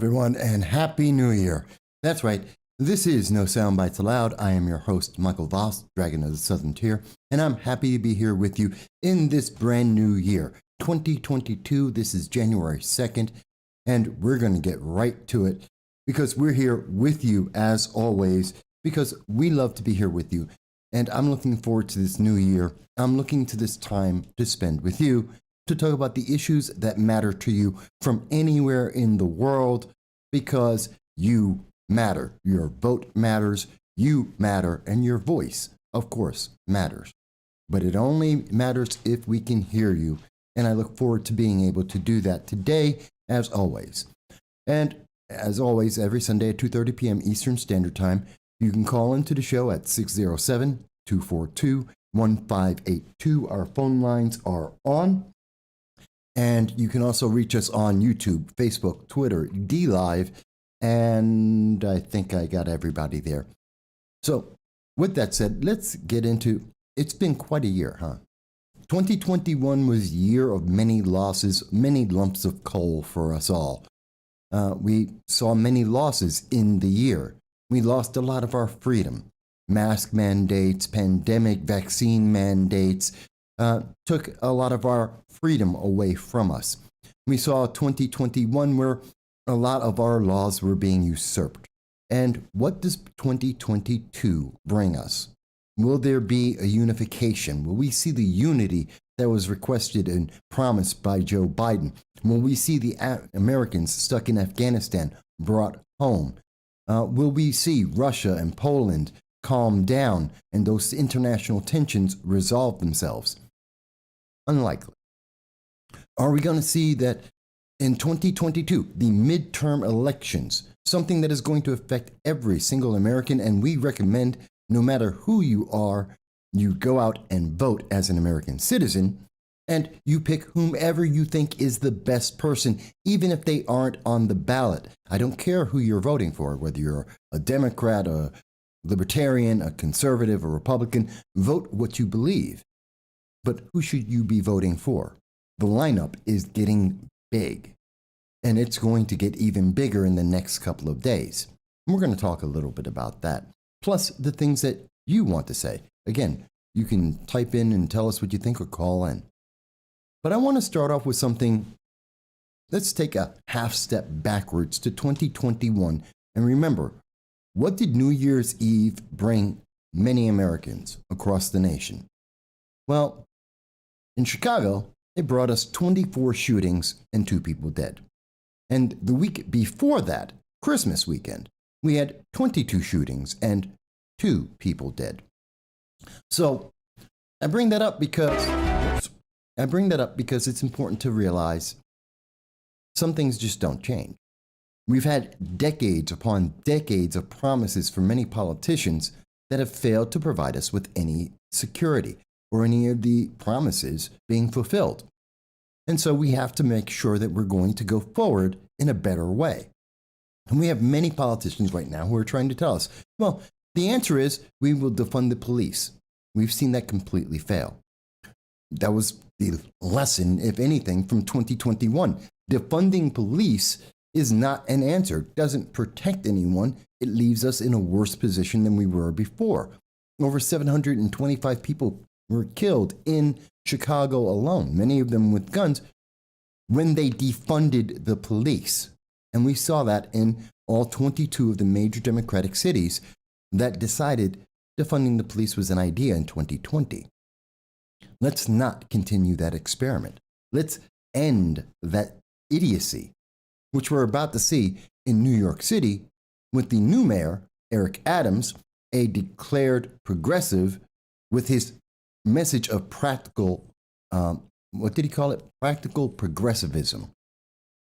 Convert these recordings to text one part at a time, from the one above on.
everyone, and Happy New Year. That's right, this is No Soundbites Allowed. I am your host, Michael Voss, Dragon of the Southern Tier, and I'm happy to be here with you in this brand new year, 2022. This is January 2nd, and we're going to get right to it because we're here with you as always, because we love to be here with you, and I'm looking forward to this new year. I'm looking to this time to spend with you, to talk about the issues that matter to you from anywhere in the world, because you matter. Your vote matters, you matter, and your voice, of course, matters. But it only matters if we can hear you, and I look forward to being able to do that today, as always. And as always, every Sunday at 2:30 p.m. Eastern Standard Time, you can call into the show at 607-242-1582. Our phone lines are on. And you can also reach us on YouTube, Facebook, Twitter, DLive, and I think I got everybody there. So with that said, let's get into, it's been quite a year, huh? 2021 was a year of many losses, many lumps of coal for us all. We saw many losses in the year. We lost a lot of our freedom. Mask mandates, pandemic vaccine mandates, took a lot of our freedom away from us. We saw 2021 where a lot of our laws were being usurped. And what does 2022 bring us? Will there be a unification? Will we see the unity that was requested and promised by Joe Biden? Will we see the Americans stuck in Afghanistan brought home? Will we see Russia and Poland calm down and those international tensions resolve themselves? Unlikely. Are we going to see that in 2022, the midterm elections, something that is going to affect every single American, and we recommend no matter who you are, you go out and vote as an American citizen, and you pick whomever you think is the best person, even if they aren't on the ballot. I don't care who you're voting for, whether you're a Democrat, a Libertarian, a conservative, a Republican, vote what you believe. But who should you be voting for? The lineup is getting big, and it's going to get even bigger in the next couple of days. And we're going to talk a little bit about that, plus the things that you want to say. Again, you can type in and tell us what you think or call in. But I want to start off with something. Let's take a half step backwards to 2021 and remember, what did New Year's Eve bring many Americans across the nation? Well, in Chicago, it brought us 24 shootings and 2 people dead. And the week before that, Christmas weekend, we had 22 shootings and 2 people dead. So I bring that up because it's important to realize some things just don't change. We've had decades upon decades of promises from many politicians that have failed to provide us with any security or any of the promises being fulfilled. And so we have to make sure that we're going to go forward in a better way. And we have many politicians right now who are trying to tell us, well, the answer is we will defund the police. We've seen that completely fail. That was the lesson, if anything, from 2021. Defunding police is not an answer. It doesn't protect anyone. It leaves us in a worse position than we were before. Over 725 people were killed in Chicago alone, many of them with guns, when they defunded the police. And we saw that in all 22 of the major Democratic cities that decided defunding the police was an idea in 2020. Let's not continue that experiment. Let's end that idiocy, which we're about to see in New York City with the new mayor, Eric Adams, a declared progressive with his message of practical, what did he call it? Practical progressivism,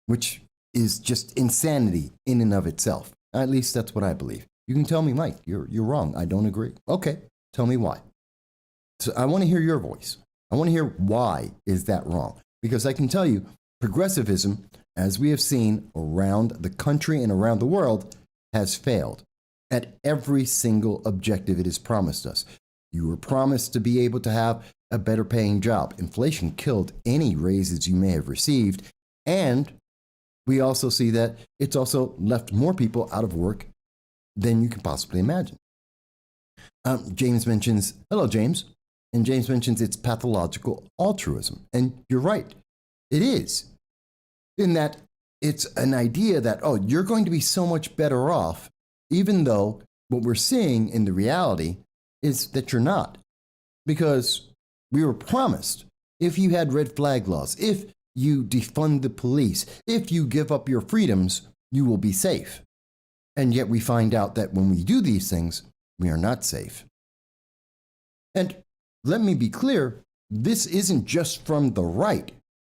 which is just insanity in and of itself. At least that's what I believe. You can tell me, Mike, you're wrong. I don't agree. Okay, tell me why. So I want to hear your voice. I want to hear why is that wrong? Because I can tell you, progressivism, as we have seen around the country and around the world, has failed at every single objective it has promised us. You were promised to be able to have a better paying job. Inflation killed any raises you may have received, and we also see that it's also left more people out of work than you can possibly imagine. James mentions, hello, James. And James mentions it's pathological altruism. And you're right, it is. In that it's an idea that, oh, you're going to be so much better off, even though what we're seeing in the reality is that you're not. Because we were promised, if you had red flag laws, if you defund the police, if you give up your freedoms, you will be safe. And yet we find out that when we do these things, we are not safe. And let me be clear, this isn't just from the right.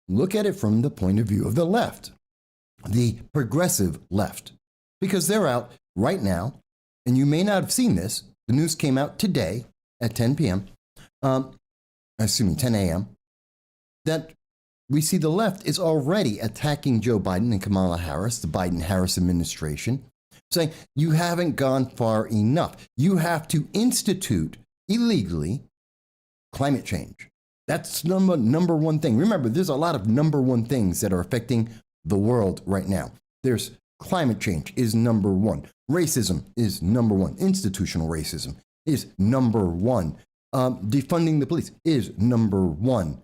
Look at it from the point of view of the left, the progressive left, because they're out right now, and you may not have seen this. The news came out today at 10 p.m., 10 a.m., that we see the left is already attacking Joe Biden and Kamala Harris, the Biden-Harris administration, saying you haven't gone far enough. You have to institute illegally climate change. That's number one thing. Remember, there's a lot of number one things that are affecting the world right now. There's climate change is number one. Racism is number one. Institutional racism is number one. Defunding the police is number one.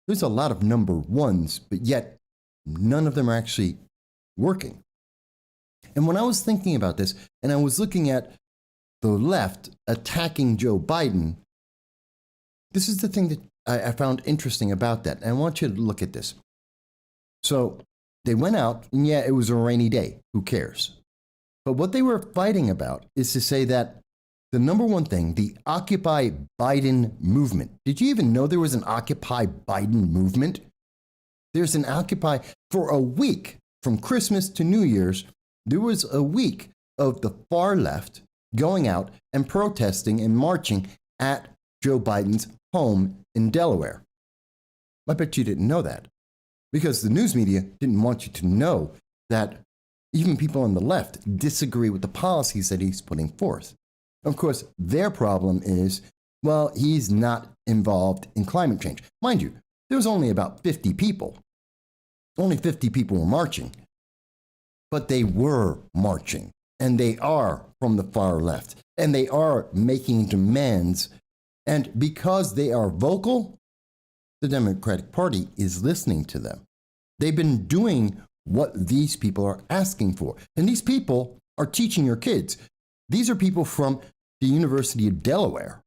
There's a lot of number ones, but yet none of them are actually working. And when I was thinking about this, and I was looking at the left attacking Joe Biden, this is the thing that I found interesting about that. And I want you to look at this. So they went out, and yeah, it was a rainy day. Who cares? But what they were fighting about is to say that the number one thing, the Occupy Biden movement. Did you even know there was an Occupy Biden movement? There's an Occupy for a week from Christmas to New Year's. There was a week of the far left going out and protesting and marching at Joe Biden's home in Delaware. I bet you didn't know that because the news media didn't want you to know that even people on the left disagree with the policies that he's putting forth. Of course, their problem is, well, he's not involved in climate change. Mind you, there was only about 50 people. Only 50 people were marching. But they were marching, and they are from the far left, and they are making demands. And because they are vocal, the Democratic Party is listening to them. They've been doing what these people are asking for. And these people are teaching your kids. These are people from the University of Delaware.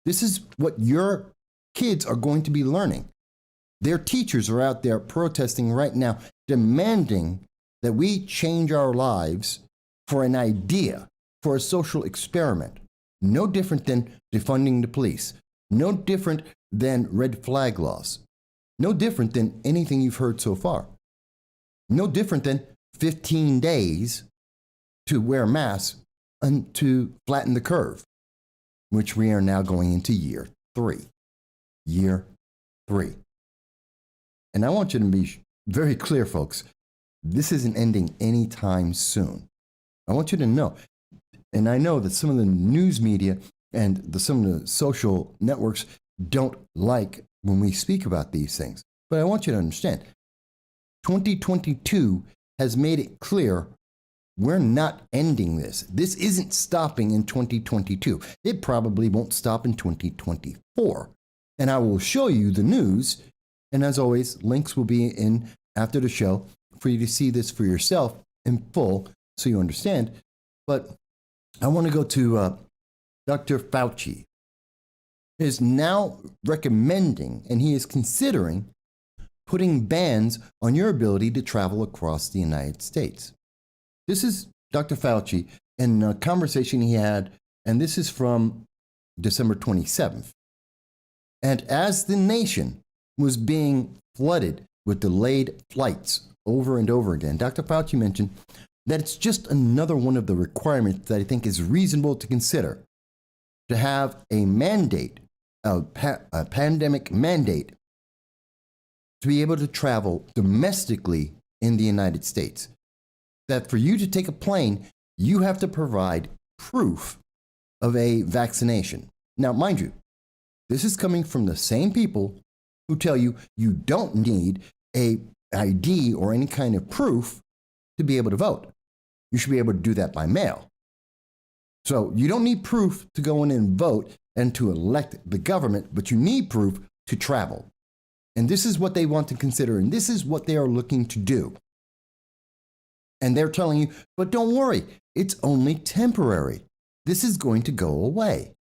This is what your kids are going to be learning. Their teachers are out there protesting right now, demanding that we change our lives for an idea, for a social experiment. No different than defunding the police. No different than red flag laws. No different than anything you've heard so far. No different than 15 days to wear masks and to flatten the curve, which we are now going into year 3. Year 3. And I want you to be very clear, folks. This isn't ending anytime soon. I want you to know, and I know that some of the news media and some of the social networks don't like when we speak about these things. But I want you to understand, 2022 has made it clear we're not ending this. This isn't stopping in 2022. It probably won't stop in 2024. And I will show you the news. And as always, links will be in after the show for you to see this for yourself in full so you understand. But I want to go to Dr. Fauci. He is now recommending, and he is considering, putting bans on your ability to travel across the United States. This is Dr. Fauci in a conversation he had, and this is from December 27th. And as the nation was being flooded with delayed flights over and over again, Dr. Fauci mentioned that it's just another one of the requirements that I think is reasonable to consider, to have a mandate, a pandemic mandate, to be able to travel domestically in the United States. That for you to take a plane, you have to provide proof of a vaccination. Now, mind you, this is coming from the same people who tell you you don't need a ID or any kind of proof to be able to vote. You should be able to do that by mail. So you don't need proof to go in and vote and to elect the government, but you need proof to travel. And this is what they want to consider, and this is what they are looking to do. And they're telling you, but don't worry, it's only temporary. This is going to go away.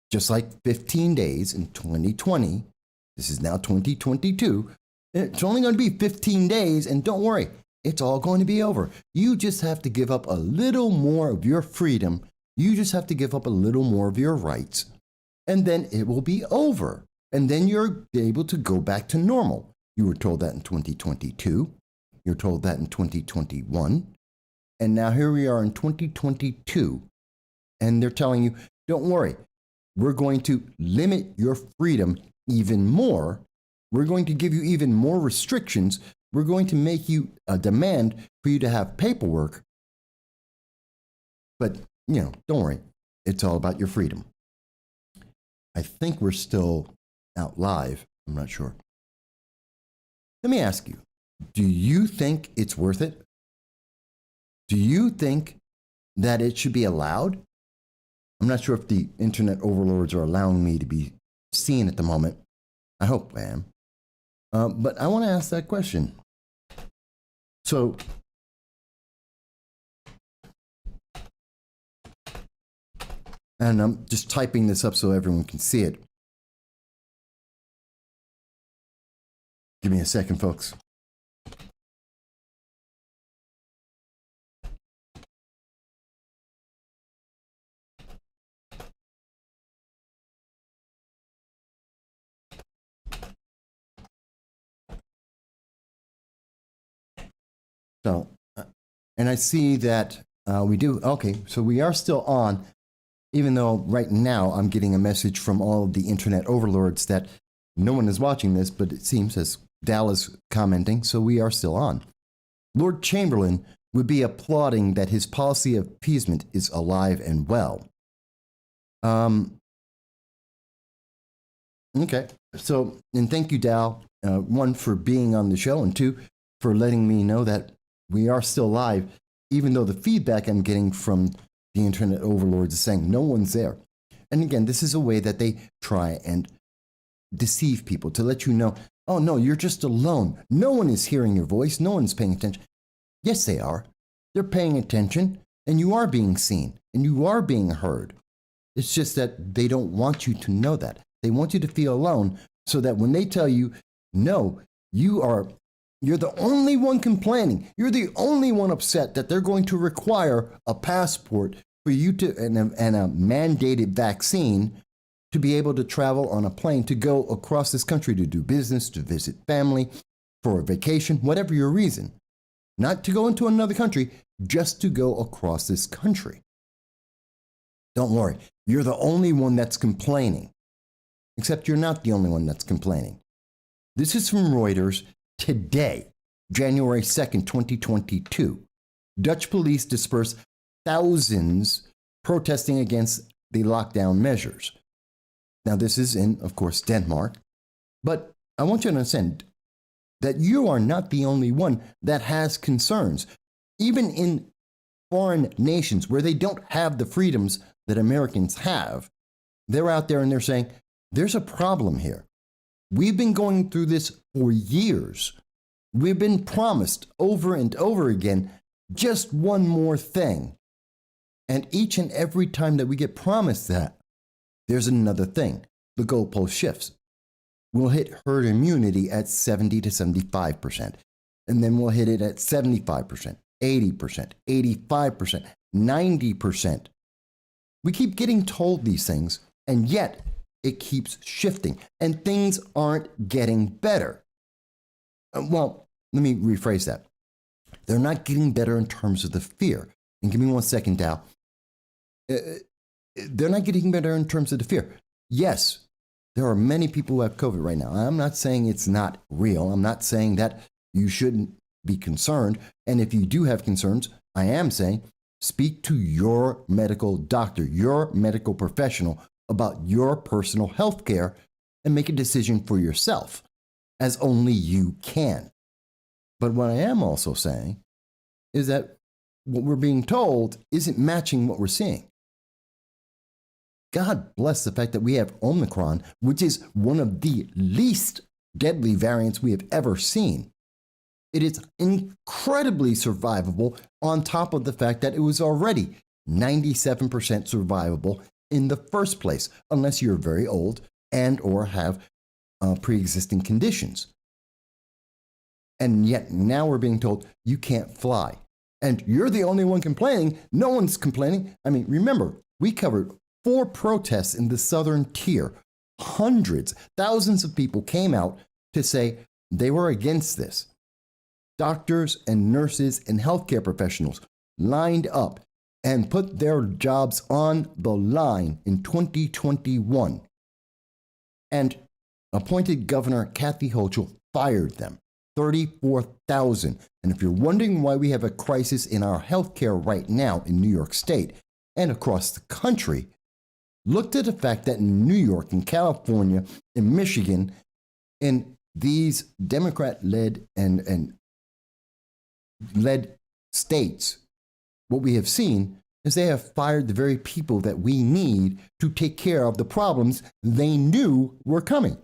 Just like 15 days in 2020, this is now 2022, it's only going to be 15 days, and don't worry, it's all going to be over. You just have to give up a little more of your freedom. You just have to give up a little more of your rights, and then it will be over. And then you're able to go back to normal. You were told that in 2022. You're told that in 2021. And now here we are in 2022. And they're telling you, don't worry, we're going to limit your freedom even more. We're going to give you even more restrictions. We're going to make you a demand for you to have paperwork. But, don't worry. It's all about your freedom. I think we're still out live. I'm not sure. Let me ask you, do you think it's worth it? Do you think that it should be allowed? I'm not sure if the internet overlords are allowing me to be seen at the moment. I hope I am. But I want to ask that question. So, and I'm just typing this up so everyone can see it. Give me a second, folks. So, and I see that we do, okay, so we are still on, even though right now I'm getting a message from all of the internet overlords that no one is watching this, but it seems as Dal is commenting, so we are still on. Lord Chamberlain would be applauding that his policy of appeasement is alive and well. Okay, so, and thank you, Dal, one, for being on the show, and two, for letting me know that we are still live, even though the feedback I'm getting from the internet overlords is saying no one's there. And again, this is a way that they try and deceive people to let you know, oh no, you're just alone. No one is hearing your voice. No one's paying attention. Yes, they are. They're paying attention, and you are being seen, and you are being heard. It's just that they don't want you to know that. They want you to feel alone so that when they tell you, no, you're the only one complaining. You're the only one upset that they're going to require a passport for you to, and a mandated vaccine to be able to travel on a plane to go across this country to do business, to visit family, for a vacation, whatever your reason. Not to go into another country, just to go across this country. Don't worry, you're the only one that's complaining. Except you're not the only one that's complaining. This is from Reuters today, January 2nd, 2022. Dutch police disperse thousands protesting against the lockdown measures. Now, this is in, of course, Denmark. But I want you to understand that you are not the only one that has concerns. Even in foreign nations where they don't have the freedoms that Americans have, they're out there and they're saying, there's a problem here. We've been going through this for years. We've been promised over and over again just one more thing. And each and every time that we get promised that, there's another thing. The goalpost shifts. We'll hit herd immunity at 70 to 75%. And then we'll hit it at 75%, 80%, 85%, 90%. We keep getting told these things, and yet it keeps shifting, and things aren't getting better. Well, let me rephrase that. They're not getting better in terms of the fear. And give me 1 second, Dow. They're not getting better in terms of the fear. Yes, there are many people who have COVID right now. I'm not saying it's not real. I'm not saying that you shouldn't be concerned. And if you do have concerns, I am saying speak to your medical doctor, your medical professional about your personal health care and make a decision for yourself, as only you can. But what I am also saying is that what we're being told isn't matching what we're seeing. God bless the fact that we have Omicron, which is one of the least deadly variants we have ever seen. It is incredibly survivable on top of the fact that it was already 97% survivable in the first place, unless you're very old and or have pre-existing conditions. And yet now we're being told you can't fly. And you're the only one complaining. No one's complaining. I mean, remember, we covered 4 protests in the southern tier. Hundreds, thousands of people came out to say they were against this. Doctors and nurses and healthcare professionals lined up and put their jobs on the line in 2021. And appointed Governor Kathy Hochul fired them. 34,000. And if you're wondering why we have a crisis in our healthcare right now in New York State and across the country, look at the fact that in New York, in California, in Michigan, in these Democrat-led and led states, what we have seen is they have fired the very people that we need to take care of the problems they knew were coming.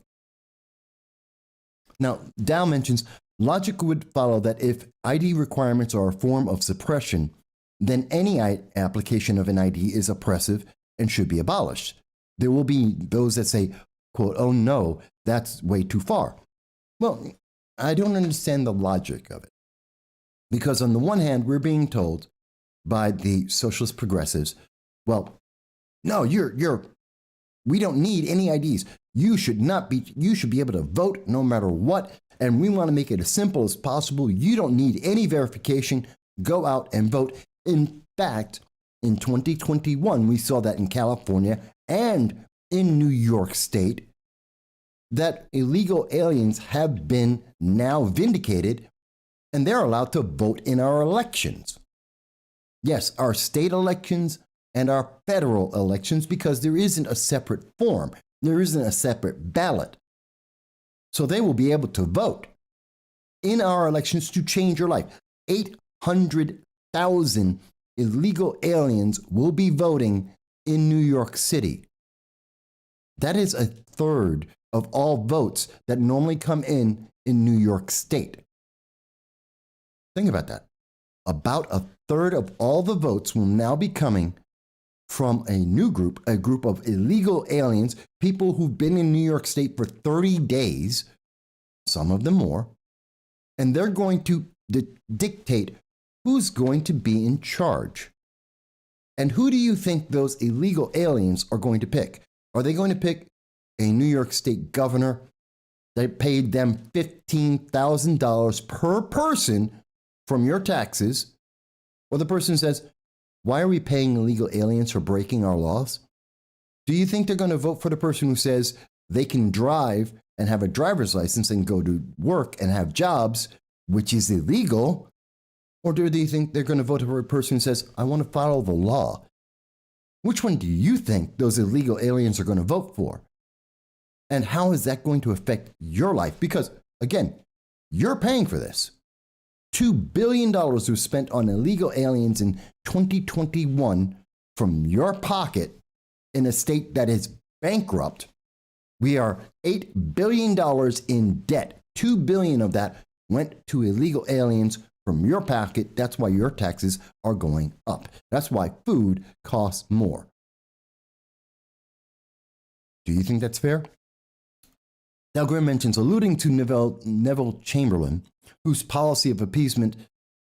Now, Dow mentions logic would follow that if ID requirements are a form of suppression, then any application of an ID is oppressive and should be abolished. There will be those that say, quote, oh no, that's way too far. Well, I don't understand the logic of it. Because on the one hand, we're being told by the socialist progressives, well, no, we don't need any IDs. You should be able to vote no matter what. And we want to make it as simple as possible. You don't need any verification. Go out and vote. In fact, in 2021, we saw that in California and in New York State, that illegal aliens have been now vindicated and they're allowed to vote in our elections. Yes, our state elections and our federal elections, because there isn't a separate form. There isn't a separate ballot. So they will be able to vote in our elections to change your life. 800,000 illegal aliens will be voting in New York City. That is a third of all votes that normally come in New York State. Think about that. About a third of all the votes will now be coming from a new group, a group of illegal aliens, people who've been in New York State for 30 days, some of them more, and they're going to dictate who's going to be in charge. And who do you think those illegal aliens are going to pick? Are they going to pick a New York State governor that paid them $15,000 per person from your taxes? Or the person says, why are we paying illegal aliens for breaking our laws? Do you think they're going to vote for the person who says they can drive and have a driver's license and go to work and have jobs, which is illegal? Or do they think they're going to vote for a person who says, I want to follow the law? Which one do you think those illegal aliens are going to vote for? And how is that going to affect your life? Because, again, you're paying for this. $2 billion was spent on illegal aliens in 2021 from your pocket in a state that is bankrupt. We are $8 billion in debt. $2 billion of that went to illegal aliens from your pocket. That's why your taxes are going up. That's why food costs more. Do you think that's fair? Now, Grimm mentions, alluding to Neville Chamberlain, whose policy of appeasement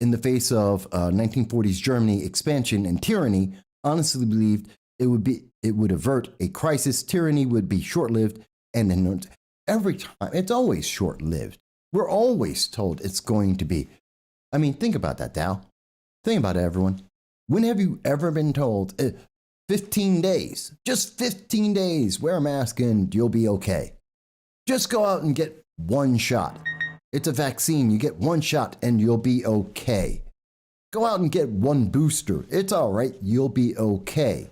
in the face of 1940s Germany expansion and tyranny honestly believed it would avert a crisis. Tyranny would be short-lived, and then every time it's always short-lived. We're always told it's going to be. I mean, think about that, Dow. Think about it, everyone. When have you ever been told 15 days, just 15 days, wear a mask and you'll be okay? Just go out and get one shot. It's a vaccine. You get one shot and you'll be okay. Go out and get one booster. It's all right. You'll be okay.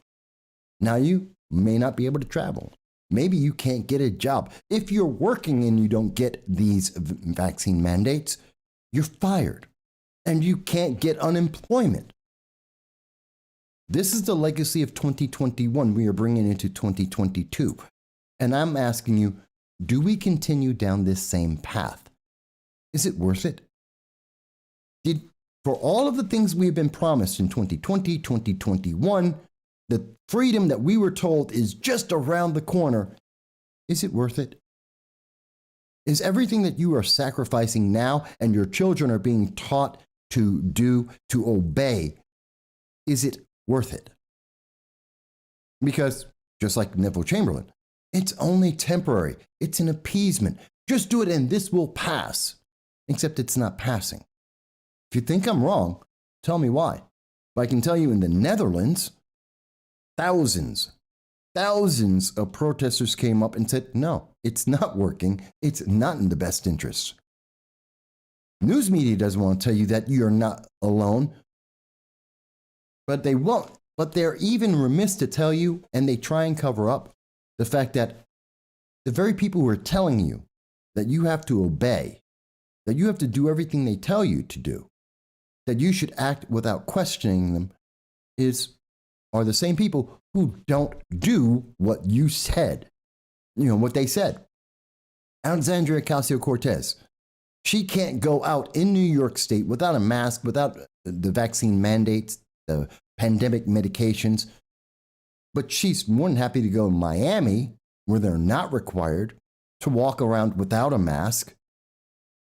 Now you may not be able to travel. Maybe you can't get a job. If you're working and you don't get these vaccine mandates, you're fired and you can't get unemployment. This is the legacy of 2021 we are bringing into 2022. And I'm asking you, do we continue down this same path? Is it worth it? For all of the things we've been promised in 2020, 2021, the freedom that we were told is just around the corner, is it worth it? Is everything that you are sacrificing now and your children are being taught to do, to obey, is it worth it? Because just like Neville Chamberlain, it's only temporary. It's an appeasement. Just do it and this will pass. Except it's not passing. If you think I'm wrong, tell me why. But I can tell you in the Netherlands, thousands of protesters came up and said, no, it's not working. It's not in the best interest. News media doesn't want to tell you that you're not alone, but they won't. But they're even remiss to tell you, and they try and cover up the fact that the very people who are telling you that you have to obey, that you have to do everything they tell you to do, that you should act without questioning them, are the same people who don't do what you said, what they said. Alexandria Ocasio-Cortez, she can't go out in New York State without a mask, without the vaccine mandates, the pandemic medications, but she's more than happy to go to Miami, where they're not required, to walk around without a mask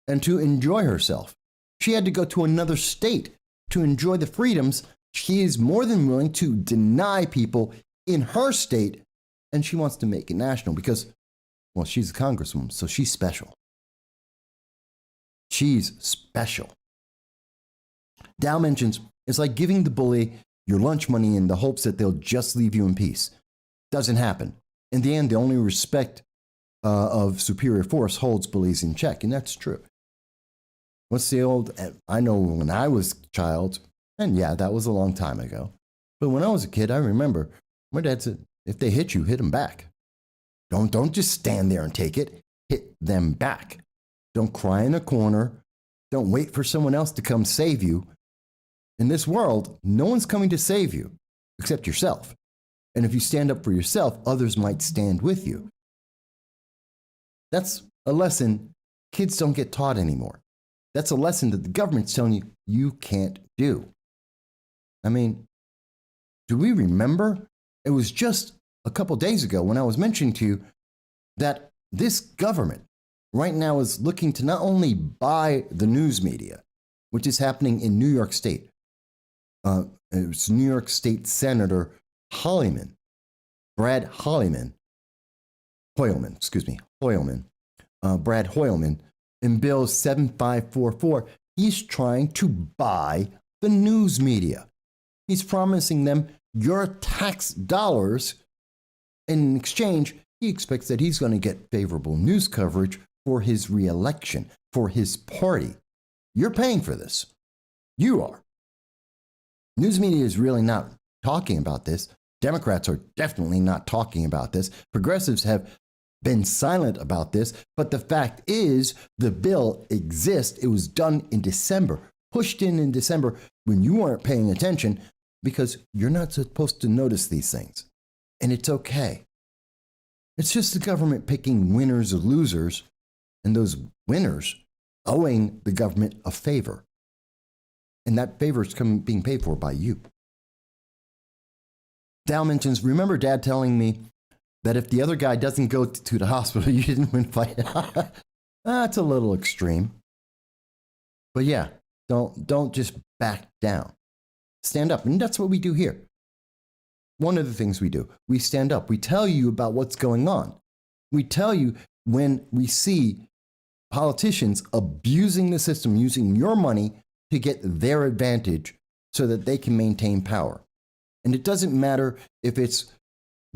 and to enjoy herself. She had to go to another state to enjoy the freedoms she is more than willing to deny people in her state, and she wants to make it national because, well, she's a congresswoman, so she's special. She's special. Dow mentions it's like giving the bully your lunch money in the hopes that they'll just leave you in peace. Doesn't happen. In the end, the only respect of superior force holds bullies in check, and that's true. What's the old, I know when I was a child, and yeah, that was a long time ago, but when I was a kid, I remember my dad said, if they hit you, hit them back. Don't just stand there and take it. Hit them back. Don't cry in a corner. Don't wait for someone else to come save you. In this world, no one's coming to save you except yourself. And if you stand up for yourself, others might stand with you. That's a lesson kids don't get taught anymore. That's a lesson that the government's telling you you can't do. I mean, do we remember? It was just a couple days ago when I was mentioning to you that this government right now is looking to not only buy the news media, which is happening in New York State. It was New York State Senator Brad Hoylman, in Bill 7544, he's trying to buy the news media. He's promising them your tax dollars. In exchange, he expects that he's going to get favorable news coverage for his reelection, for his party. You're paying for this. You are. News media is really not talking about this. Democrats are definitely not talking about this. Progressives have been silent about this, but the fact is the bill exists. It was done in December, pushed in December when you weren't paying attention because you're not supposed to notice these things. And it's okay. It's just the government picking winners or losers, and those winners owing the government a favor. And that favor is being paid for by you. Dow mentions, remember Dad telling me that if the other guy doesn't go to the hospital, you didn't win fight. That's a little extreme. But yeah, don't just back down. Stand up. And that's what we do here. One of the things we do, we stand up. We tell you about what's going on. We tell you when we see politicians abusing the system, using your money to get their advantage so that they can maintain power. And it doesn't matter if it's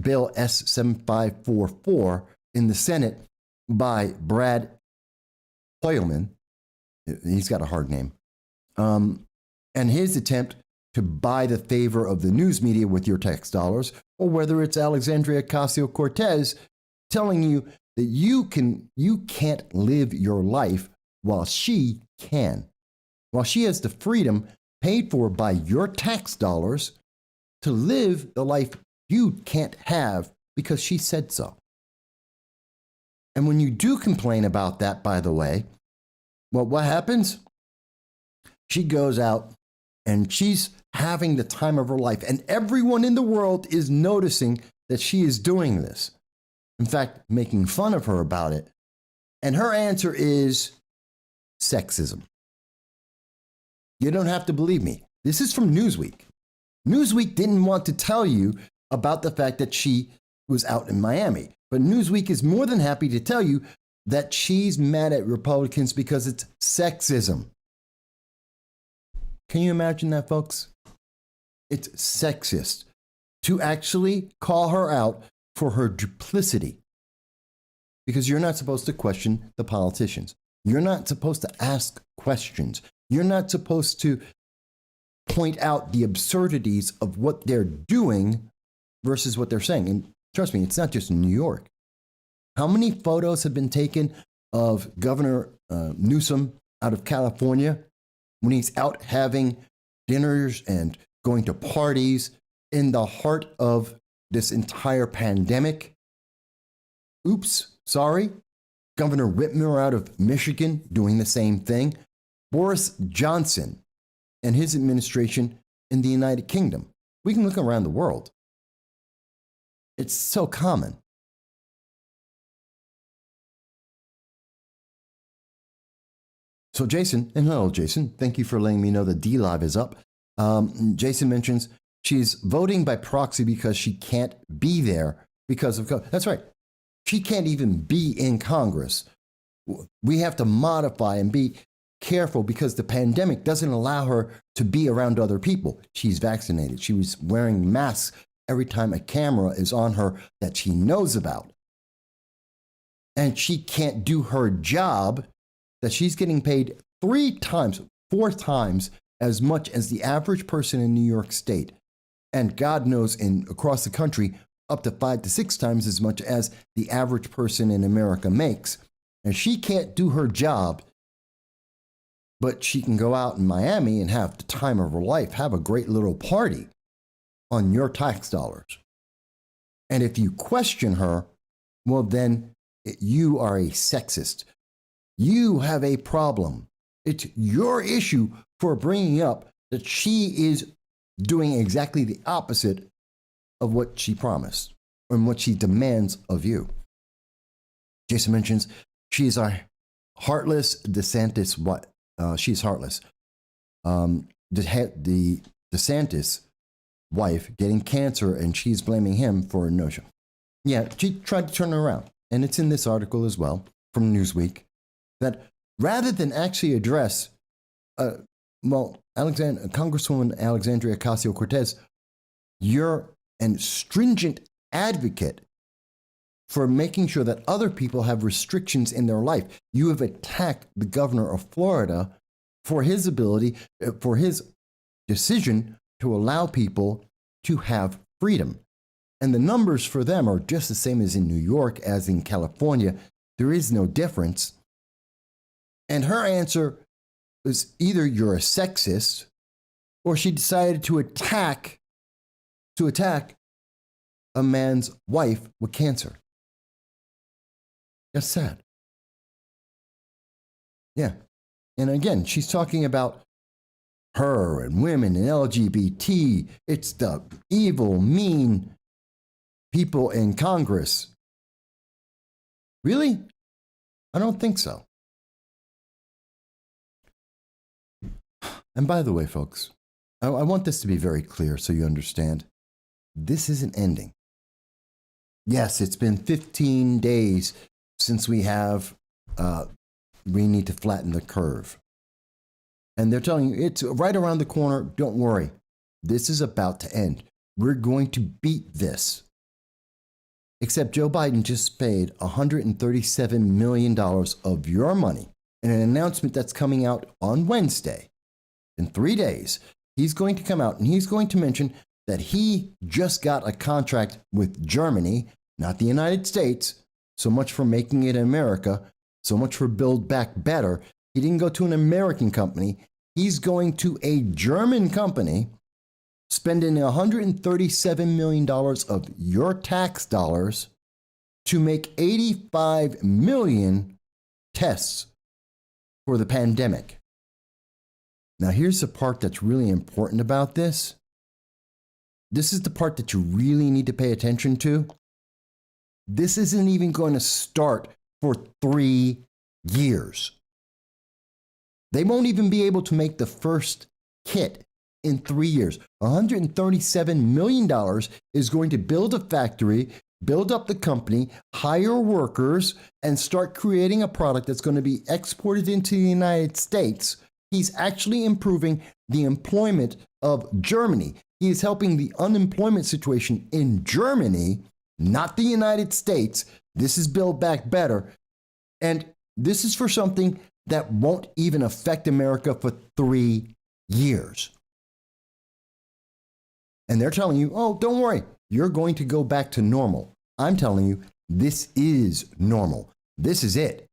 Bill S7544 in the Senate by Brad Hoylman. He's got a hard name. And his attempt to buy the favor of the news media with your tax dollars, or whether it's Alexandria Ocasio-Cortez telling you that you can't live your life while she can. while she has the freedom paid for by your tax dollars to live the life you can't have because she said so. And when you do complain about that, by the way, well, what happens? She goes out and she's having the time of her life, and everyone in the world is noticing that she is doing this. In fact, making fun of her about it. And her answer is sexism. You don't have to believe me. This is from Newsweek. Newsweek didn't want to tell you about the fact that she was out in Miami. But Newsweek is more than happy to tell you that she's mad at Republicans because it's sexism. Can you imagine that, folks? It's sexist to actually call her out for her duplicity. Because you're not supposed to question the politicians. You're not supposed to ask questions. You're not supposed to point out the absurdities of what they're doing versus what they're saying. And trust me, it's not just in New York. How many photos have been taken of Governor Newsom out of California when he's out having dinners and going to parties in the heart of this entire pandemic? Oops, sorry. Governor Whitmer out of Michigan doing the same thing. Boris Johnson and his administration in the United Kingdom. We can look around the world. It's so common. So Jason, and hello Jason, thank you for letting me know that D-Live is up. Jason mentions she's voting by proxy because she can't be there because of COVID. That's right. She can't even be in Congress. We have to modify and be careful because the pandemic doesn't allow her to be around other people. She's vaccinated. She was wearing masks every time a camera is on her that she knows about. And she can't do her job that she's getting paid 3 times, 4 times as much as the average person in New York State. And God knows across the country, up to 5 to 6 times as much as the average person in America makes. And she can't do her job, but she can go out in Miami and have the time of her life, have a great little party on your tax dollars. And if you question her, well, then you are a sexist. You have a problem. It's your issue for bringing up that she is doing exactly the opposite of what she promised and what she demands of you. Jason mentions she's a heartless DeSantis. What? She's heartless. The DeSantis wife getting cancer and she's blaming him for a no-show. Yeah, she tried to turn it around. And it's in this article as well from Newsweek that rather than actually address, Congresswoman Alexandria Ocasio-Cortez, you're a stringent advocate for making sure that other people have restrictions in their life. You have attacked the governor of Florida for his ability, for his decision to allow people to have freedom. And the numbers for them are just the same as in New York, as in California. There is no difference. And her answer was either you're a sexist or she decided to attack a man's wife with cancer. That's sad. Yeah. And again, she's talking about her and women and LGBT. It's the evil, mean people in Congress. Really? I don't think so. And by the way, folks, I want this to be very clear so you understand. This isn't ending. Yes, it's been 15 days since we need to flatten the curve. And they're telling you it's right around the corner. Don't worry. This is about to end. We're going to beat this. Except Joe Biden just paid $137 million of your money in an announcement that's coming out on Wednesday. In 3 days, he's going to come out and he's going to mention that he just got a contract with Germany, not the United States. So much for making it America. So much for Build Back Better. He didn't go to an American company. he's going to a German company, spending $137 million of your tax dollars to make 85 million tests for the pandemic. Now, here's the part that's really important about this. This is the part that you really need to pay attention to. This isn't even going to start for 3 years. They won't even be able to make the first kit in 3 years. $137 million is going to build a factory, build up the company, hire workers, and start creating a product that's going to be exported into the United States. He's actually improving the employment of Germany. He is helping the unemployment situation in Germany, not the United States. This is Build Back Better. And this is for something that won't even affect America for 3 years. And they're telling you, oh, don't worry, you're going to go back to normal. I'm telling you, this is normal. This is it.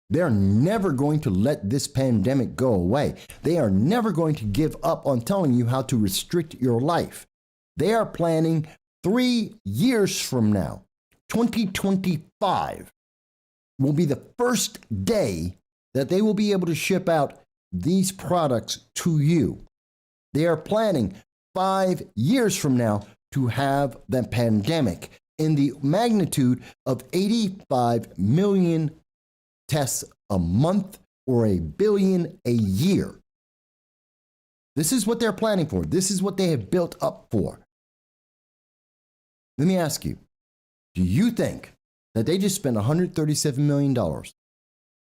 They're never going to let this pandemic go away. They are never going to give up on telling you how to restrict your life. They are planning 3 years from now, 2025, will be the first day that they will be able to ship out these products to you. They are planning 5 years from now to have the pandemic in the magnitude of 85 million tests a month or 1 billion a year. This is what they're planning for. This is what they have built up for. Let me ask you, do you think that they just spent $137 million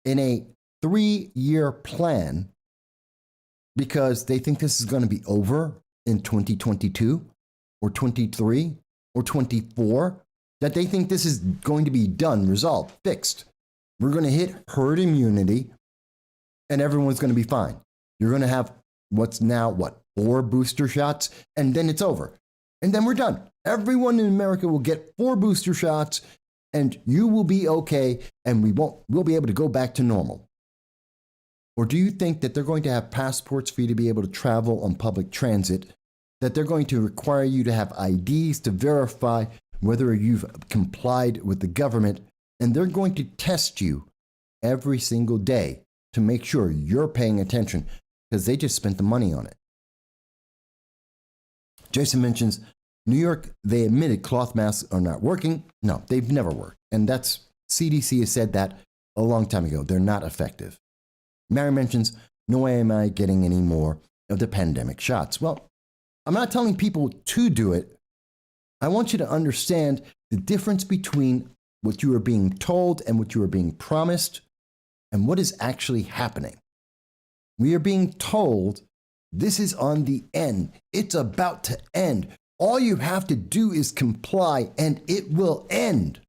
in a 3-year plan because they think this is going to be over in 2022 or 23 or 24? That they think this is going to be done, resolved, fixed? We're going to hit herd immunity and everyone's going to be fine. You're going to have what's now, 4 booster shots, and then it's over. And then we're done. Everyone in America will get 4 booster shots and you will be okay and we'll be able to go back to normal. Or do you think that they're going to have passports for you to be able to travel on public transit, that they're going to require you to have IDs to verify whether you've complied with the government, and they're going to test you every single day to make sure you're paying attention because they just spent the money on it? Jason mentions New York, they admitted cloth masks are not working. No, they've never worked. And that's CDC has said that a long time ago. They're not effective. Mary mentions, no way am I getting any more of the pandemic shots. Well, I'm not telling people to do it. I want you to understand the difference between what you are being told and what you are being promised and what is actually happening. We are being told this is on the end. It's about to end. All you have to do is comply and it will end.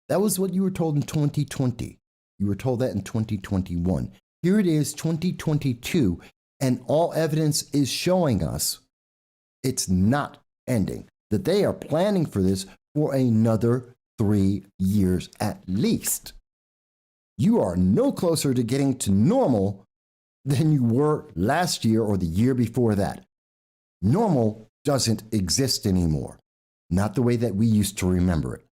That was what you were told in 2020. You were told that in 2021. Here it is, 2022, and all evidence is showing us it's not ending, that they are planning for this for another 3 years at least. You are no closer to getting to normal than you were last year or the year before that. Normal doesn't exist anymore, not the way that we used to remember it.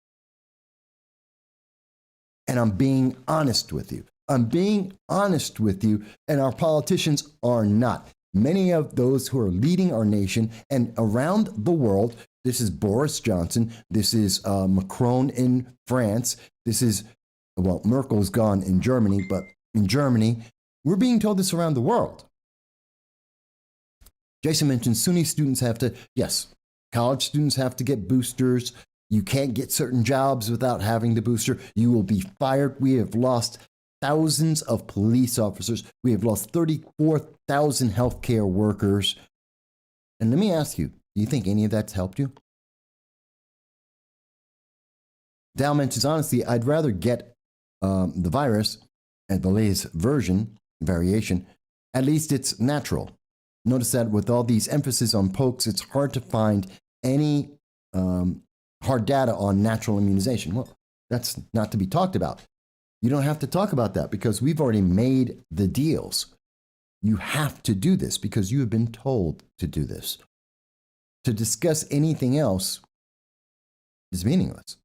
And I'm being honest with you. I'm being honest with you, and our politicians are not. Many of those who are leading our nation and around the world, this is Boris Johnson, this is Macron in France, this is, well, Merkel's gone in Germany, but in Germany, we're being told this around the world. Jason mentioned SUNY students have to, yes, college students have to get boosters. You can't get certain jobs without having the booster. You will be fired. We have lost thousands of police officers. We have lost 34,000 healthcare workers. And let me ask you, do you think any of that's helped you? Dal mentions, honestly, I'd rather get the virus at the latest variation. At least it's natural. Notice that with all these emphasis on pokes, it's hard to find any hard data on natural immunization. Well, that's not to be talked about. You don't have to talk about that because we've already made the deals. You have to do this because you have been told to do this. To discuss anything else is meaningless.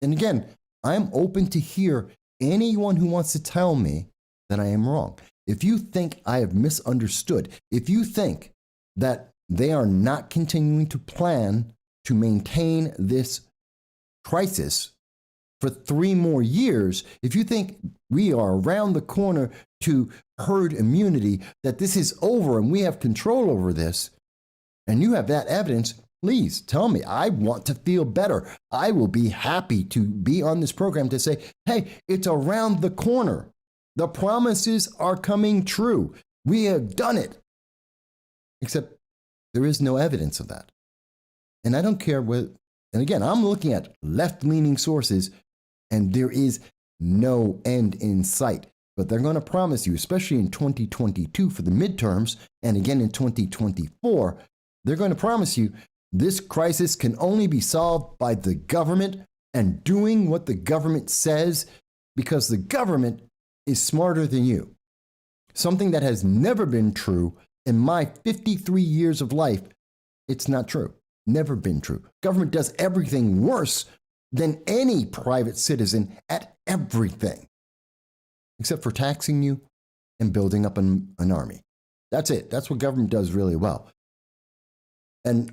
And again, I'm open to hear anyone who wants to tell me that I am wrong. If you think I have misunderstood, if you think that they are not continuing to plan to maintain this crisis for 3 more years, if you think we are around the corner to herd immunity, that this is over and we have control over this, and you have that evidence, please tell me. I want to feel better. I will be happy to be on this program to say, hey, it's around the corner. The promises are coming true. We have done it. Except there is no evidence of that. And I don't care what, and again, I'm looking at left-leaning sources, and there is no end in sight. But they're going to promise you, especially in 2022 for the midterms, and again in 2024, they're going to promise you this crisis can only be solved by the government and doing what the government says, because the government is smarter than you. Something that has never been true in my 53 years of life. It's not true. Never been true. Government does everything worse than any private citizen at everything, except for taxing you and building up an army. That's it. That's what government does really well. And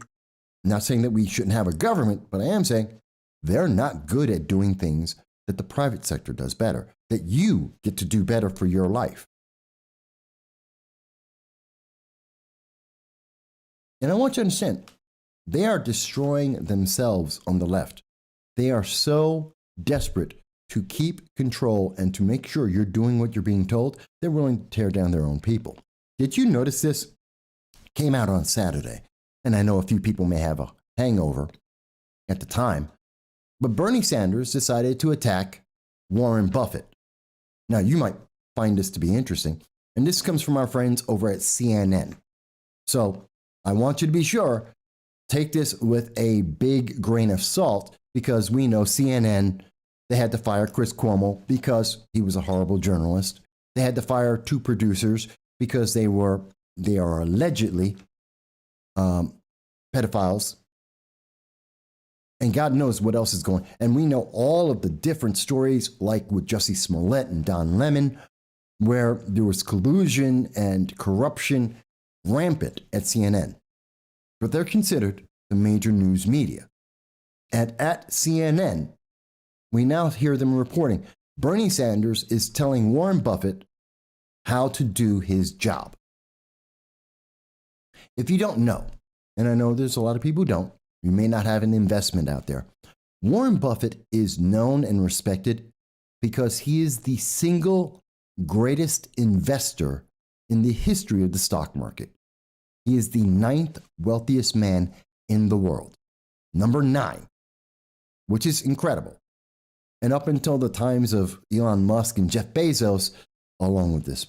I'm not saying that we shouldn't have a government, but I am saying they're not good at doing things that the private sector does better, that you get to do better for your life. And I want you to understand, they are destroying themselves on the left. They are so desperate to keep control and to make sure you're doing what you're being told, they're willing to tear down their own people. Did you notice this? Came out on Saturday, and I know a few people may have a hangover at the time, but Bernie Sanders decided to attack Warren Buffett. Now, you might find this to be interesting, and this comes from our friends over at CNN. So I want you to be sure, take this with a big grain of salt, because we know CNN, they had to fire Chris Cuomo because he was a horrible journalist. They had to fire 2 producers because they are allegedly pedophiles. And God knows what else is going. And we know all of the different stories, like with Jussie Smollett and Don Lemon, where there was collusion and corruption rampant at CNN. But they're considered the major news media. And at CNN, we now hear them reporting Bernie Sanders is telling Warren Buffett how to do his job. If you don't know, and I know there's a lot of people who don't, you may not have an investment out there. Warren Buffett is known and respected because he is the single greatest investor in the history of the stock market. He is the 9th wealthiest man in the world. Number 9, which is incredible. And up until the times of Elon Musk and Jeff Bezos, along with this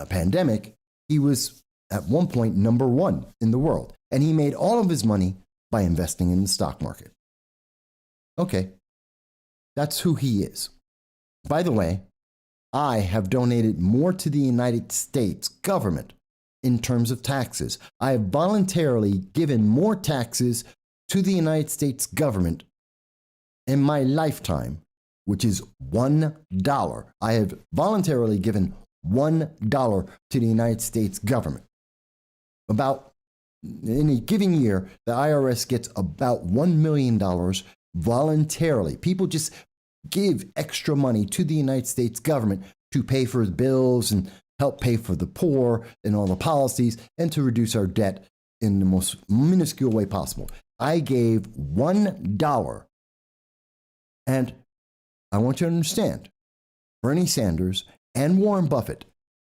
pandemic, he was at one point number 1 in the world. And he made all of his money by investing in the stock market. Okay, that's who he is. By the way, I have donated more to the United States government in terms of taxes. I have voluntarily given more taxes to the United States government in my lifetime, which is $1. I have voluntarily given $1 to the United States government. About, in a given year, the IRS gets about $1 million voluntarily. People just give extra money to the United States government to pay for bills and help pay for the poor and all the policies and to reduce our debt in the most minuscule way possible. I gave $1. And I want you to understand, Bernie Sanders and Warren Buffett,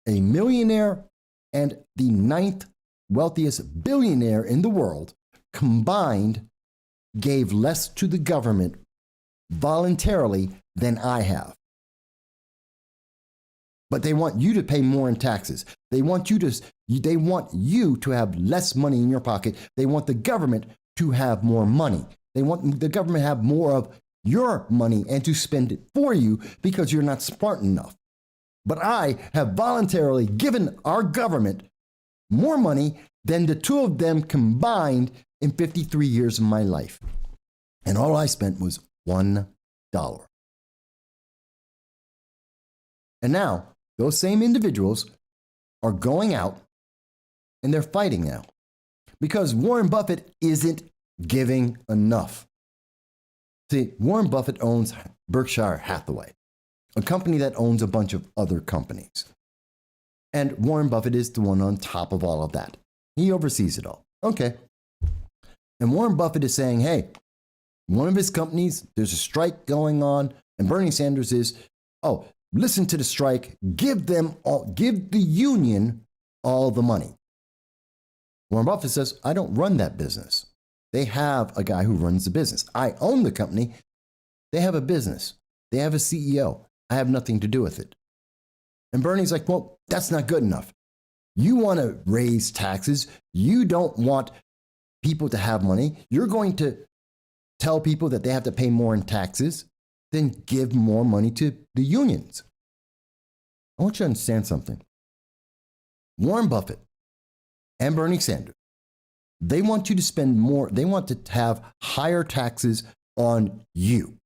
a millionaire and the 9th wealthiest billionaire in the world, combined gave less to the government voluntarily than I have. But they want you to pay more in taxes. They want you to have less money in your pocket. They want the government to have more money. They want the government to have more of your money and to spend it for you because you're not smart enough. But I have voluntarily given our government more money than the two of them combined in 53 years of my life. And all I spent was $1. And now, those same individuals are going out and they're fighting now because Warren Buffett isn't giving enough. See, Warren Buffett owns Berkshire Hathaway, a company that owns a bunch of other companies. And Warren Buffett is the one on top of all of that. He oversees it all. Okay. And Warren Buffett is saying, hey, one of his companies, there's a strike going on, and Bernie Sanders is, oh, listen to the strike, give the union all the money. Warren Buffett says, I don't run that business. They have a guy who runs the business. I own the company. They have a business. They have a CEO. I have nothing to do with it. And Bernie's like, well, that's not good enough. You want to raise taxes. You don't want people to have money. You're going to tell people that they have to pay more in taxes. Then give more money to the unions. I want you to understand something. Warren Buffett and Bernie Sanders, they want you to spend more. They want to have higher taxes on you.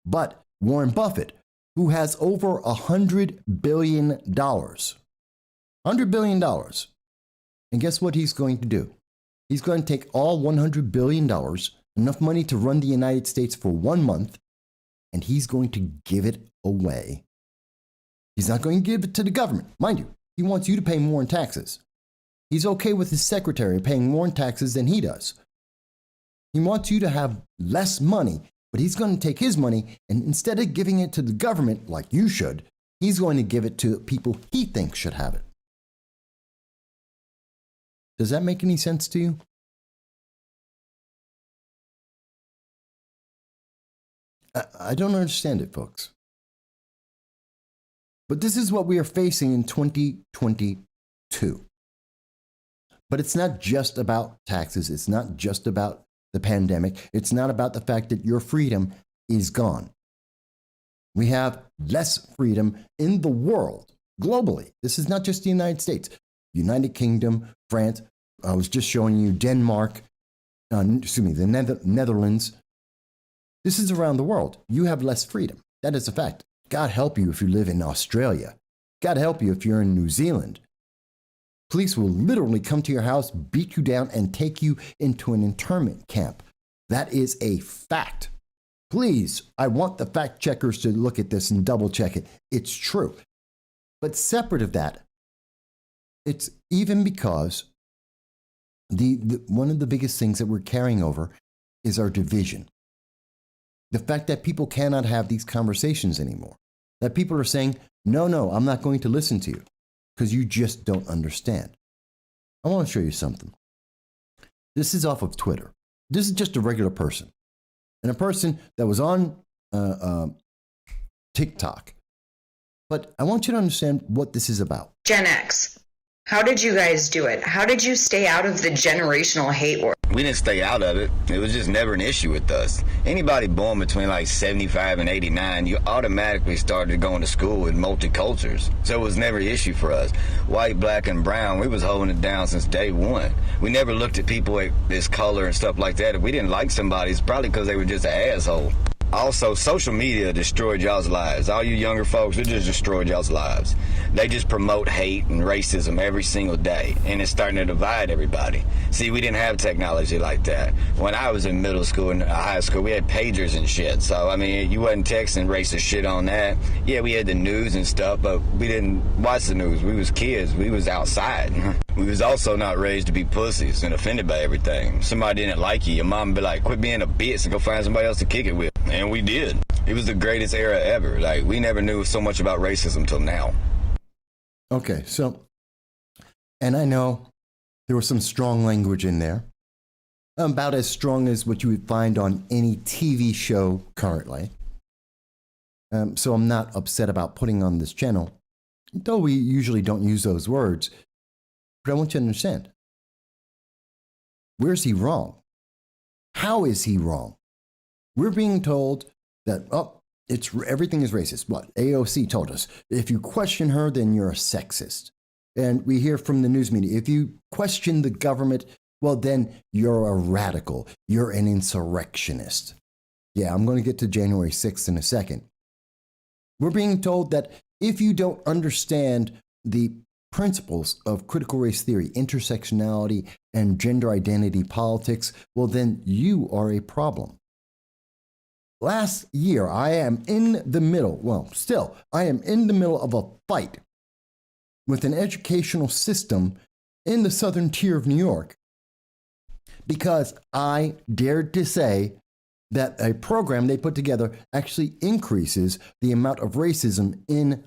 But Warren Buffett, who has over $100 billion, $100 billion, and guess what he's going to do? He's going to take all $100 billion, enough money to run the United States for 1 month, and he's going to give it away. He's not going to give it to the government. Mind you, he wants you to pay more in taxes. He's okay with his secretary paying more in taxes than he does. He wants you to have less money, but he's going to take his money and instead of giving it to the government like you should, he's going to give it to people he thinks should have it. Does that make any sense to you? I don't understand it, folks. But this is what we are facing in 2022. But it's not just about taxes. It's not just about the pandemic. It's not about the fact that your freedom is gone. We have less freedom in the world, globally. This is not just the United States. United Kingdom, France, I was just showing you Denmark, the Netherlands. This is around the world. You have less freedom. That is a fact. God help you if you live in Australia. God help you if you're in New Zealand. Police will literally come to your house, beat you down, and take you into an internment camp. That is a fact. Please, I want the fact checkers to look at this and double check it. It's true. But separate of that, it's even because one of the biggest things that we're carrying over is our division. The fact that people cannot have these conversations anymore. That people are saying, no, I'm not going to listen to you because you just don't understand. I want to show you something. This is off of Twitter. This is just a regular person. And a person that was on TikTok. But I want you to understand what this is about. Gen X. How did you guys do it? How did you stay out of the generational hate war? We didn't stay out of it. It was just never an issue with us. Anybody born between like 75 and 89, you automatically started going to school with multicultures. So it was never an issue for us. White, black, and brown, we was holding it down since day one. We never looked at people at this color and stuff like that. If we didn't like somebody, it's probably because they were just an asshole. Also, social media destroyed y'all's lives. All you younger folks, it just destroyed y'all's lives. They just promote hate and racism every single day, and it's starting to divide everybody. See, we didn't have technology like that. When I was in middle school and high school, we had pagers and shit. So, I mean, you wasn't texting racist shit on that. Yeah, we had the news and stuff, but we didn't watch the news. We was kids. We was outside. We was also not raised to be pussies and offended by everything. Somebody didn't like you, your mom would be like, quit being a bitch and go find somebody else to kick it with. And we did. It was the greatest era ever. Like, we never knew so much about racism till now. Okay, so, and I know there was some strong language in there, about as strong as what you would find on any TV show currently. So I'm not upset about putting on this channel, though we usually don't use those words. But I want you to understand, where's he wrong? How is he wrong? We're being told that, everything is racist. What? AOC told us, if you question her, then you're a sexist. And we hear from the news media, if you question the government, well, then you're a radical. You're an insurrectionist. Yeah, I'm going to get to January 6th in a second. We're being told that if you don't understand the principles of critical race theory, intersectionality, and gender identity politics, well, then you are a problem. Last year, I am in the middle of a fight with an educational system in the southern tier of New York because I dared to say that a program they put together actually increases the amount of racism in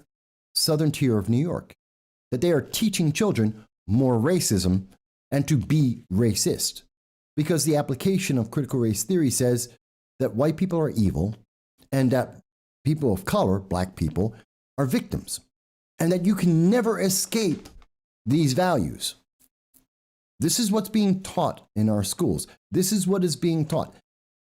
southern tier of New York, that they are teaching children more racism and to be racist because the application of critical race theory says that white people are evil and that people of color, black people, are victims, and that you can never escape these values. This is what's being taught in our schools. This is what is being taught.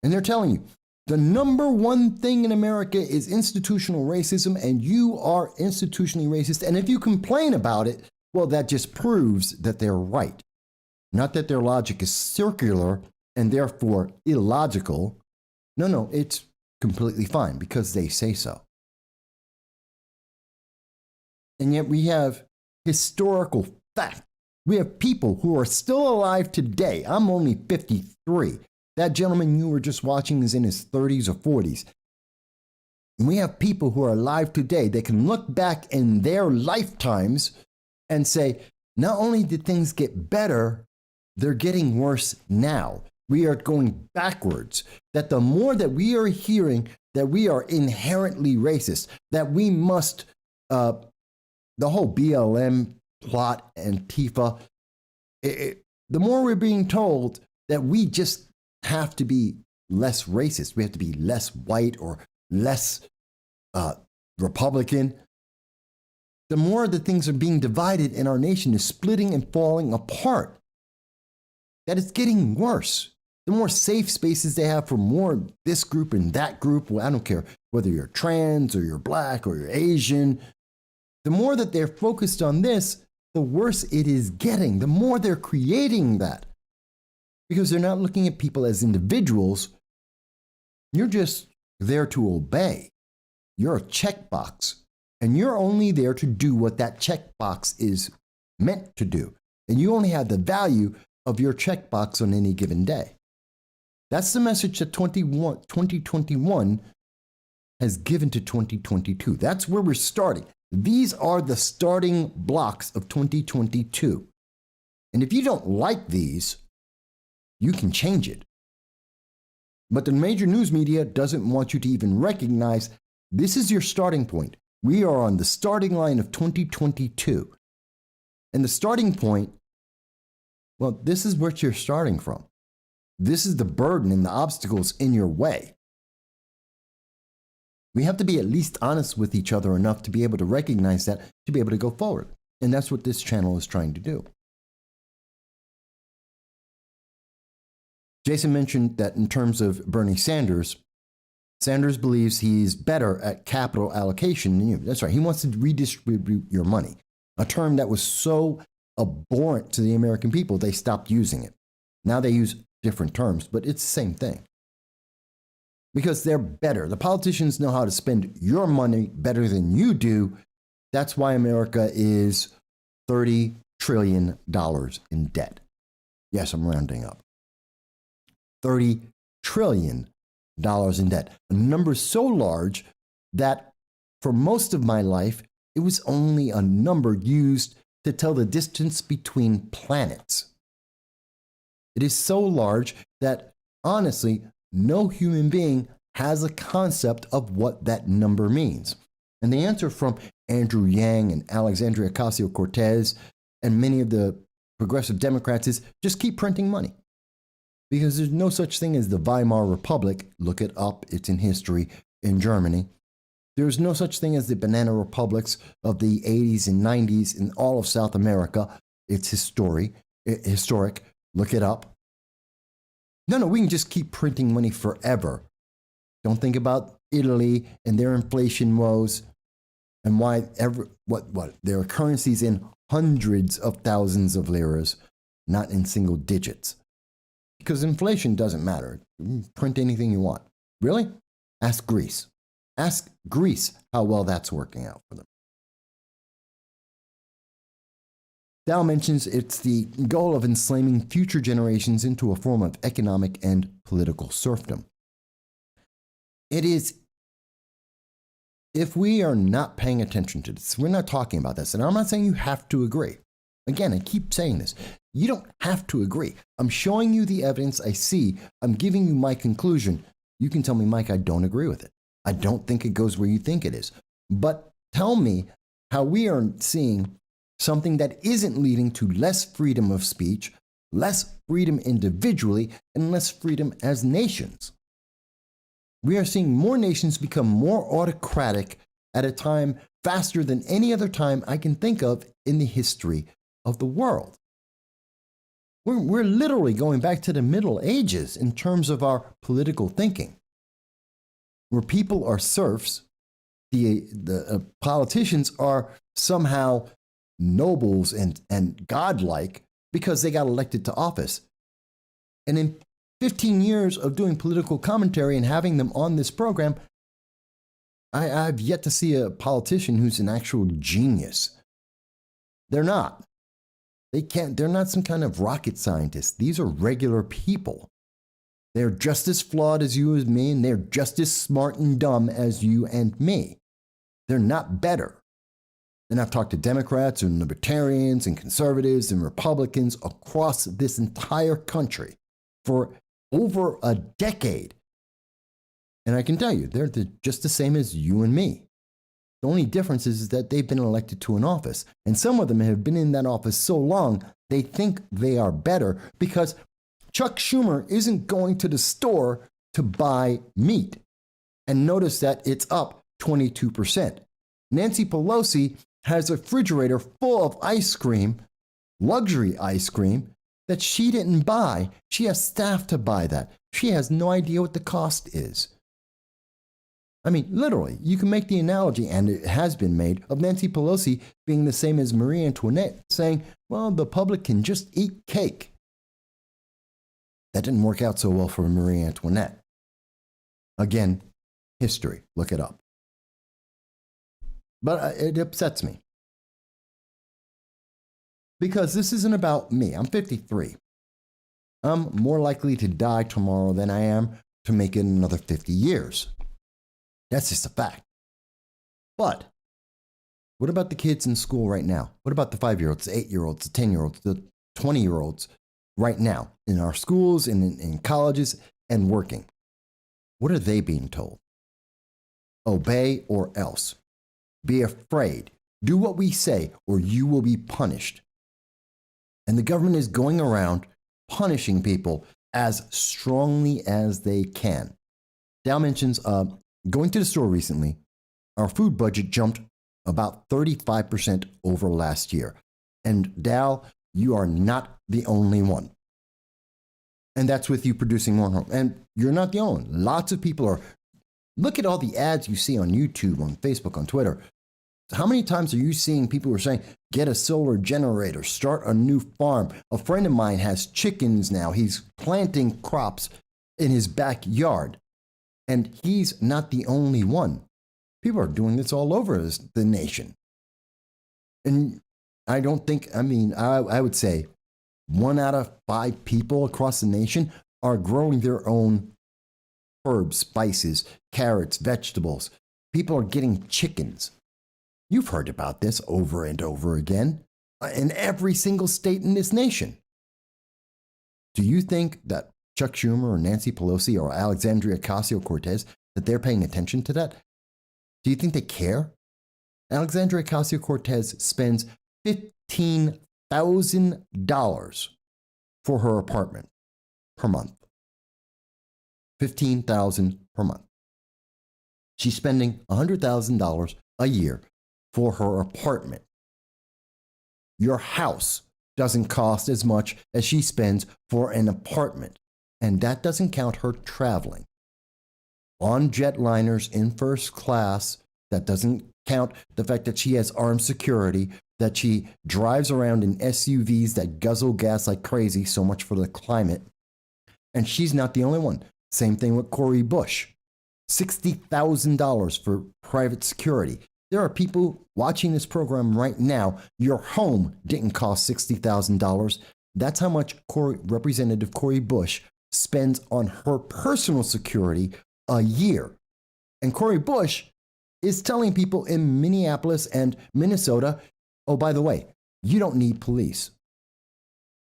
And they're telling you, the number one thing in America is institutional racism, and you are institutionally racist. And if you complain about it, well, that just proves that they're right. Not that their logic is circular and therefore illogical. No, it's completely fine because they say so. And yet we have historical fact. We have people who are still alive today. I'm only 53. That gentleman you were just watching is in his 30s or 40s. And we have people who are alive today that can look back in their lifetimes and say, not only did things get better, they're getting worse now. We are going backwards. That the more that we are hearing that we are inherently racist, that we must, the whole BLM plot, Antifa, the more we're being told that we just have to be less racist. We have to be less white or less Republican. The more that things are being divided in our nation is splitting and falling apart. That it's getting worse. The more safe spaces they have for more this group and that group, well, I don't care whether you're trans or you're black or you're Asian, the more that they're focused on this, the worse it is getting. The more they're creating that. Because they're not looking at people as individuals. You're just there to obey. You're a checkbox. And you're only there to do what that checkbox is meant to do. And you only have the value of your checkbox on any given day. That's the message that 2021 has given to 2022. That's where we're starting. These are the starting blocks of 2022. And if you don't like these, you can change it. But the major news media doesn't want you to even recognize this is your starting point. We are on the starting line of 2022. And the starting point, well, this is what you're starting from. This is the burden and the obstacles in your way. We have to be at least honest with each other enough to be able to recognize that, to be able to go forward. And that's what this channel is trying to do. Jason mentioned that in terms of Bernie Sanders, Sanders believes he's better at capital allocation than you. That's right. He wants to redistribute your money, a term that was so abhorrent to the American people, they stopped using it. Now they use different terms, but it's the same thing. Because they're better. The politicians know how to spend your money better than you do. That's why America is $30 trillion in debt. Yes, I'm rounding up. $30 trillion in debt. A number so large that for most of my life, it was only a number used to tell the distance between planets. It is so large that, honestly, no human being has a concept of what that number means. And the answer from Andrew Yang and Alexandria Ocasio-Cortez and many of the progressive Democrats is just keep printing money. Because there's no such thing as the Weimar Republic. Look it up. It's in history in Germany. There's no such thing as the banana republics of the 80s and 90s in all of South America. It's historic. Look it up. No, we can just keep printing money forever. Don't think about Italy and their inflation woes. and why there are currencies in hundreds of thousands of liras, not in single digits. Because inflation doesn't matter. You can print anything you want. Really? Ask Greece. Ask Greece how well that's working out for them. Dow mentions it's the goal of enslaving future generations into a form of economic and political serfdom. It is, if we are not paying attention to this, we're not talking about this, and I'm not saying you have to agree. Again, I keep saying this. You don't have to agree. I'm showing you the evidence I see. I'm giving you my conclusion. You can tell me, Mike, I don't agree with it. I don't think it goes where you think it is. But tell me how we are seeing something that isn't leading to less freedom of speech, less freedom individually, and less freedom as nations. We are seeing more nations become more autocratic at a time faster than any other time I can think of in the history of the world. We're literally going back to the Middle Ages in terms of our political thinking, where people are serfs, the politicians are somehow nobles and godlike because they got elected to office. And in 15 years of doing political commentary and having them on this program, I've yet to see a politician who's an actual genius. They're not. They're not some kind of rocket scientist. These are regular people. They're just as flawed as you and me, and they're just as smart and dumb as you and me. They're not better. And I've talked to Democrats and libertarians and conservatives and Republicans across this entire country for over a decade. And I can tell you, they're just the same as you and me. The only difference is that they've been elected to an office. And some of them have been in that office so long, they think they are better because Chuck Schumer isn't going to the store to buy meat. And notice that it's up 22%. Nancy Pelosi has a refrigerator full of ice cream, luxury ice cream, that she didn't buy. She has staff to buy that. She has no idea what the cost is. I mean, literally, you can make the analogy, and it has been made, of Nancy Pelosi being the same as Marie Antoinette, saying, well, the public can just eat cake. That didn't work out so well for Marie Antoinette. Again, history. Look it up. But it upsets me. Because this isn't about me. I'm 53. I'm more likely to die tomorrow than I am to make it another 50 years. That's just a fact. But what about the kids in school right now? What about the 5-year-olds, the 8-year-olds, the 10-year-olds, the 20-year-olds right now in our schools and in colleges and working? What are they being told? Obey or else. Be afraid. Do what we say or you will be punished. And the government is going around punishing people as strongly as they can. Dow mentions going to the store recently, our food budget jumped about 35% over last year. And Dow, you are not the only one. And that's with you producing more home. And you're not the only one. Lots of people are. Look at all the ads you see on YouTube, on Facebook, on Twitter. How many times are you seeing people who are saying, get a solar generator, start a new farm? A friend of mine has chickens now. He's planting crops in his backyard. And he's not the only one. People are doing this all over the nation. And I don't think, I would say 1 out of 5 people across the nation are growing their own herbs, spices, carrots, vegetables. People are getting chickens. You've heard about this over and over again in every single state in this nation. Do you think that Chuck Schumer or Nancy Pelosi or Alexandria Ocasio-Cortez, that they're paying attention to that? Do you think they care? Alexandria Ocasio-Cortez spends $15,000 for her apartment per month. $15,000 per month. She's spending $100,000 a year for her apartment. Your house doesn't cost as much as she spends for an apartment. And that doesn't count her traveling. On jetliners in first class, that doesn't count the fact that she has armed security, that she drives around in SUVs that guzzle gas like crazy, so much for the climate. And she's not the only one. Same thing with Cori Bush. $60,000 for private security. There are people watching this program right now. Your home didn't cost $60,000. That's how much Representative Cori Bush spends on her personal security a year. And Cori Bush is telling people in Minneapolis and Minnesota, oh, by the way, you don't need police.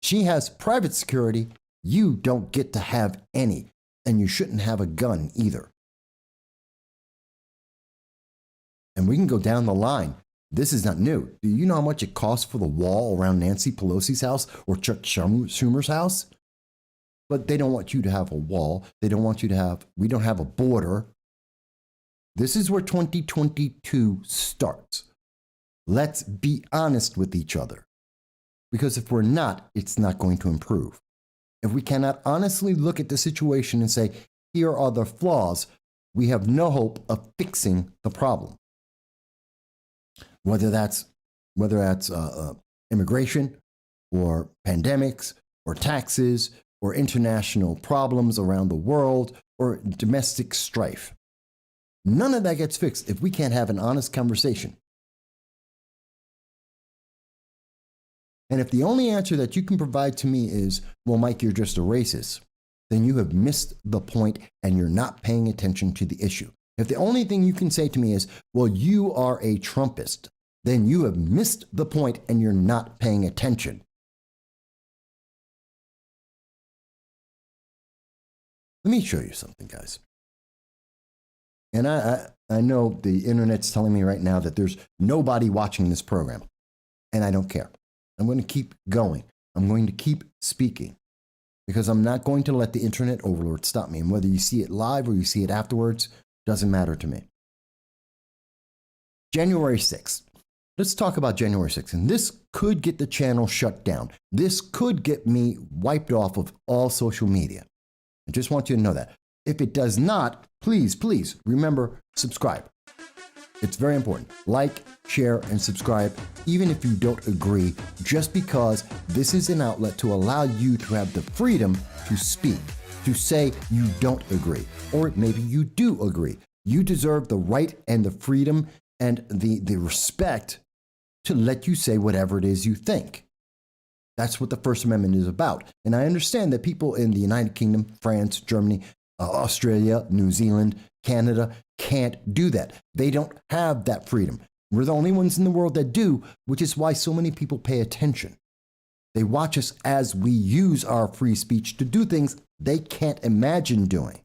She has private security. You don't get to have any. And you shouldn't have a gun either. And we can go down the line. This is not new. Do you know how much it costs for the wall around Nancy Pelosi's house or Chuck Schumer's house? But they don't want you to have a wall. They don't want you to have, we don't have a border. This is where 2022 starts. Let's be honest with each other. Because if we're not, it's not going to improve. If we cannot honestly look at the situation and say, here are the flaws, we have no hope of fixing the problem. Whether that's immigration or pandemics or taxes or international problems around the world or domestic strife. None of that gets fixed if we can't have an honest conversation. And if the only answer that you can provide to me is, well, Mike, you're just a racist, then you have missed the point and you're not paying attention to the issue. If the only thing you can say to me is, well, you are a Trumpist, then you have missed the point and you're not paying attention. Let me show you something, guys. And I know the internet's telling me right now that there's nobody watching this program, and I don't care. I'm going to keep going. I'm going to keep speaking because I'm not going to let the internet overlord stop me. And whether you see it live or you see it afterwards, doesn't matter to me. January 6th. Let's talk about January 6th. And this could get the channel shut down. This could get me wiped off of all social media. I just want you to know that. If it does not, please, please remember, subscribe. It's very important. Like, share, and subscribe, even if you don't agree, just because this is an outlet to allow you to have the freedom to speak, to say you don't agree, or maybe you do agree. You deserve the right and the freedom and the respect to let you say whatever it is you think. That's what the First Amendment is about. And I understand that people in the United Kingdom, France, Germany, Australia, New Zealand, Canada can't do that. They don't have that freedom. We're the only ones in the world that do, which is why so many people pay attention. They watch us as we use our free speech to do things they can't imagine doing.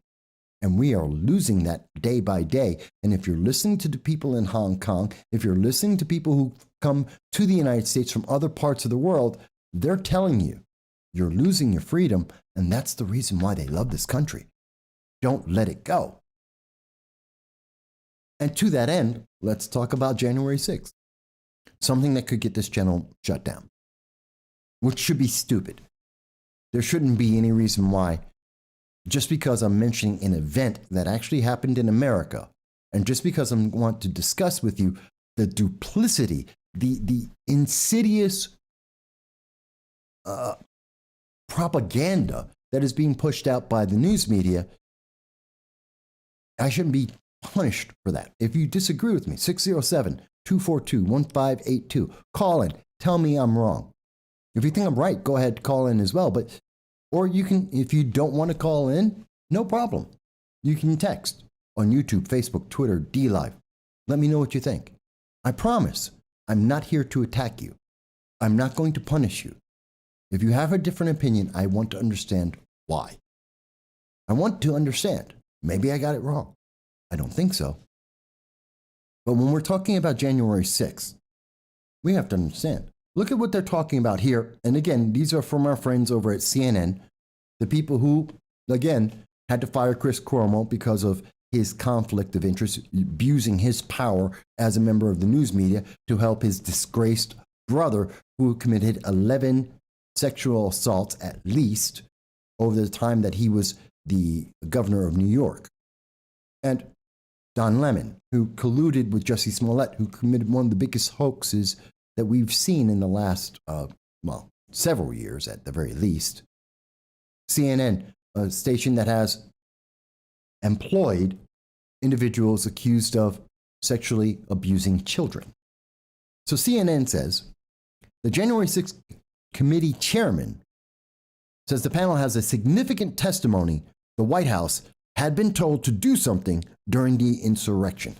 And we are losing that day by day. And if you're listening to the people in Hong Kong, if you're listening to people who come to the United States from other parts of the world, they're telling you you're losing your freedom. And that's the reason why they love this country. Don't let it go. And to that end, let's talk about January 6th. Something that could get this channel shut down, which should be stupid. There shouldn't be any reason why, just because I'm mentioning an event that actually happened in America, and just because I want to discuss with you the duplicity, the insidious propaganda that is being pushed out by the news media, I shouldn't be punished for that. If you disagree with me, 607-242-1582. Call in. Tell me I'm wrong. If you think I'm right, go ahead, call in as well. Or you can, if you don't want to call in, no problem. You can text on YouTube, Facebook, Twitter, DLive. Let me know what you think. I promise I'm not here to attack you. I'm not going to punish you. If you have a different opinion, I want to understand why. I want to understand. Maybe I got it wrong. I don't think so. But when we're talking about January 6th, we have to understand. Look at what they're talking about here. And again, these are from our friends over at CNN, the people who, again, had to fire Chris Cuomo because of his conflict of interest, abusing his power as a member of the news media to help his disgraced brother who committed 11 sexual assaults at least over the time that he was the governor of New York. And Don Lemon, who colluded with Jussie Smollett, who committed one of the biggest hoaxes that we've seen in the last, several years at the very least. CNN, a station that has employed individuals accused of sexually abusing children. So CNN says the January 6th committee chairman says the panel has a significant testimony the White House had been told to do something during the insurrection.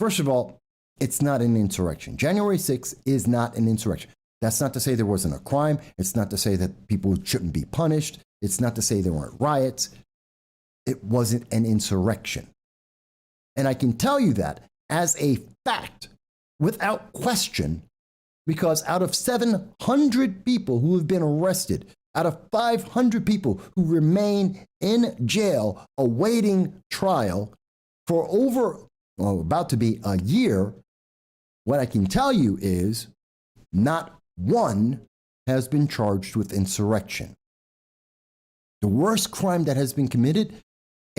First of all, it's not an insurrection. January 6th is not an insurrection. That's not to say there wasn't a crime. It's not to say that people shouldn't be punished. It's not to say there weren't riots. It wasn't an insurrection. And I can tell you that as a fact, without question, because out of 700 people who have been arrested, out of 500 people who remain in jail awaiting trial for about to be a year, what I can tell you is not one has been charged with insurrection. The worst crime that has been committed,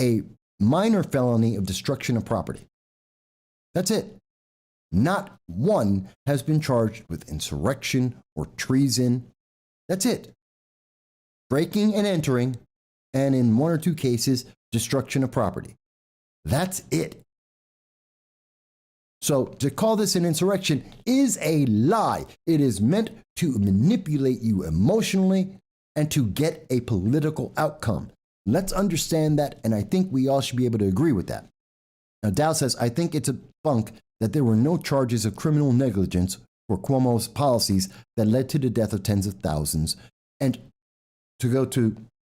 a minor felony of destruction of property. That's it. Not one has been charged with insurrection or treason. That's it. Breaking and entering, and in one or two cases, destruction of property. That's it. So to call this an insurrection is a lie. It is meant to manipulate you emotionally and to get a political outcome. Let's understand that, and I think we all should be able to agree with that. Now, Dow says, I think it's a bunk that there were no charges of criminal negligence for Cuomo's policies that led to the death of tens of thousands. And to go to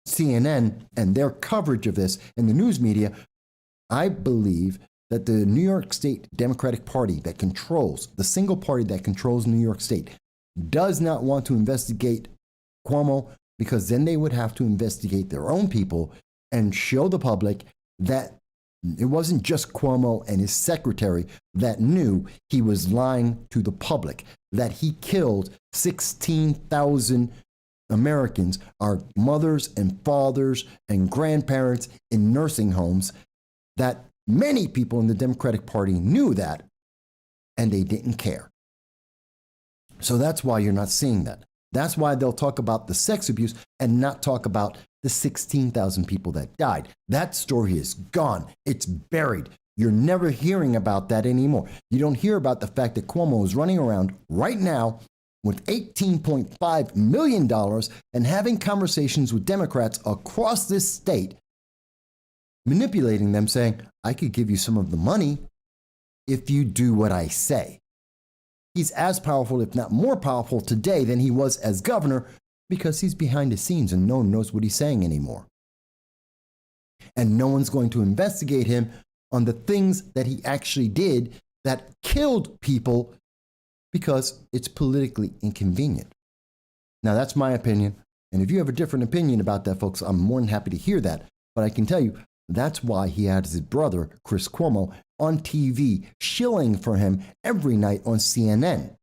CNN and their coverage of this in the news media, I believe that the New York State Democratic Party that controls, the single party that controls New York State, does not want to investigate Cuomo, because then they would have to investigate their own people and show the public that it wasn't just Cuomo and his secretary that knew he was lying to the public, that he killed 16,000 Americans, our mothers and fathers and grandparents in nursing homes, that many people in the Democratic Party knew that, and they didn't care. So that's why you're not seeing that. That's why they'll talk about the sex abuse and not talk about the 16,000 people that died. That story is gone. It's buried. You're never hearing about that anymore. You don't hear about the fact that Cuomo is running around right now with $18.5 million and having conversations with Democrats across this state, manipulating them, saying, I could give you some of the money if you do what I say. He's as powerful, if not more powerful today than he was as governor, because he's behind the scenes and no one knows what he's saying anymore. And no one's going to investigate him on the things that he actually did that killed people because it's politically inconvenient. Now, that's my opinion. And if you have a different opinion about that, folks, I'm more than happy to hear that. But I can tell you, that's why he had his brother, Chris Cuomo, on TV, shilling for him every night on CNN.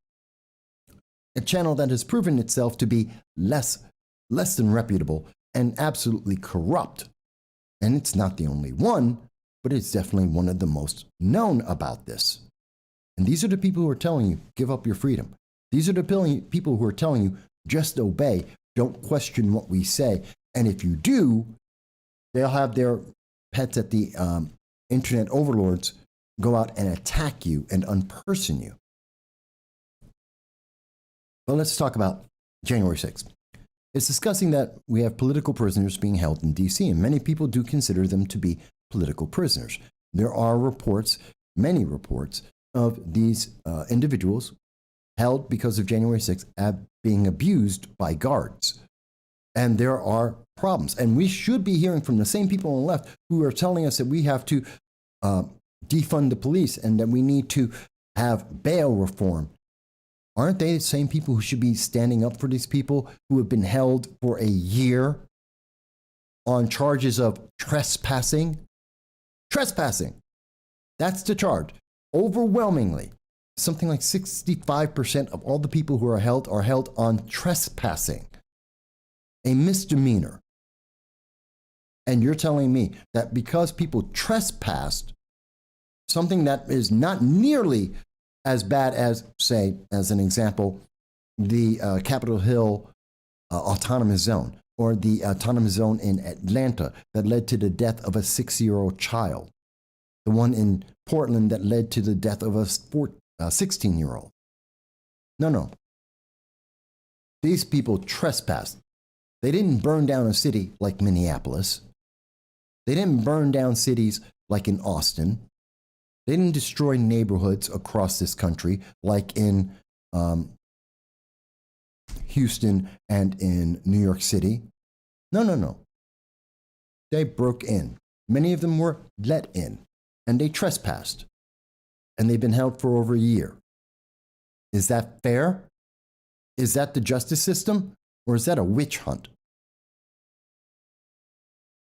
A channel that has proven itself to be less than reputable and absolutely corrupt. And it's not the only one, but it's definitely one of the most known about this. And these are the people who are telling you, give up your freedom. These are the people who are telling you, just obey, don't question what we say. And if you do, they'll have their pets at the internet overlords go out and attack you and unperson you. Well, let's talk about January 6th. It's discussing that we have political prisoners being held in D.C., and many people do consider them to be political prisoners. There are reports, many reports, of these individuals held because of January 6th being abused by guards. And there are problems. And we should be hearing from the same people on the left who are telling us that we have to defund the police and that we need to have bail reform. Aren't they the same people who should be standing up for these people who have been held for a year on charges of trespassing? Trespassing. That's the charge. Overwhelmingly, something like 65% of all the people who are held on trespassing, a misdemeanor. And you're telling me that because people trespassed, something that is not nearly as bad as, say, as an example, the Capitol Hill autonomous zone, or the autonomous zone in Atlanta that led to the death of a 6-year-old child, the one in Portland that led to the death of a 16-year-old. No. These people trespassed. They didn't burn down a city like Minneapolis. They didn't burn down cities like in Austin. They didn't destroy neighborhoods across this country like in Houston and in New York City. No. They broke in. Many of them were let in, and they trespassed. And they've been held for over a year. Is that fair? Is that the justice system? Or is that a witch hunt?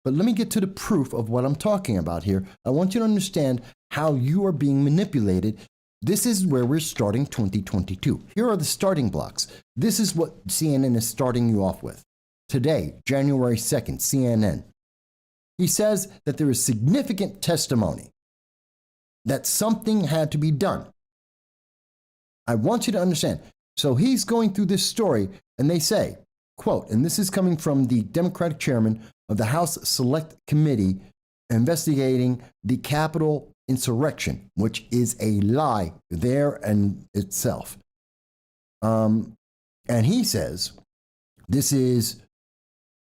But let me get to the proof of what I'm talking about here. I want you to understand how you are being manipulated. This is where we're starting 2022. Here are the starting blocks. This is what CNN is starting you off with. Today, January 2nd, CNN. He says that there is significant testimony that something had to be done. I want you to understand. So he's going through this story, and they say, quote, and this is coming from the Democratic chairman of the House Select Committee investigating the Capitol insurrection, which is a lie there in itself. And he says, this is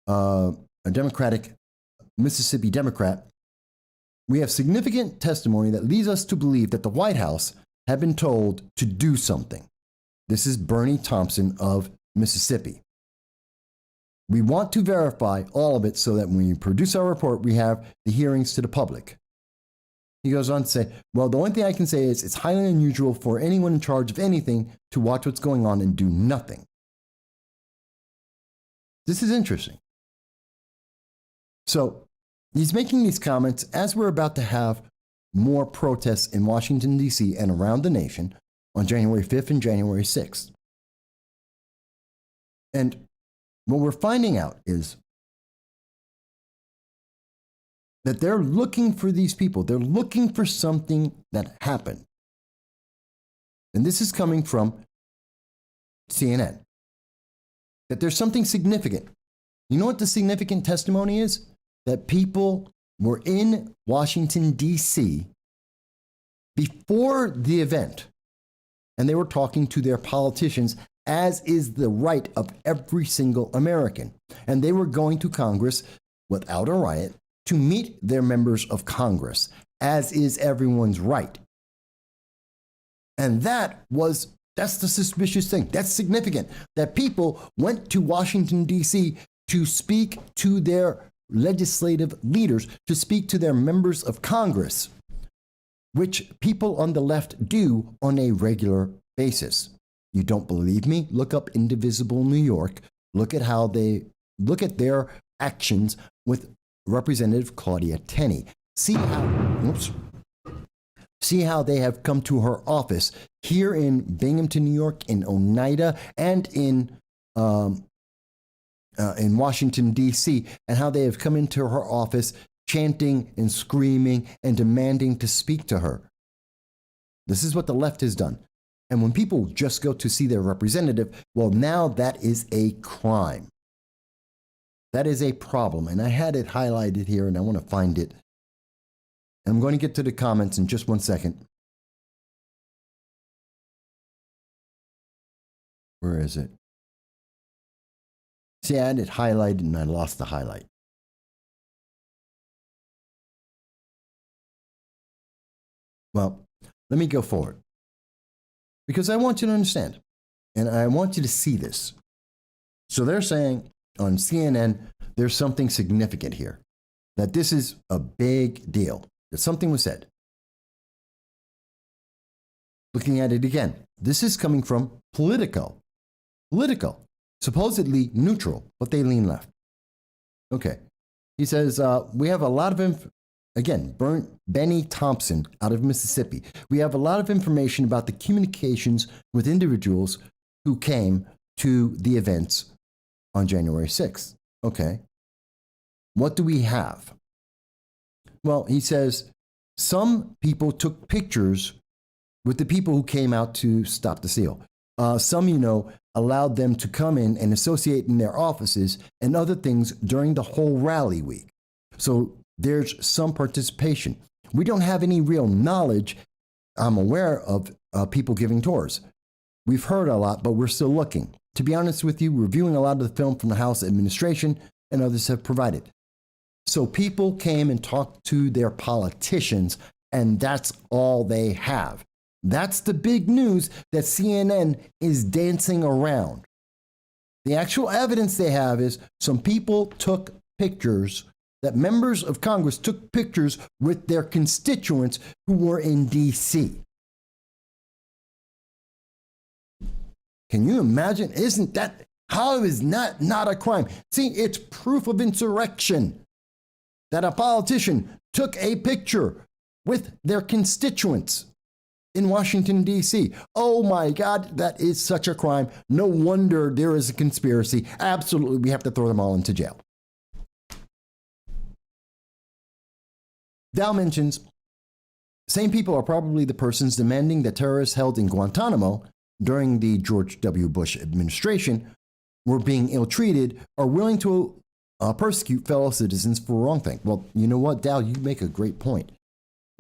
a Mississippi Democrat. We have significant testimony that leads us to believe that the White House had been told to do something. This is Bernie Thompson of Mississippi. We want to verify all of it so that when we produce our report, we have the hearings to the public. He goes on to say, well, the only thing I can say is it's highly unusual for anyone in charge of anything to watch what's going on and do nothing. This is interesting. So he's making these comments as we're about to have more protests in Washington, D.C. and around the nation on January 5th and January 6th. And what we're finding out is that they're looking for these people. They're looking for something that happened. And this is coming from CNN. That there's something significant. You know what the significant testimony is? That people were in Washington, D.C. before the event, and they were talking to their politicians, as is the right of every single American. And they were going to Congress without a riot to meet their members of Congress, as is everyone's right. And that's the suspicious thing. That's significant, that people went to Washington, D.C. to speak to their legislative leaders, to speak to their members of Congress, which people on the left do on a regular basis. You don't believe me? Look up Indivisible New York. Look at their actions with Representative Claudia Tenney. See how they have come to her office here in Binghamton, New York, in Oneida, and in Washington, D.C., and how they have come into her office chanting and screaming and demanding to speak to her. This is what the left has done. And when people just go to see their representative, well, now that is a crime. That is a problem. And I had it highlighted here, and I want to find it. I'm going to get to the comments in just 1 second. Where is it? See, I had it highlighted and I lost the highlight. Well, let me go forward. Because I want you to understand, and I want you to see this. So they're saying on CNN, there's something significant here, that this is a big deal, that something was said. Looking at it again, this is coming from Politico, supposedly neutral, but they lean left. Okay. He says, we have a lot of again, Benny Thompson out of Mississippi. We have a lot of information about the communications with individuals who came to the events on January 6th. Okay. What do we have? Well, he says Some people took pictures with the people who came out to stop the steal. Some, allowed them to come in and associate in their offices and other things during the whole rally week. So there's some participation. We don't have any real knowledge, I'm aware of people giving tours. We've heard a lot, but we're still looking. To be honest with you, reviewing a lot of the film from the House administration and others have provided. So people came and talked to their politicians, and that's all they have. That's the big news that CNN is dancing around. The actual evidence they have is some people took pictures, that members of Congress took pictures with their constituents who were in D.C. Can you imagine? How is that not a crime? See, it's proof of insurrection that a politician took a picture with their constituents in Washington, D.C. Oh my God, that is such a crime. No wonder there is a conspiracy. Absolutely, we have to throw them all into jail. Dow mentions, same people are probably the persons demanding that terrorists held in Guantanamo during the George W. Bush administration were being ill-treated are willing to persecute fellow citizens for wrongthing. Well, you know what, Dow, you make a great point.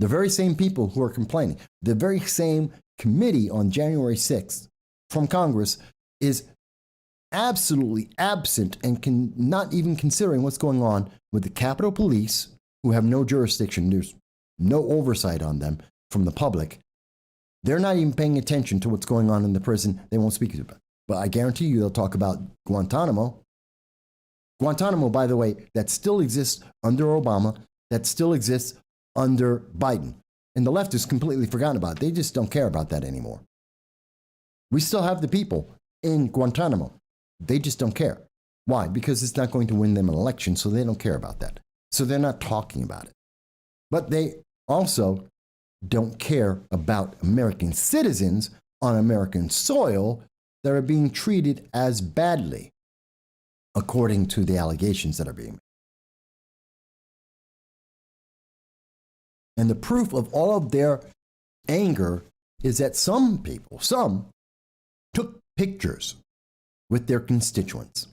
The very same people who are complaining, the very same committee on January 6th from Congress is absolutely absent and not even considering what's going on with the Capitol Police, who have no jurisdiction. There's no oversight on them from the public. They're not even paying attention to what's going on in the prison. They won't speak about it. But I guarantee you they'll talk about Guantanamo. Guantanamo, by the way, that still exists under Obama, that still exists under Biden. And the left has completely forgotten about it. They just don't care about that anymore. We still have the people in Guantanamo. They just don't care. Why? Because it's not going to win them an election, so they don't care about that. So they're not talking about it. But they also don't care about American citizens on American soil that are being treated as badly, according to the allegations that are being made. And the proof of all of their anger is that some people, took pictures with their constituents.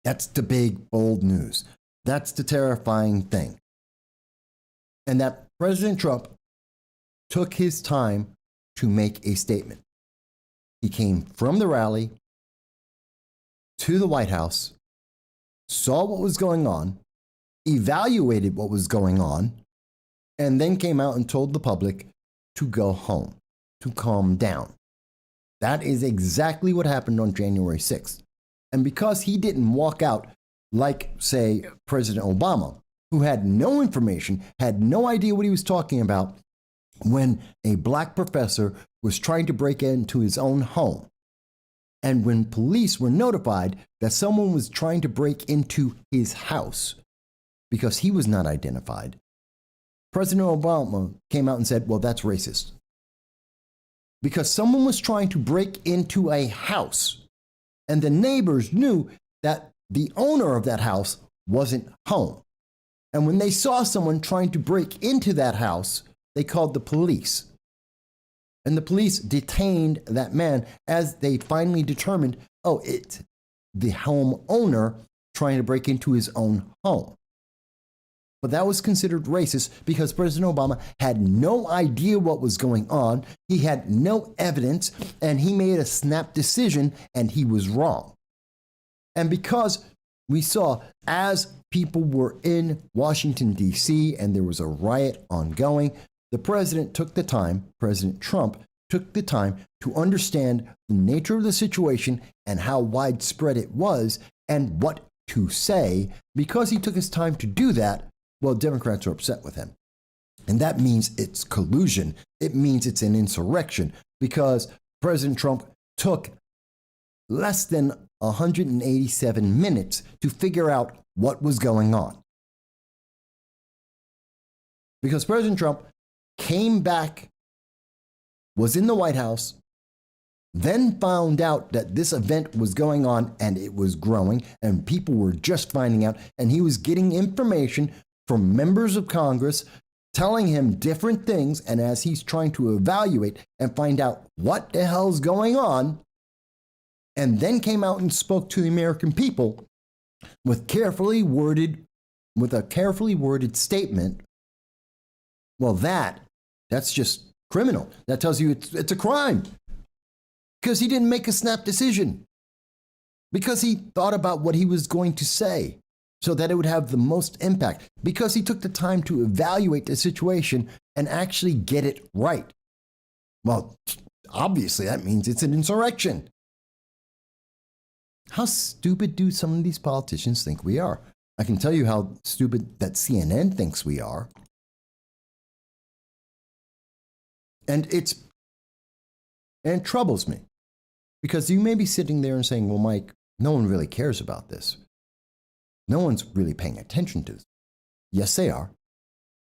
That's the big, bold news. That's the terrifying thing. And that President Trump took his time to make a statement. He came from the rally to the White House, saw what was going on, evaluated what was going on, and then came out and told the public to go home, to calm down. That is exactly what happened on January 6th. And because he didn't walk out like, say, President Obama, who had no information, had no idea what he was talking about when a black professor was trying to break into his own home. And when police were notified that someone was trying to break into his house because he was not identified, President Obama came out and said, well, that's racist. Because someone was trying to break into a house, and the neighbors knew that the owner of that house wasn't home. And when they saw someone trying to break into that house, they called the police. And the police detained that man as they finally determined, oh, it's the homeowner trying to break into his own home. But that was considered racist because President Obama had no idea what was going on. He had no evidence, and he made a snap decision, and he was wrong. And because we saw as people were in Washington, D.C., and there was a riot ongoing, the president took the time, President Trump took the time to understand the nature of the situation and how widespread it was and what to say. Because he took his time to do that, well, Democrats are upset with him. And that means it's collusion. It means it's an insurrection because President Trump took less than 187 minutes to figure out what was going on. Because President Trump came back, was in the White House, then found out that this event was going on and it was growing and people were just finding out, and he was getting information from members of Congress telling him different things. And as he's trying to evaluate and find out what the hell's going on, and then came out and spoke to the American people with a carefully worded statement, well, that's just criminal. That tells you it's a crime. Because he didn't make a snap decision. Because he thought about what he was going to say so that it would have the most impact. Because he took the time to evaluate the situation and actually get it right. Well, obviously that means it's an insurrection. How stupid do some of these politicians think we are? I can tell you how stupid that CNN thinks we are. And it troubles me. Because you may be sitting there and saying, well, Mike, no one really cares about this. No one's really paying attention to this. Yes, they are.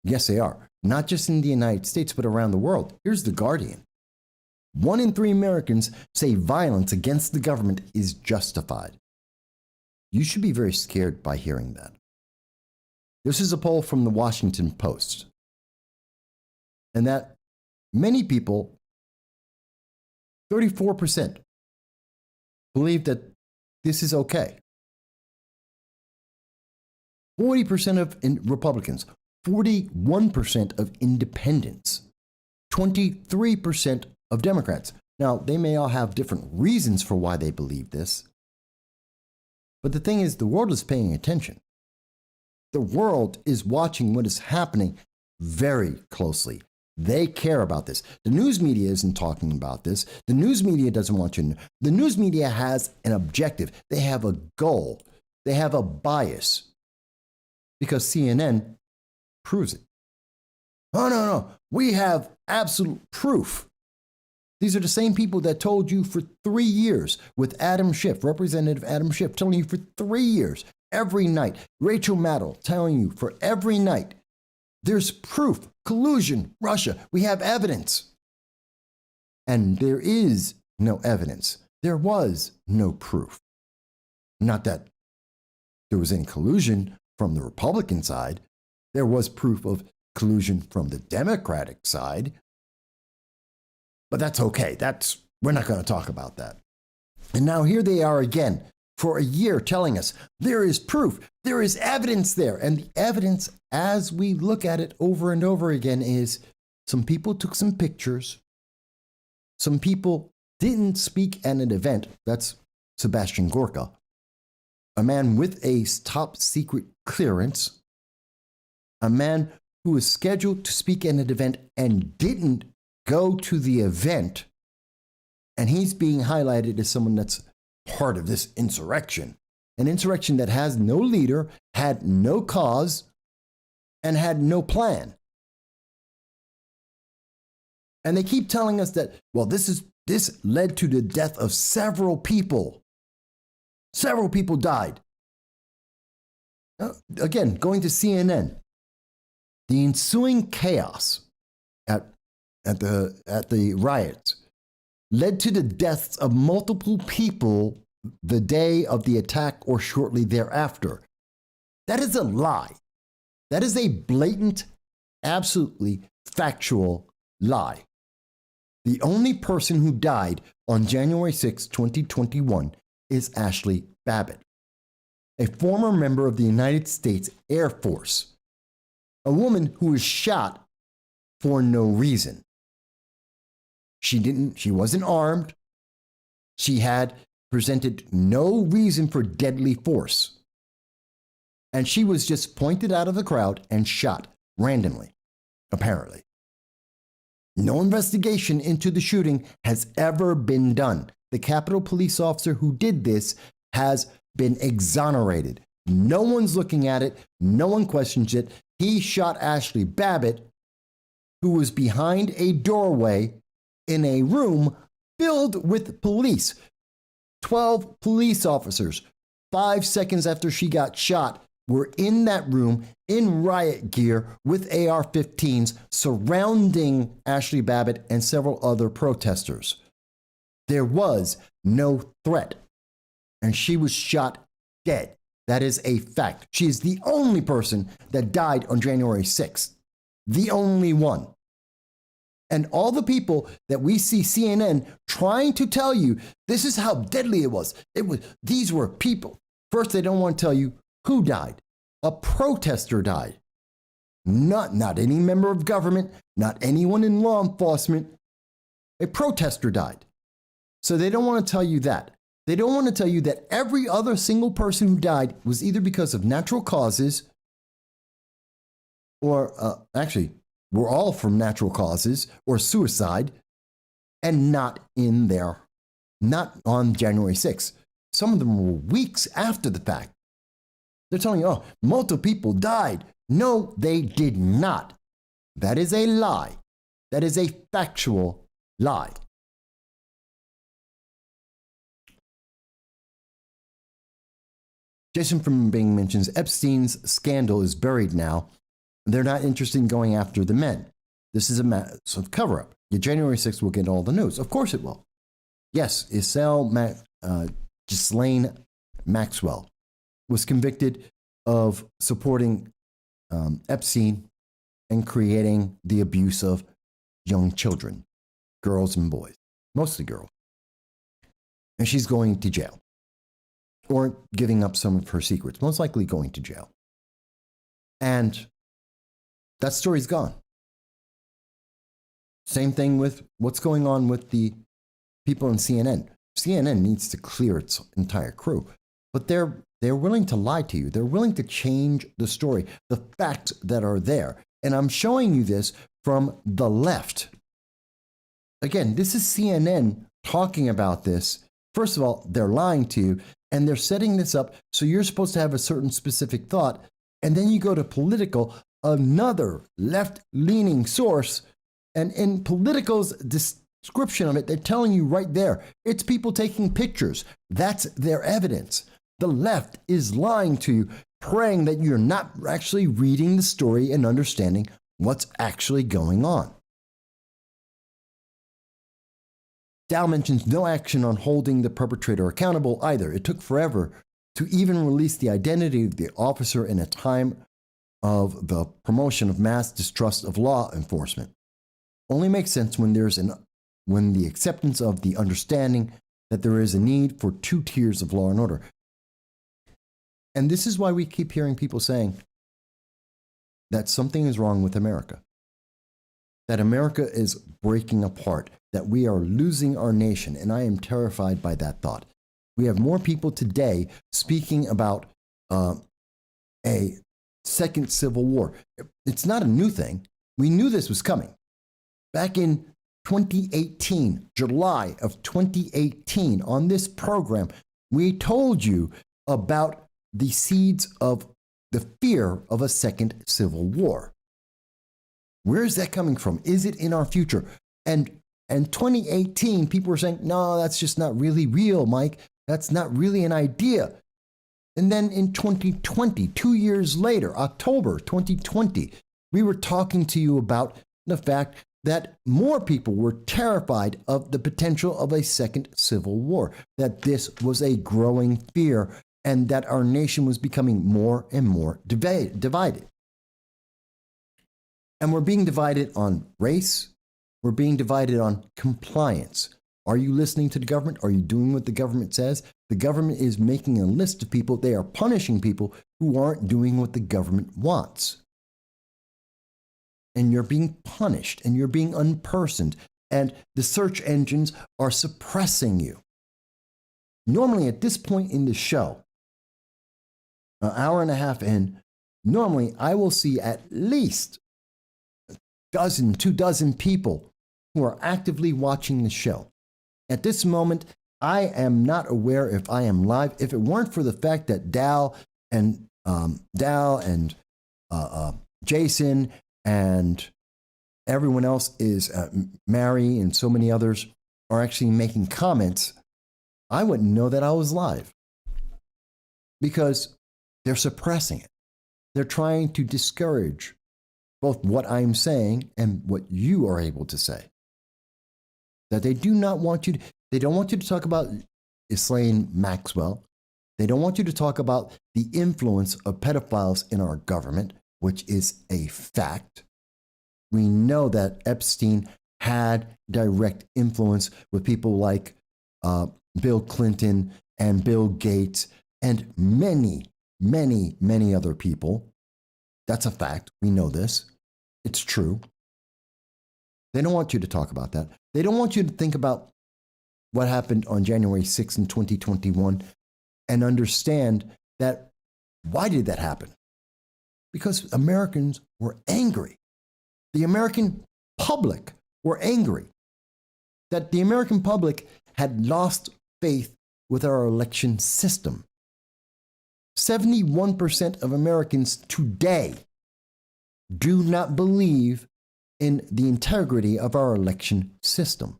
Yes, they are. Not just in the United States, but around the world. Here's The Guardian. 1 in 3 Americans say violence against the government is justified. You should be very scared by hearing that. This is a poll from the Washington Post. And that many people, 34%, believe that this is okay. 40% of Republicans, 41% of independents, 23% of Democrats. Now, they may all have different reasons for why they believe this. But the thing is, the world is paying attention. The world is watching what is happening very closely. They care about this. The news media isn't talking about this. The news media doesn't want you to know. The news media has an objective. They have a goal. They have a bias. Because CNN proves it. Oh, no. We have absolute proof. These are the same people that told you for 3 years with Adam Schiff, Representative Adam Schiff, telling you for 3 years, every night. Rachel Maddow telling you for every night. There's proof, collusion, Russia. We have evidence. And there is no evidence. There was no proof. Not that there was any collusion from the Republican side. There was proof of collusion from the Democratic side. But that's okay. We're not going to talk about that. And now here they are again for a year telling us there is proof, there is evidence there. And the evidence, as we look at it over and over again, is some people took some pictures. Some people didn't speak at an event. That's Sebastian Gorka, a man with a top secret clearance, a man who was scheduled to speak at an event and didn't go to the event, and he's being highlighted as someone that's part of this insurrection. An insurrection that has no leader, had no cause, and had no plan. And they keep telling us that, well, this led to the death of several people. Several people died. Again, going to CNN, the ensuing chaos at the riots led to the deaths of multiple people the day of the attack or shortly thereafter. That is a lie. That is a blatant, absolutely factual lie. The only person who died on January 6, 2021 is Ashley Babbitt, a former member of the United States Air Force, a woman who was shot for no reason. She wasn't armed. She had presented no reason for deadly force. And she was just pointed out of the crowd and shot randomly, apparently. No investigation into the shooting has ever been done. The Capitol police officer who did this has been exonerated. No one's looking at it. No one questions it. He shot Ashley Babbitt, who was behind a doorway in a room filled with police. 12 police officers, 5 seconds after she got shot, were in that room in riot gear with AR-15s surrounding Ashley Babbitt and several other protesters. There was no threat, and she was shot dead. That is a fact. She is the only person that died on January 6th. The only one. And all the people that we see CNN trying to tell you this is how deadly it was. These were people. First, they don't want to tell you who died. A protester died. Not any member of government, not anyone in law enforcement. A protester died. So they don't want to tell you that. They don't want to tell you that every other single person who died was either because of natural causes or actually were all from natural causes or suicide, and not on January 6th. Some of them were weeks after the fact. They're telling you, oh, multiple people died. No, they did not. That is a lie. That is a factual lie. Jason from Bing mentions Epstein's scandal is buried now. They're not interested in going after the men. This is a massive cover-up. January 6th will get all the news. Of course it will. Yes, Ghislaine Maxwell was convicted of supporting Epstein and creating the abuse of young children, girls and boys, mostly girls. And she's going to jail or giving up some of her secrets, most likely going to jail. And that story's gone. Same thing with what's going on with the people in CNN. CNN needs to clear its entire crew, but they're willing to lie to you. They're willing to change the story, the facts that are there. And I'm showing you this from the left. Again, this is CNN talking about this. First of all, they're lying to you, and they're setting this up so you're supposed to have a certain specific thought, and then you go to Political, another left-leaning source, and in Political's description of it, they're telling you right there, it's people taking pictures. That's their evidence. The left is lying to you, praying that you're not actually reading the story and understanding what's actually going on. Dow mentions no action on holding the perpetrator accountable either. It took forever to even release the identity of the officer in a time of the promotion of mass distrust of law enforcement. Only makes sense when the acceptance of the understanding that there is a need for two tiers of law and order. And this is why we keep hearing people saying that something is wrong with America, that America is breaking apart, that we are losing our nation, and I am terrified by that thought. We have more people today speaking about a second civil war. It's not a new thing. We knew this was coming. Back in 2018, July of 2018, on this program, we told you about the seeds of the fear of a second civil war. Where is that coming from? Is it in our future? And 2018, people were saying, no, that's just not really real, Mike. That's not really an idea. And then in 2020, 2 years later, October 2020, we were talking to you about the fact that more people were terrified of the potential of a second civil war, that this was a growing fear, and that our nation was becoming more and more divided. And we're being divided on race. We're being divided on compliance. Are you listening to the government? Are you doing what the government says? The government is making a list of people. They are punishing people who aren't doing what the government wants. And you're being punished, and you're being unpersoned, and the search engines are suppressing you. Normally, at this point in the show, an hour and a half in, normally I will see at least a dozen, 2 dozen people who are actively watching the show. At this moment, I am not aware if I am live. If it weren't for the fact that Dal and Jason and everyone else is, Mary and so many others are actually making comments, I wouldn't know that I was live. Because they're suppressing it. They're trying to discourage both what I'm saying and what you are able to say. That they do not want you to, they don't want you to talk about Ghislaine Maxwell. They don't want you to talk about the influence of pedophiles in our government, which is a fact. we know that Epstein had direct influence with people like Bill Clinton and Bill Gates and many, many, many other people. That's a fact. We know this. It's true. They don't want you to talk about that. They don't want you to think about what happened on January 6th in 2021 and understand that why did that happen? Because Americans were angry. The American public were angry that the American public had lost faith with our election system. 71% of Americans today do not believe in the integrity of our election system.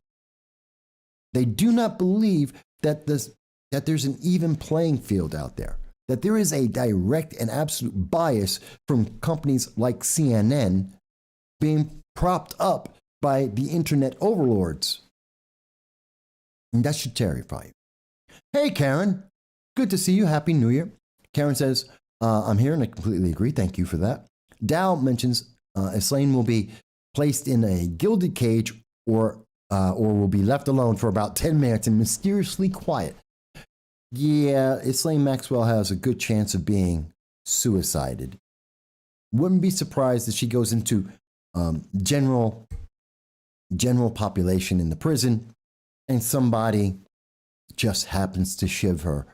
They do not believe that there's an even playing field out there, that there is a direct and absolute bias from companies like CNN being propped up by the internet overlords. And that should terrify you. Hey, Karen. Good to see you. Happy New Year. Karen says, I'm here and I completely agree. Thank you for that. Dow mentions Elaine will be placed in a gilded cage or will be left alone for about 10 minutes and mysteriously quiet. Yeah, Elaine Maxwell has a good chance of being suicided. Wouldn't be surprised if she goes into general population in the prison and somebody just happens to shiv her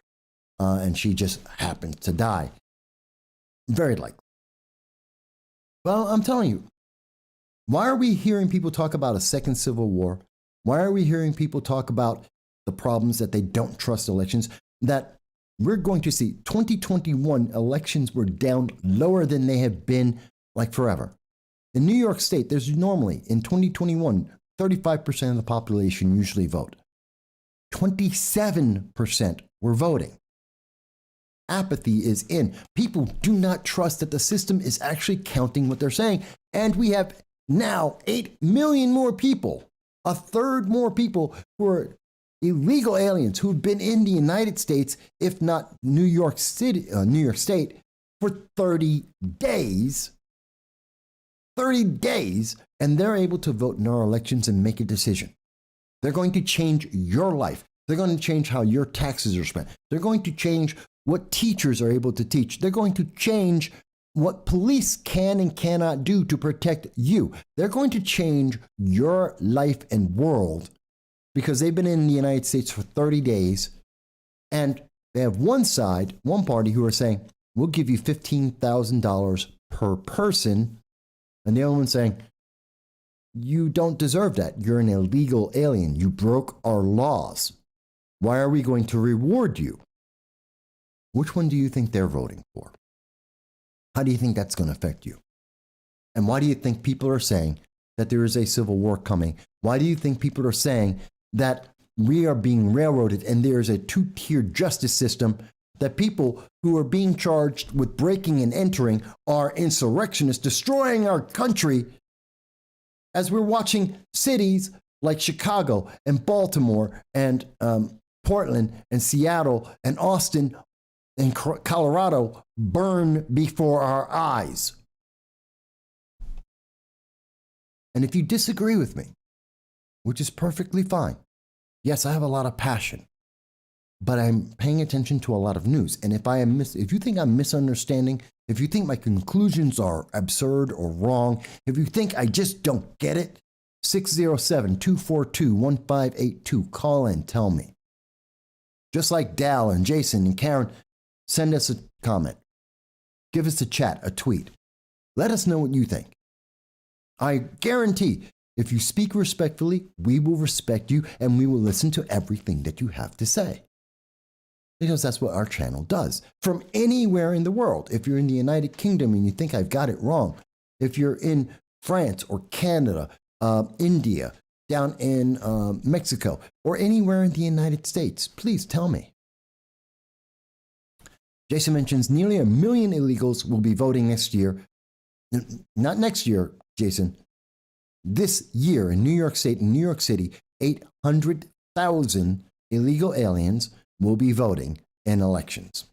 and she just happens to die. Very likely. Well, I'm telling you, why are we hearing people talk about a second civil war? Why are we hearing people talk about the problems that they don't trust elections? That we're going to see 2021 elections were down lower than they have been like forever. In New York State, there's normally in 2021, 35% of the population usually vote. 27% were voting. Apathy is in. People do not trust that the system is actually counting what they're saying. And we have now 8 million more people, a third more people who are illegal aliens who have been in the United States, if not New York State, for 30 days. 30 days, and they're able to vote in our elections and make a decision. They're going to change your life. They're going to change how your taxes are spent. They're going to change what teachers are able to teach. They're going to change what police can and cannot do to protect you. They're going to change your life and world because they've been in the United States for 30 days. And they have one side, one party who are saying, we'll give you $15,000 per person. And the other one saying, you don't deserve that. You're an illegal alien. You broke our laws. Why are we going to reward you? Which one do you think they're voting for? How do you think that's going to affect you? And why do you think people are saying that there is a civil war coming? Why do you think people are saying that we are being railroaded and there is a two-tier justice system, that people who are being charged with breaking and entering are insurrectionists destroying our country, as we're watching cities like Chicago and Baltimore and Portland and Seattle and Austin and Colorado burn before our eyes? And if you disagree with me, which is perfectly fine, yes, I have a lot of passion, but I'm paying attention to a lot of news. And if you think I'm misunderstanding, if you think my conclusions are absurd or wrong, if you think I just don't get it, 607-242-1582, call in, tell me. Just like Dal and Jason and Karen, send us a comment. Give us a chat, a tweet. Let us know what you think. I guarantee if you speak respectfully, we will respect you and we will listen to everything that you have to say. Because that's what our channel does. From anywhere in the world. If you're in the United Kingdom and you think I've got it wrong, if you're in France or Canada, India, down in Mexico, or anywhere in the United States, please tell me. Jason mentions nearly 1 million illegals will be voting next year. Not next year, Jason. This year in New York State and New York City, 800,000 illegal aliens will be voting in elections.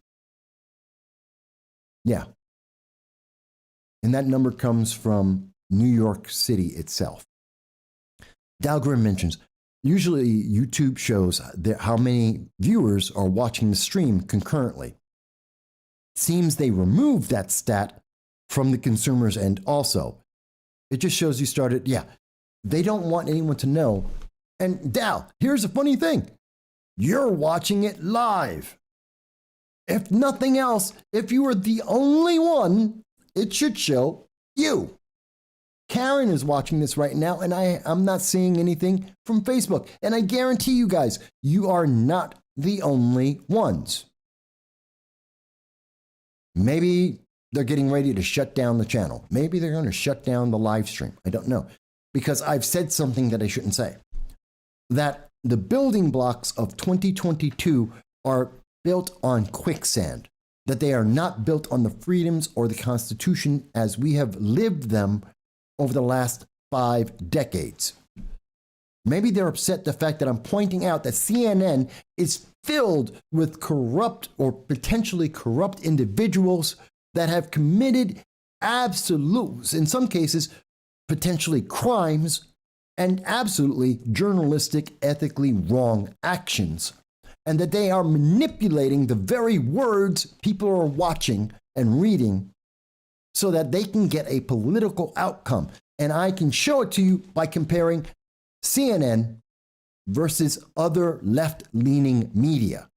Yeah. And that number comes from New York City itself. Dalgrim mentions, usually YouTube shows how many viewers are watching the stream concurrently. Seems they removed that stat from the consumer's end also. It just shows you started, they don't want anyone to know. And Dal, here's a funny thing. You're watching it live. If nothing else, if you were the only one, it should show you. Karen is watching this right now, and I'm not seeing anything from Facebook. And I guarantee you guys, you are not the only ones. Maybe they're getting ready to shut down the channel. Maybe they're going to shut down the live stream. I don't know. Because I've said something that I shouldn't say. That the building blocks of 2022 are built on quicksand. That they are not built on the freedoms or the Constitution as we have lived them over the last 5 decades. Maybe they're upset the fact that I'm pointing out that CNN is filled with corrupt or potentially corrupt individuals that have committed absolute, in some cases, potentially crimes and absolutely journalistic, ethically wrong actions. And that they are manipulating the very words people are watching and reading so that they can get a political outcome. And I can show it to you by comparing CNN versus other left-leaning media.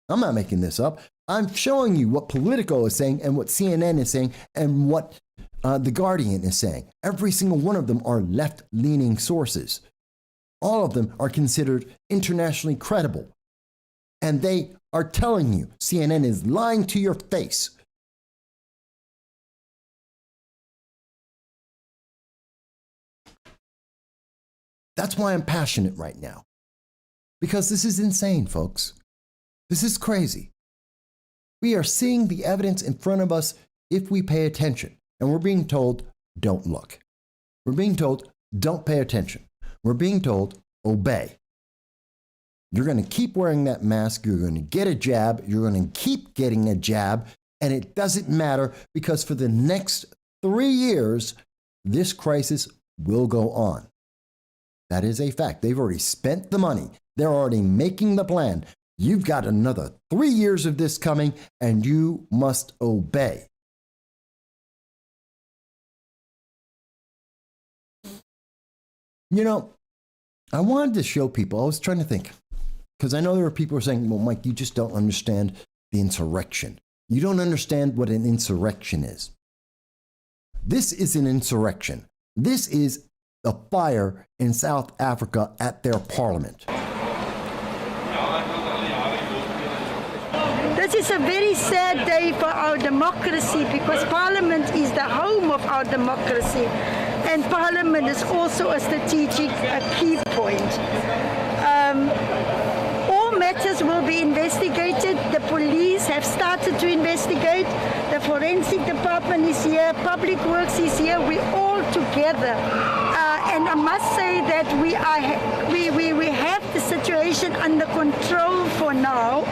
I'm not making this up. I'm showing you what Politico is saying and what CNN is saying and what The Guardian is saying. Every single one of them are left-leaning sources. All of them are considered internationally credible. And they are telling you CNN is lying to your face. That's why I'm passionate right now. Because this is insane, folks. This is crazy. We are seeing the evidence in front of us if we pay attention. And we're being told, don't look. We're being told, don't pay attention. We're being told, obey. You're going to keep wearing that mask. You're going to get a jab. You're going to keep getting a jab. And it doesn't matter because for the next 3 years, this crisis will go on. That is a fact. They've already spent the money. They're already making the plan. You've got another 3 years of this coming, and you must obey. You know, I wanted to show people, I was trying to think, because I know there are people who are saying, well, Mike, you just don't understand the insurrection. You don't understand what an insurrection is. This is an insurrection. This is a fire in South Africa at their parliament. This is a very sad day for our democracy because Parliament is the home of our democracy and Parliament is also a strategic key point. All matters will be investigated. The police have started to investigate. The forensic department is here. Public Works is here. We're all together. And I must say that we have the situation under control for now.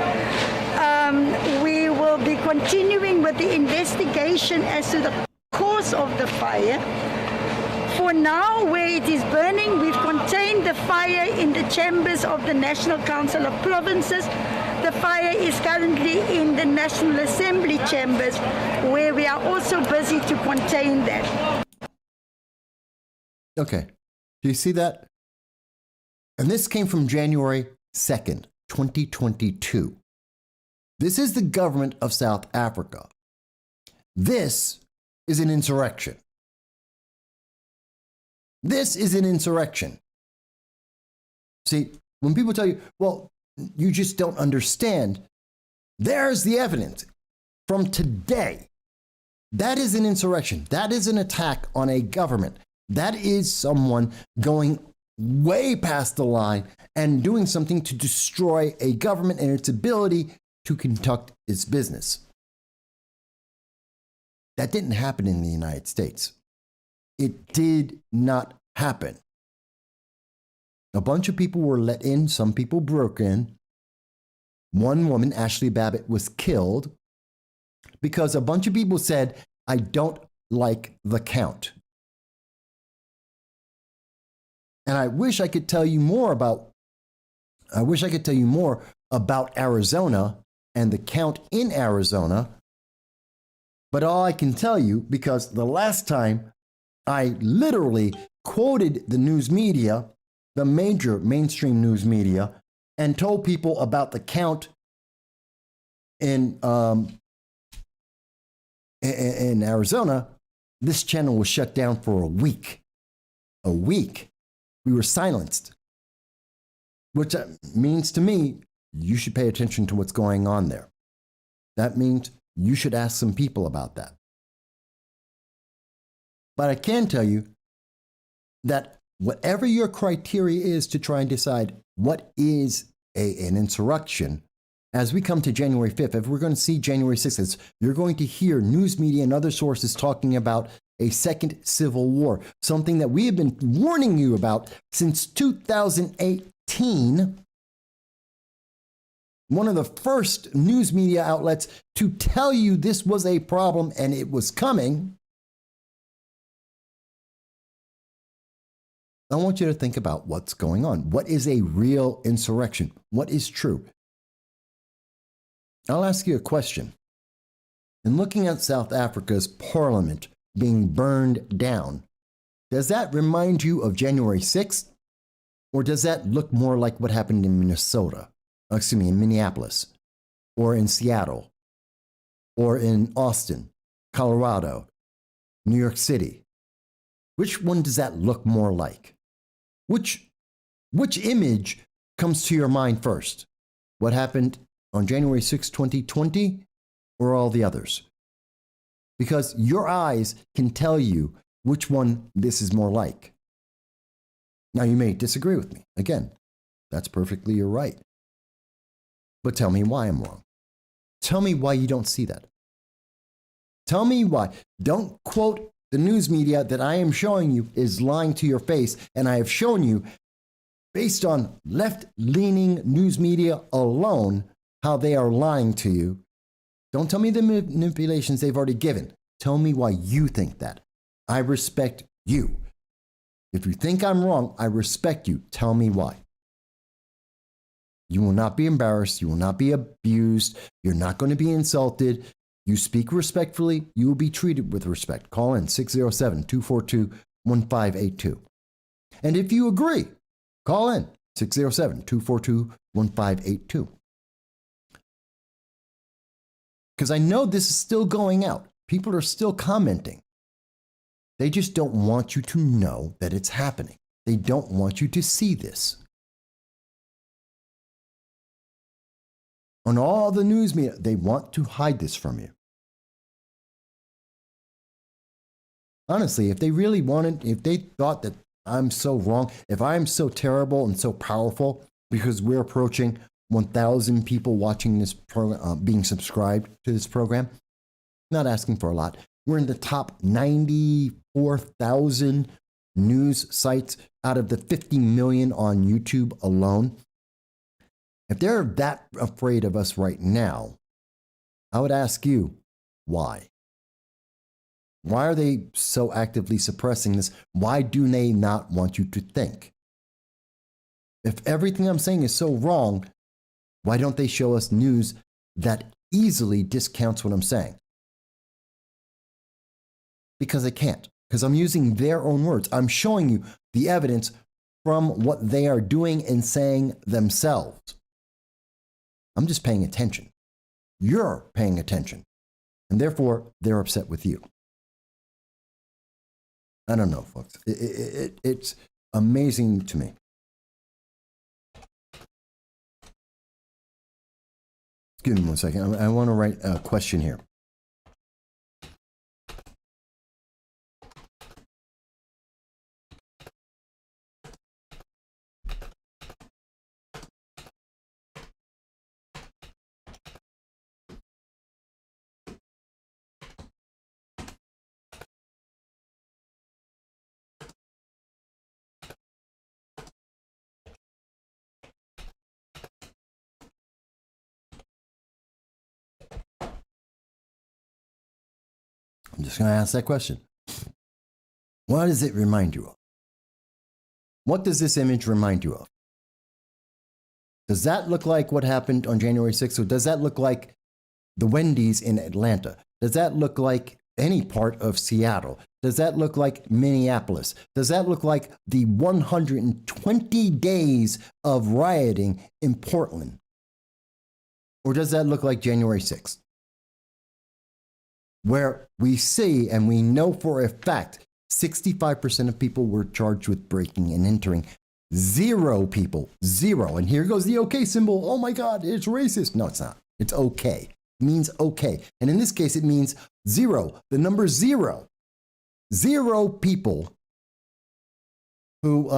We will be continuing with the investigation as to the cause of the fire. For now, where it is burning, we've contained the fire in the chambers of the National Council of Provinces. The fire is currently in the National Assembly chambers, where we are also busy to contain that. Okay, do you see that? And this came from January 2nd, 2022. This is the government of South Africa. This is an insurrection. This is an insurrection. See, when people tell you, well, you just don't understand, there's the evidence from today. That is an insurrection. That is an attack on a government. That is someone going way past the line and doing something to destroy a government and its ability to conduct its business. That didn't happen in the United States. It did not happen. A bunch of people were let in. Some people broke in. One woman, Ashley Babbitt, was killed because a bunch of people said, I don't like the count. And I wish I could tell you more about Arizona and the count in Arizona. But all I can tell you, because the last time I literally quoted the news media, the major mainstream news media, and told people about the count in Arizona, this channel was shut down for a week. A week. We were silenced. Which means to me, you should pay attention to what's going on there. That means you should ask some people about that. But I can tell you that whatever your criteria is to try and decide what is an insurrection, as we come to January 5th, if we're going to see January 6th, you're going to hear news media and other sources talking about a second civil war, something that we have been warning you about since 2018. One of the first news media outlets to tell you this was a problem and it was coming. I want you to think about what's going on. What is a real insurrection? What is true? I'll ask you a question. In looking at South Africa's parliament being burned down, does that remind you of January 6th? Or does that look more like what happened in in Minneapolis, or in Seattle, or in Austin, Colorado, New York City? Which one does that look more like? Which image comes to your mind first? What happened on January 6, 2020, or all the others? Because your eyes can tell you which one this is more like. Now, you may disagree with me. Again, that's perfectly your right. But tell me why I'm wrong. Tell me why you don't see that. Tell me why. Don't quote the news media that I am showing you is lying to your face, and I have shown you, based on left-leaning news media alone, how they are lying to you. Don't tell me the manipulations they've already given. Tell me why you think that. I respect you. If you think I'm wrong, I respect you. Tell me why. You will not be embarrassed. You will not be abused. You're not going to be insulted. You speak respectfully. You will be treated with respect. Call in 607-242-1582. And if you agree, call in 607-242-1582. Because I know this is still going out. People are still commenting. They just don't want you to know that it's happening. They don't want you to see this. On all the news media, they want to hide this from you. Honestly, if they really wanted, if they thought that I'm so wrong, if I'm so terrible and so powerful because we're approaching 1,000 people watching this program, being subscribed to this program, not asking for a lot. We're in the top 94,000 news sites out of the 50 million on YouTube alone. If they're that afraid of us right now, I would ask you, why? Why are they so actively suppressing this? Why do they not want you to think? If everything I'm saying is so wrong, why don't they show us news that easily discounts what I'm saying? Because they can't. Because I'm using their own words. I'm showing you the evidence from what they are doing and saying themselves. I'm just paying attention. You're paying attention. And therefore, they're upset with you. I don't know, folks. It's amazing to me. Excuse me one second. I want to write a question here. I'm just going to ask that question. What does it remind you of? What does this image remind you of? Does that look like what happened on January 6th? Or does that look like the Wendy's in Atlanta? Does that look like any part of Seattle? Does that look like Minneapolis? Does that look like the 120 days of rioting in Portland? Or does that look like January 6th? Where we see and we know for a fact 65% of people were charged with breaking and entering. 0 people, 0. And here goes the okay symbol. Oh my God, it's racist. No, it's not. It's okay. It means okay. And in this case, it means 0. The number 0. 0 people who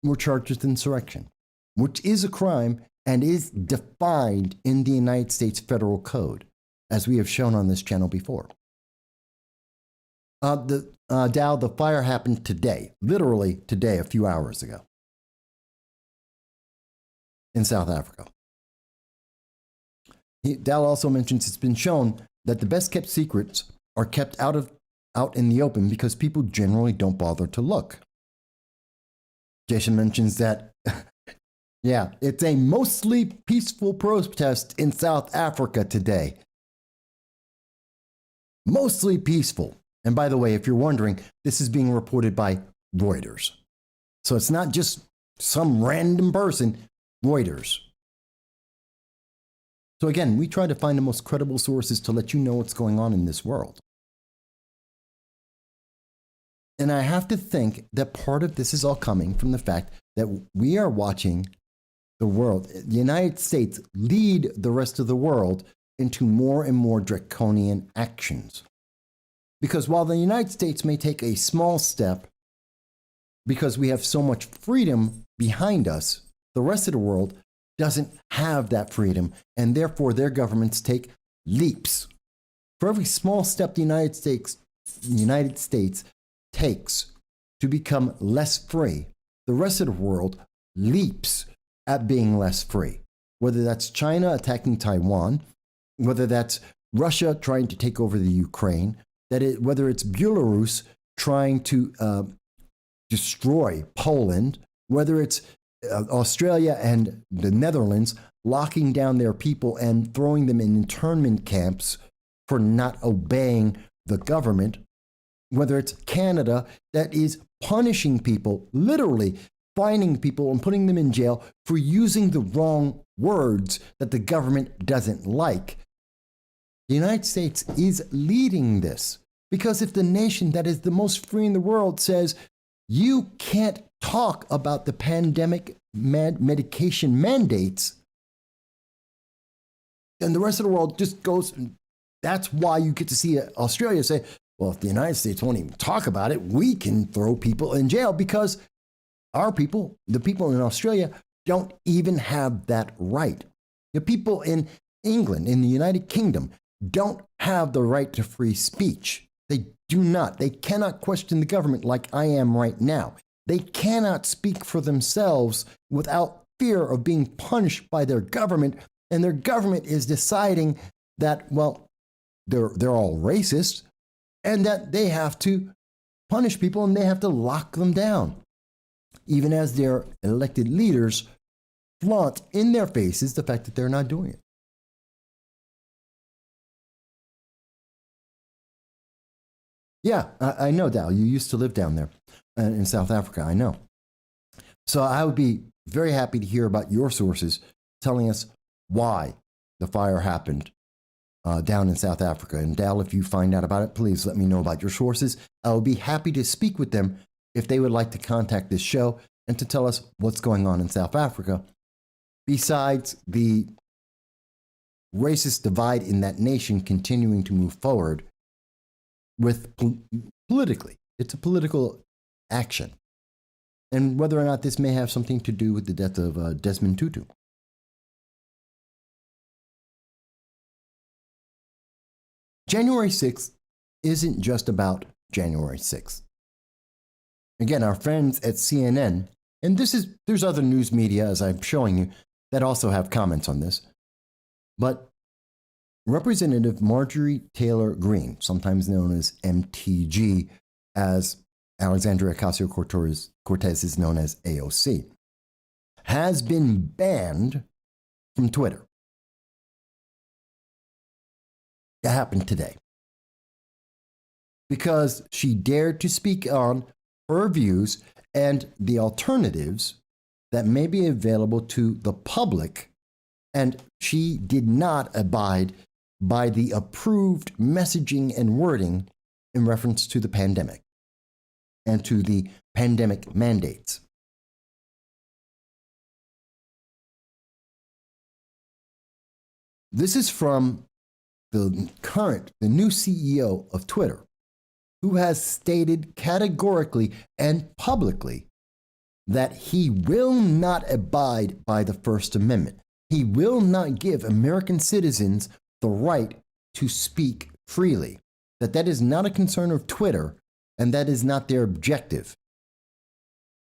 were charged with insurrection, which is a crime and is defined in the United States Federal Code, as we have shown on this channel before. Dow, the fire happened today, literally today, a few hours ago, in South Africa. Dow also mentions it's been shown that the best kept secrets are kept out in the open because people generally don't bother to look. Jason mentions that, yeah, it's a mostly peaceful protest in South Africa today. Mostly peaceful. And by the way, if you're wondering, this is being reported by Reuters. So it's not just some random person, Reuters. So again, we try to find the most credible sources to let you know what's going on in this world. And I have to think that part of this is all coming from the fact that we are watching the world, the United States, lead the rest of the world into more and more draconian actions. Because while the United States may take a small step because we have so much freedom behind us, the rest of the world doesn't have that freedom, and therefore their governments take leaps. For every small step the United States takes to become less free, the rest of the world leaps at being less free. Whether that's China attacking Taiwan, whether that's Russia trying to take over the Ukraine, whether it's Belarus trying to destroy Poland, whether it's Australia and the Netherlands locking down their people and throwing them in internment camps for not obeying the government, whether it's Canada that is punishing people, literally fining people and putting them in jail for using the wrong words that the government doesn't like. The United States is leading this because if the nation that is the most free in the world says you can't talk about the pandemic medication mandates, then the rest of the world just goes. That's why you get to see Australia say, well, if the United States won't even talk about it, we can throw people in jail because our people, the people in Australia, don't even have that right. The people in England, in the United Kingdom, don't have the right to free speech. They do not. They cannot question the government like I am right now. They cannot speak for themselves without fear of being punished by their government. And their government is deciding that, well, they're all racist and that they have to punish people and they have to lock them down. Even as their elected leaders flaunt in their faces the fact that they're not doing it. Yeah, I know, Dal. You used to live down there in South Africa. I know. So I would be very happy to hear about your sources telling us why the fire happened down in South Africa. And Dal, if you find out about it, please let me know about your sources. I will be happy to speak with them if they would like to contact this show and to tell us what's going on in South Africa, besides the racist divide in that nation continuing to move forward with politically. It's a political action. And whether or not this may have something to do with the death of Desmond Tutu. January 6th isn't just about January 6th. Again, our friends at CNN, and there's other news media, as I'm showing you, that also have comments on this. But Representative Marjorie Taylor Greene, sometimes known as MTG, as Alexandria Ocasio-Cortez is known as AOC, has been banned from Twitter. That happened today because she dared to speak on her views and the alternatives that may be available to the public, and she did not abide by the approved messaging and wording in reference to the pandemic and to the pandemic mandates. This is from the new CEO of Twitter, who has stated categorically and publicly that he will not abide by the First Amendment. He will not give American citizens the right to speak freely. That is not a concern of Twitter, and that is not their objective.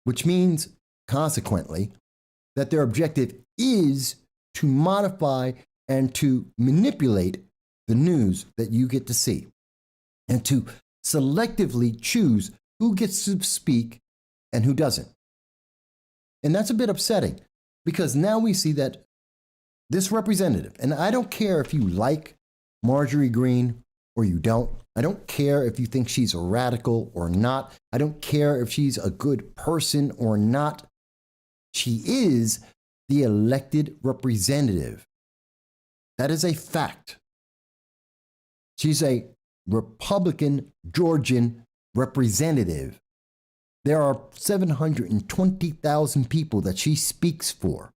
Which means, consequently, that their objective is to modify and to manipulate the news that you get to see, and to selectively choose who gets to speak and who doesn't. And that's a bit upsetting, because now we see that this representative, and I don't care if you like Marjorie Greene or you don't. I don't care if you think she's a radical or not. I don't care if she's a good person or not. She is the elected representative. That is a fact. She's a Republican Georgian representative. There are 720,000 people that she speaks for,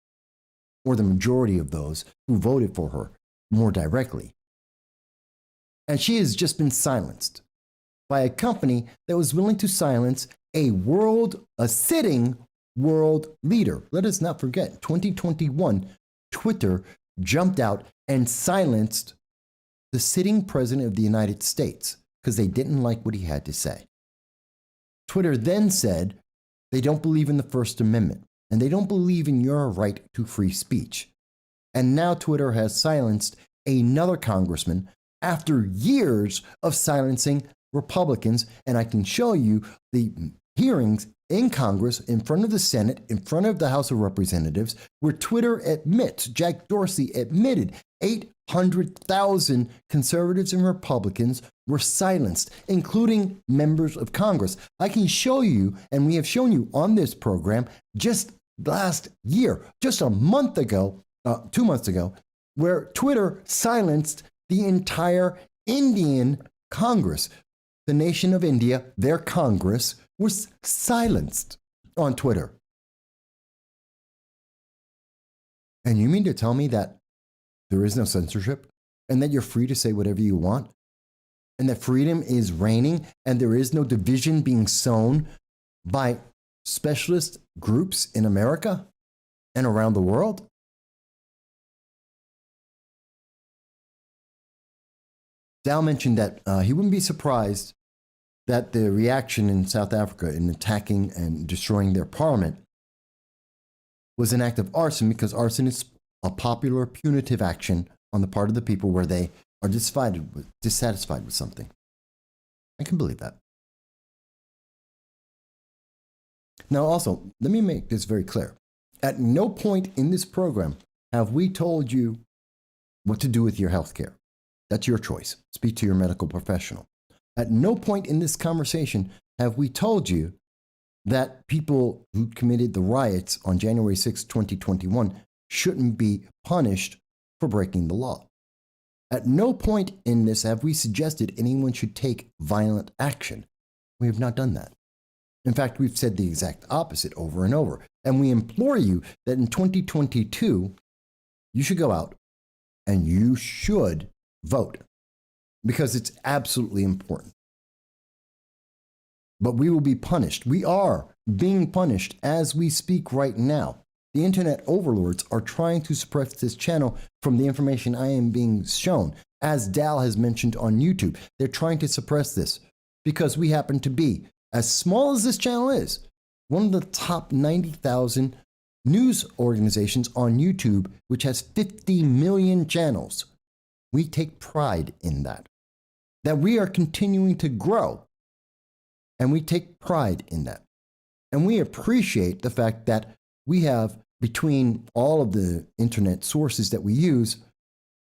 or the majority of those who voted for her more directly. And she has just been silenced by a company that was willing to silence a sitting world leader. Let us not forget, 2021, Twitter jumped out and silenced the sitting president of the United States because they didn't like what he had to say. Twitter then said they don't believe in the First Amendment and they don't believe in your right to free speech. And now Twitter has silenced another congressman after years of silencing Republicans. And I can show you the hearings in Congress, in front of the Senate, in front of the House of Representatives, where Twitter admits, Jack Dorsey admitted, 800,000 conservatives and Republicans were silenced, including members of Congress. I can show you, and we have shown you on this program just last year, just a month ago, 2 months ago, where Twitter silenced the entire Indian Congress. The nation of India, their Congress, was silenced on Twitter. And you mean to tell me that there is no censorship and that you're free to say whatever you want and that freedom is reigning and there is no division being sown by specialist groups in America and around the world? Dal mentioned that he wouldn't be surprised that the reaction in South Africa in attacking and destroying their parliament was an act of arson, because arson is a popular punitive action on the part of the people where they are dissatisfied with something. I can believe that. Now also, let me make this very clear. At no point in this program have we told you what to do with your health care. That's your choice. Speak to your medical professional. At no point in this conversation have we told you that people who committed the riots on January 6, 2021 shouldn't be punished for breaking the law. At no point in this have we suggested anyone should take violent action. We have not done that. In fact, we've said the exact opposite over and over. And we implore you that in 2022, you should go out and you should vote, because it's absolutely important. But we will be punished. We are being punished as we speak right now. The internet overlords are trying to suppress this channel from the information I am being shown. As Dal has mentioned on YouTube, they're trying to suppress this because we happen to be, as small as this channel is, one of the top 90,000 news organizations on YouTube, which has 50 million channels. We take pride in that we are continuing to grow. And we take pride in that. And we appreciate the fact that we have, between all of the internet sources that we use,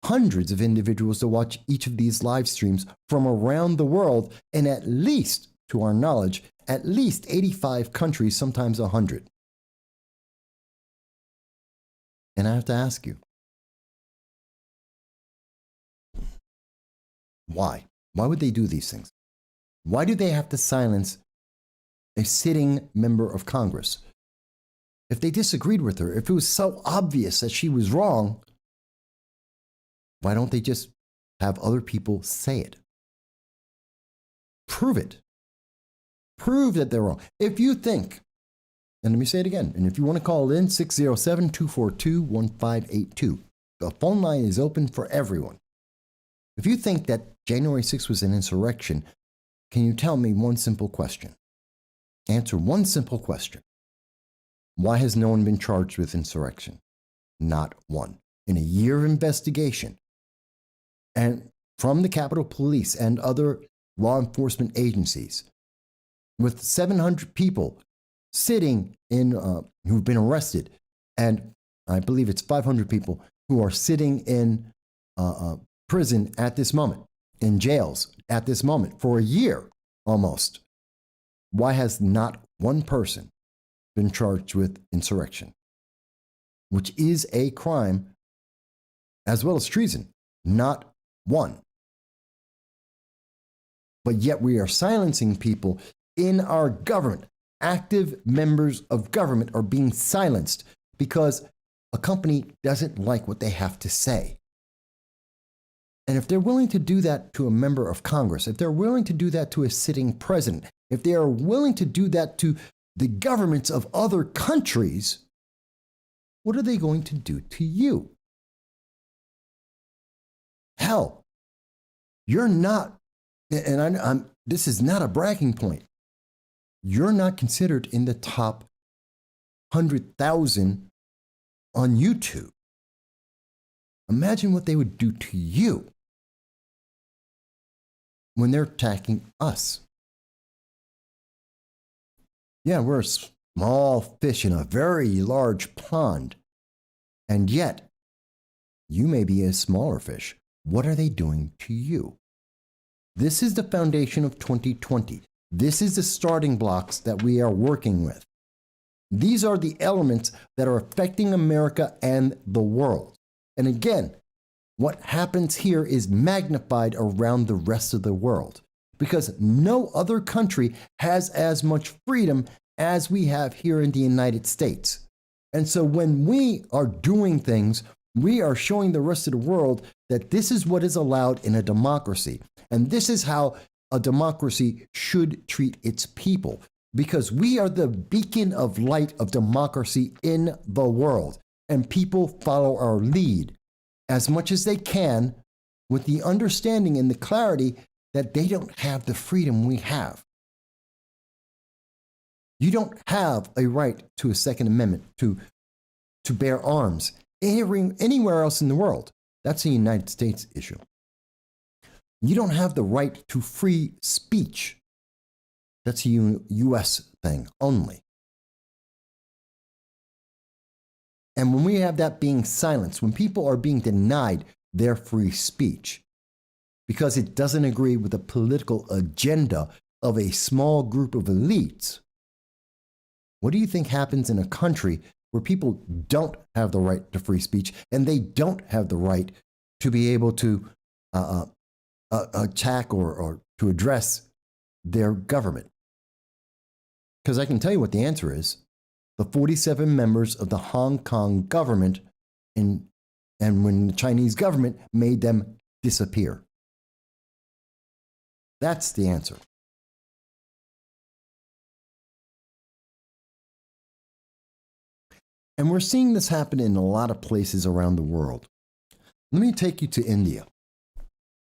hundreds of individuals to watch each of these live streams from around the world, and at least, to our knowledge, at least 85 countries, sometimes 100. And I have to ask you, why? Why would they do these things? Why do they have to silence a sitting member of Congress? If they disagreed with her, if it was so obvious that she was wrong, why don't they just have other people say it? Prove it. Prove that they're wrong. If you think, and let me say it again, and if you want to call in, 607-242-1582. The phone line is open for everyone. If you think that January 6th was an insurrection, can you tell me one simple question? Answer one simple question. Why has no one been charged with insurrection? Not one. In a year of investigation, and from the Capitol Police and other law enforcement agencies, with 700 people sitting in, who've been arrested, and I believe it's 500 people who are sitting in prison at this moment, in jails at this moment, for a year almost. Why has not one person been charged with insurrection, which is a crime as well as treason? Not one. But yet we are silencing people in our government. Active members of government are being silenced because a company doesn't like what they have to say. And if they're willing to do that to a member of Congress, if they're willing to do that to a sitting president, if they are willing to do that to the governments of other countries, what are they going to do to you? Hell, you're not, and this is not a bragging point, you're not considered in the top 100,000 on YouTube. Imagine what they would do to you when they're attacking us. Yeah, we're a small fish in a very large pond. And yet, you may be a smaller fish. What are they doing to you? This is the foundation of 2020. This is the starting blocks that we are working with. These are the elements that are affecting America and the world. And again, what happens here is magnified around the rest of the world because no other country has as much freedom as we have here in the United States. And so when we are doing things, we are showing the rest of the world that this is what is allowed in a democracy. And this is how a democracy should treat its people, because we are the beacon of light of democracy in the world. And people follow our lead as much as they can with the understanding and the clarity that they don't have the freedom we have. You don't have a right to a Second Amendment, to bear arms anywhere else in the world. That's a United States issue. You don't have the right to free speech. That's a U.S. thing only. And when we have that being silenced, when people are being denied their free speech because it doesn't agree with the political agenda of a small group of elites, what do you think happens in a country where people don't have the right to free speech and they don't have the right to be able to attack or to address their government? Because I can tell you what the answer is. The 47 members of the Hong Kong government and when the Chinese government made them disappear. That's the answer. And we're seeing this happen in a lot of places around the world. Let me take you to India.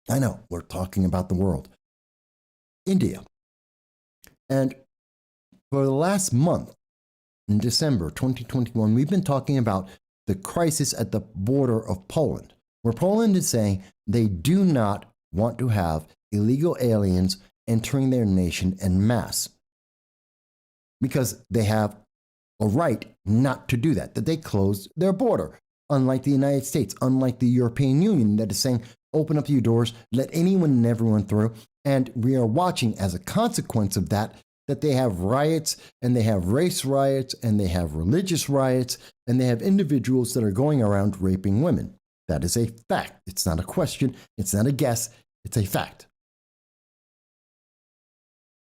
I know we're talking about the world. India. And for the last month, in December 2021, we've been talking about the crisis at the border of Poland, where Poland is saying they do not want to have illegal aliens entering their nation en masse. because they have a right not to do that, that they closed their border. Unlike the United States, unlike the European Union that is saying, open up your doors, let anyone and everyone through. And we are watching as a consequence of that, that they have riots and they have race riots and they have religious riots and they have individuals that are going around raping women. That is a fact. It's not a question. It's not a guess. It's a fact.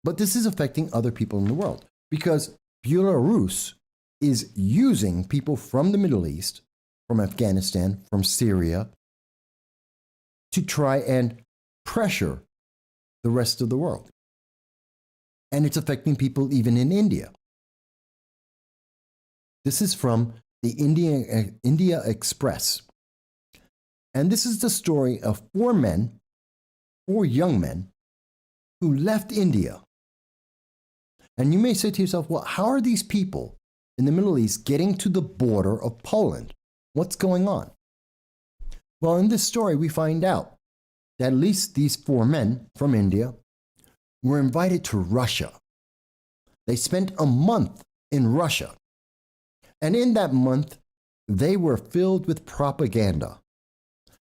But this is affecting other people in the world because Belarus is using people from the Middle East, from Afghanistan, from Syria, to try and pressure the rest of the world. And it's affecting people even in India. This is from the India Express. And this is the story of four young men, who left India. And you may say to yourself, well, how are these people in the Middle East getting to the border of Poland? What's going on? Well, in this story, we find out that at least these four men from India were invited to Russia. They spent a month in Russia. And in that month, they were filled with propaganda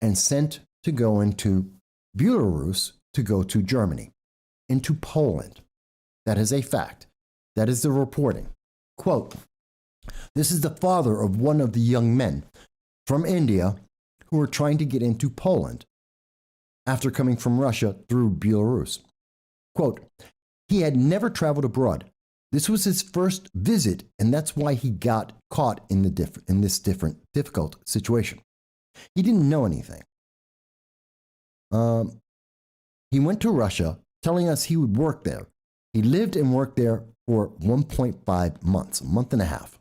and sent to go into Belarus to go to Germany, into Poland. That is a fact. That is the reporting. Quote, this is the father of one of the young men from India who were trying to get into Poland after coming from Russia through Belarus. Quote, he had never traveled abroad. This was his first visit, and that's why he got caught in this difficult situation. He didn't know anything. He went to Russia telling us he would work there. He lived and worked there for 1.5 months, a month and a half.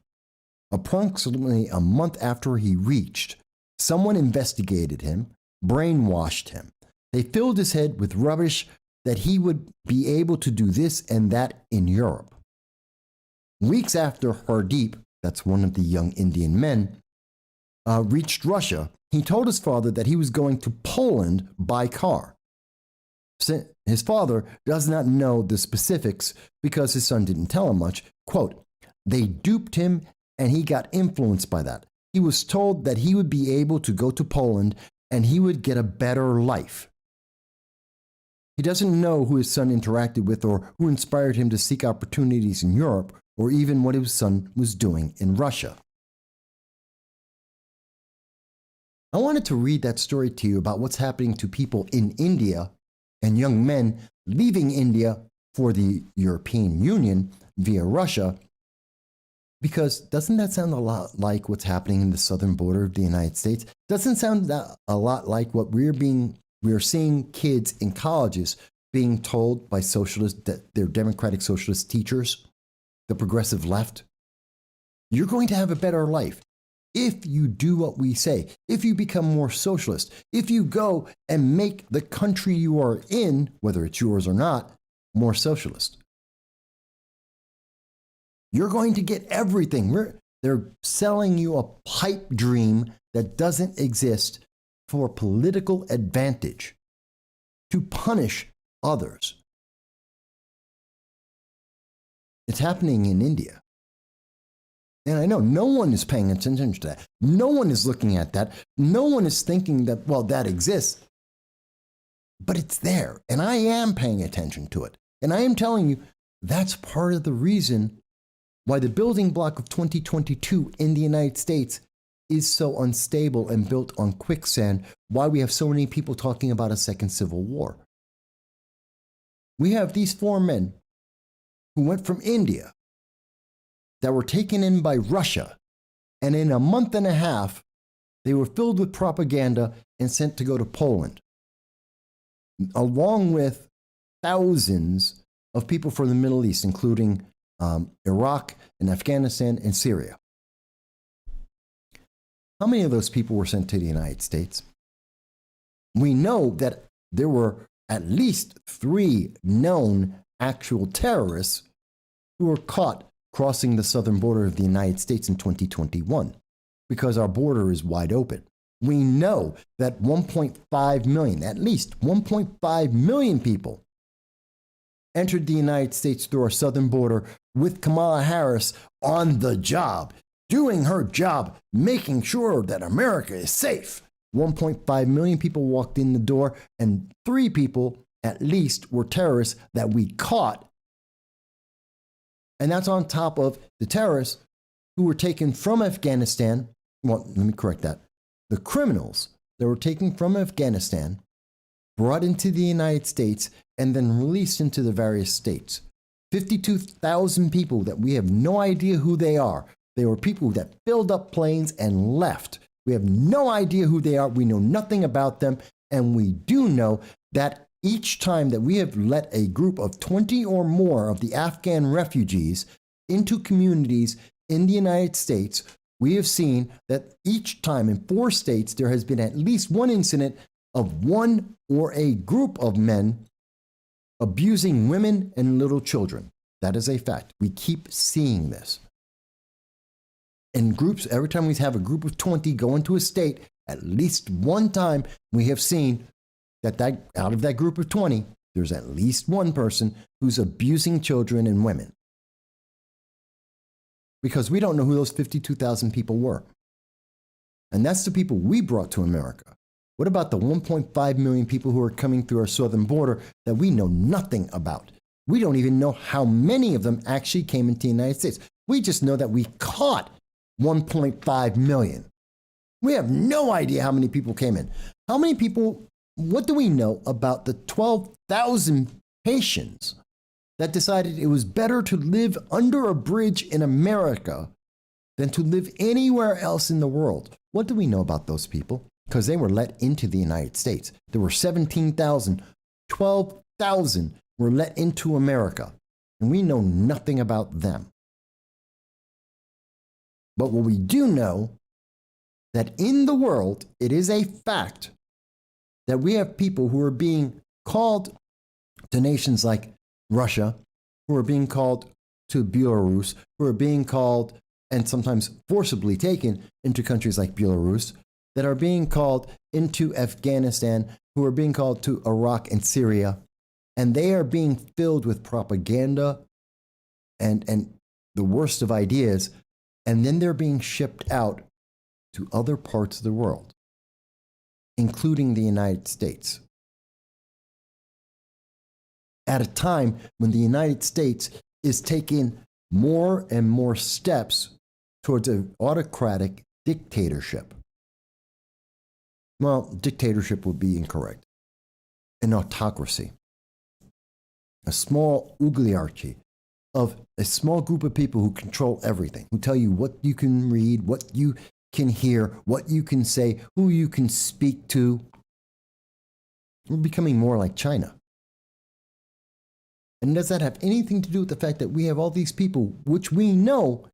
Approximately a month after he reached, someone investigated him, brainwashed him. They filled his head with rubbish that he would be able to do this and that in Europe. Weeks after Hardeep, that's one of the young Indian men, reached Russia, he told his father that he was going to Poland by car. His father does not know the specifics because his son didn't tell him much. Quote, they duped him and he got influenced by that. He was told that he would be able to go to Poland and he would get a better life. He doesn't know who his son interacted with or who inspired him to seek opportunities in Europe or even what his son was doing in Russia. I wanted to read that story to you about what's happening to people in India and young men leaving India for the European Union via Russia, because doesn't that sound a lot like what's happening in the southern border of the United States? Doesn't sound that a lot like what we're seeing kids in colleges being told by socialists, that they're democratic socialist teachers, the progressive left? You're going to have a better life if you do what we say, if you become more socialist, if you go and make the country you are in, whether it's yours or not, more socialist. You're going to get everything. They're selling you a pipe dream that doesn't exist for political advantage, to punish others. It's happening in India. And I know no one is paying attention to that. No one is looking at that. No one is thinking that, well, that exists. But it's there. And I am paying attention to it. And I am telling you, that's part of the reason why the building block of 2022 in the United States is so unstable and built on quicksand, why we have so many people talking about a second civil war. We have these four men who went from India that were taken in by Russia, and in a month and a half, they were filled with propaganda and sent to go to Poland, along with thousands of people from the Middle East, including Iraq and Afghanistan and Syria. How many of those people were sent to the United States? We know that there were at least 3 known actual terrorists who were caught crossing the southern border of the United States in 2021, because our border is wide open. We know that 1.5 million, at least 1.5 million people entered the United States through our southern border with Kamala Harris on the job, doing her job, making sure that America is safe. 1.5 million people walked in the door, and 3 people at least were terrorists that we caught. And that's on top of the terrorists who were taken from Afghanistan. Well, let me correct that. The criminals that were taken from Afghanistan, brought into the United States, and then released into the various states. 52,000 people that we have no idea who they are. They were people that filled up planes and left. We have no idea who they are. We know nothing about them. And we do know that each time that we have let a group of 20 or more of the Afghan refugees into communities in the United States, we have seen that each time in 4 states, there has been at least one incident of one or a group of men abusing women and little children. That is a fact. We keep seeing this. In groups, every time we have a group of 20 go into a state, at least one time we have seen that out of that group of 20, there's at least one person who's abusing children and women. Because we don't know who those 52,000 people were. And that's the people we brought to America. What about the 1.5 million people who are coming through our southern border that we know nothing about? We don't even know how many of them actually came into the United States. We just know that we caught 1.5 million. We have no idea how many people came in. How many people, what do we know about the 12,000 Haitians that decided it was better to live under a bridge in America than to live anywhere else in the world? What do we know about those people? Because they were let into the United States. There were 17,000, 12,000 were let into America, and we know nothing about them. But what we do know, that in the world, it is a fact that we have people who are being called to nations like Russia, who are being called to Belarus, who are being called and sometimes forcibly taken into countries like Belarus, that are being called into Afghanistan, who are being called to Iraq and Syria, and they are being filled with propaganda and the worst of ideas, and then they're being shipped out to other parts of the world, including the United States. At a time when the United States is taking more and more steps towards an autocratic dictatorship. Well, dictatorship would be incorrect. An autocracy. A small oligarchy of a small group of people who control everything, who tell you what you can read, what you can hear, what you can say, who you can speak to. We're becoming more like China. And does that have anything to do with the fact that we have all these people, which we know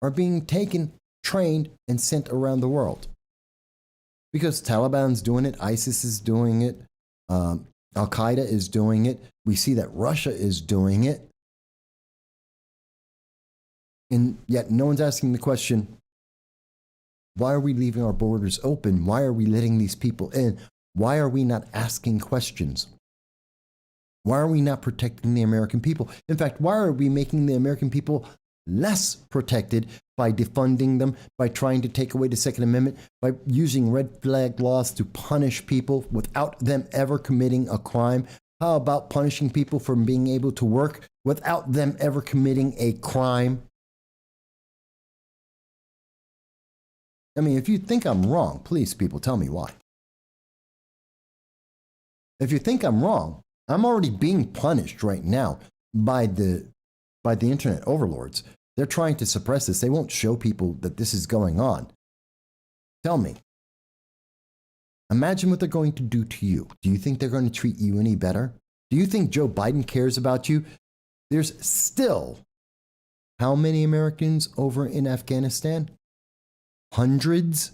are being taken, trained, and sent around the world? Because Taliban's doing it, ISIS is doing it, Al-Qaeda is doing it. We see that Russia is doing it. And yet no one's asking the question, why are we leaving our borders open? Why are we letting these people in? Why are we not asking questions? Why are we not protecting the American people? In fact, why are we making the American people less protected by defunding them, by trying to take away the Second Amendment, by using red flag laws to punish people without them ever committing a crime? How about punishing people for being able to work without them ever committing a crime? I mean, if you think I'm wrong, please, people, tell me why. If you think I'm wrong, I'm already being punished right now by the internet overlords. They're trying to suppress this. They won't show people that this is going on. Tell me. Imagine what they're going to do to you. Do you think they're going to treat you any better? Do you think Joe Biden cares about you? There's still how many Americans over in Afghanistan? Hundreds?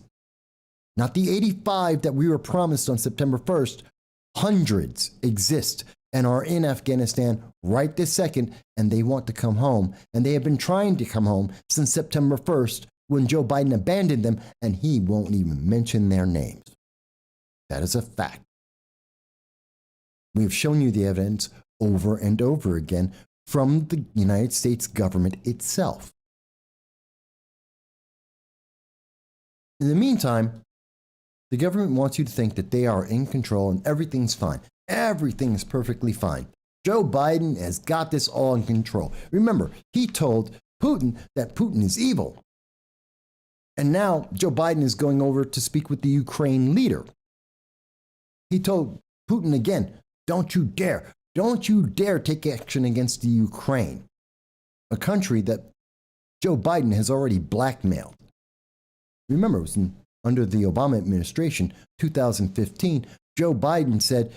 Not the 85 that we were promised on September 1st. Hundreds exist and are in Afghanistan right this second, and they want to come home. And they have been trying to come home since September 1st when Joe Biden abandoned them, and he won't even mention their names. That is a fact. We have shown you the evidence over and over again from the United States government itself. In the meantime, the government wants you to think that they are in control and everything's fine. Everything is perfectly fine. Joe Biden has got this all in control. Remember, he told Putin that Putin is evil. And now Joe Biden is going over to speak with the Ukraine leader. He told Putin again, don't you dare take action against the Ukraine, a country that Joe Biden has already blackmailed. Remember, it was under the Obama administration, 2015, Joe Biden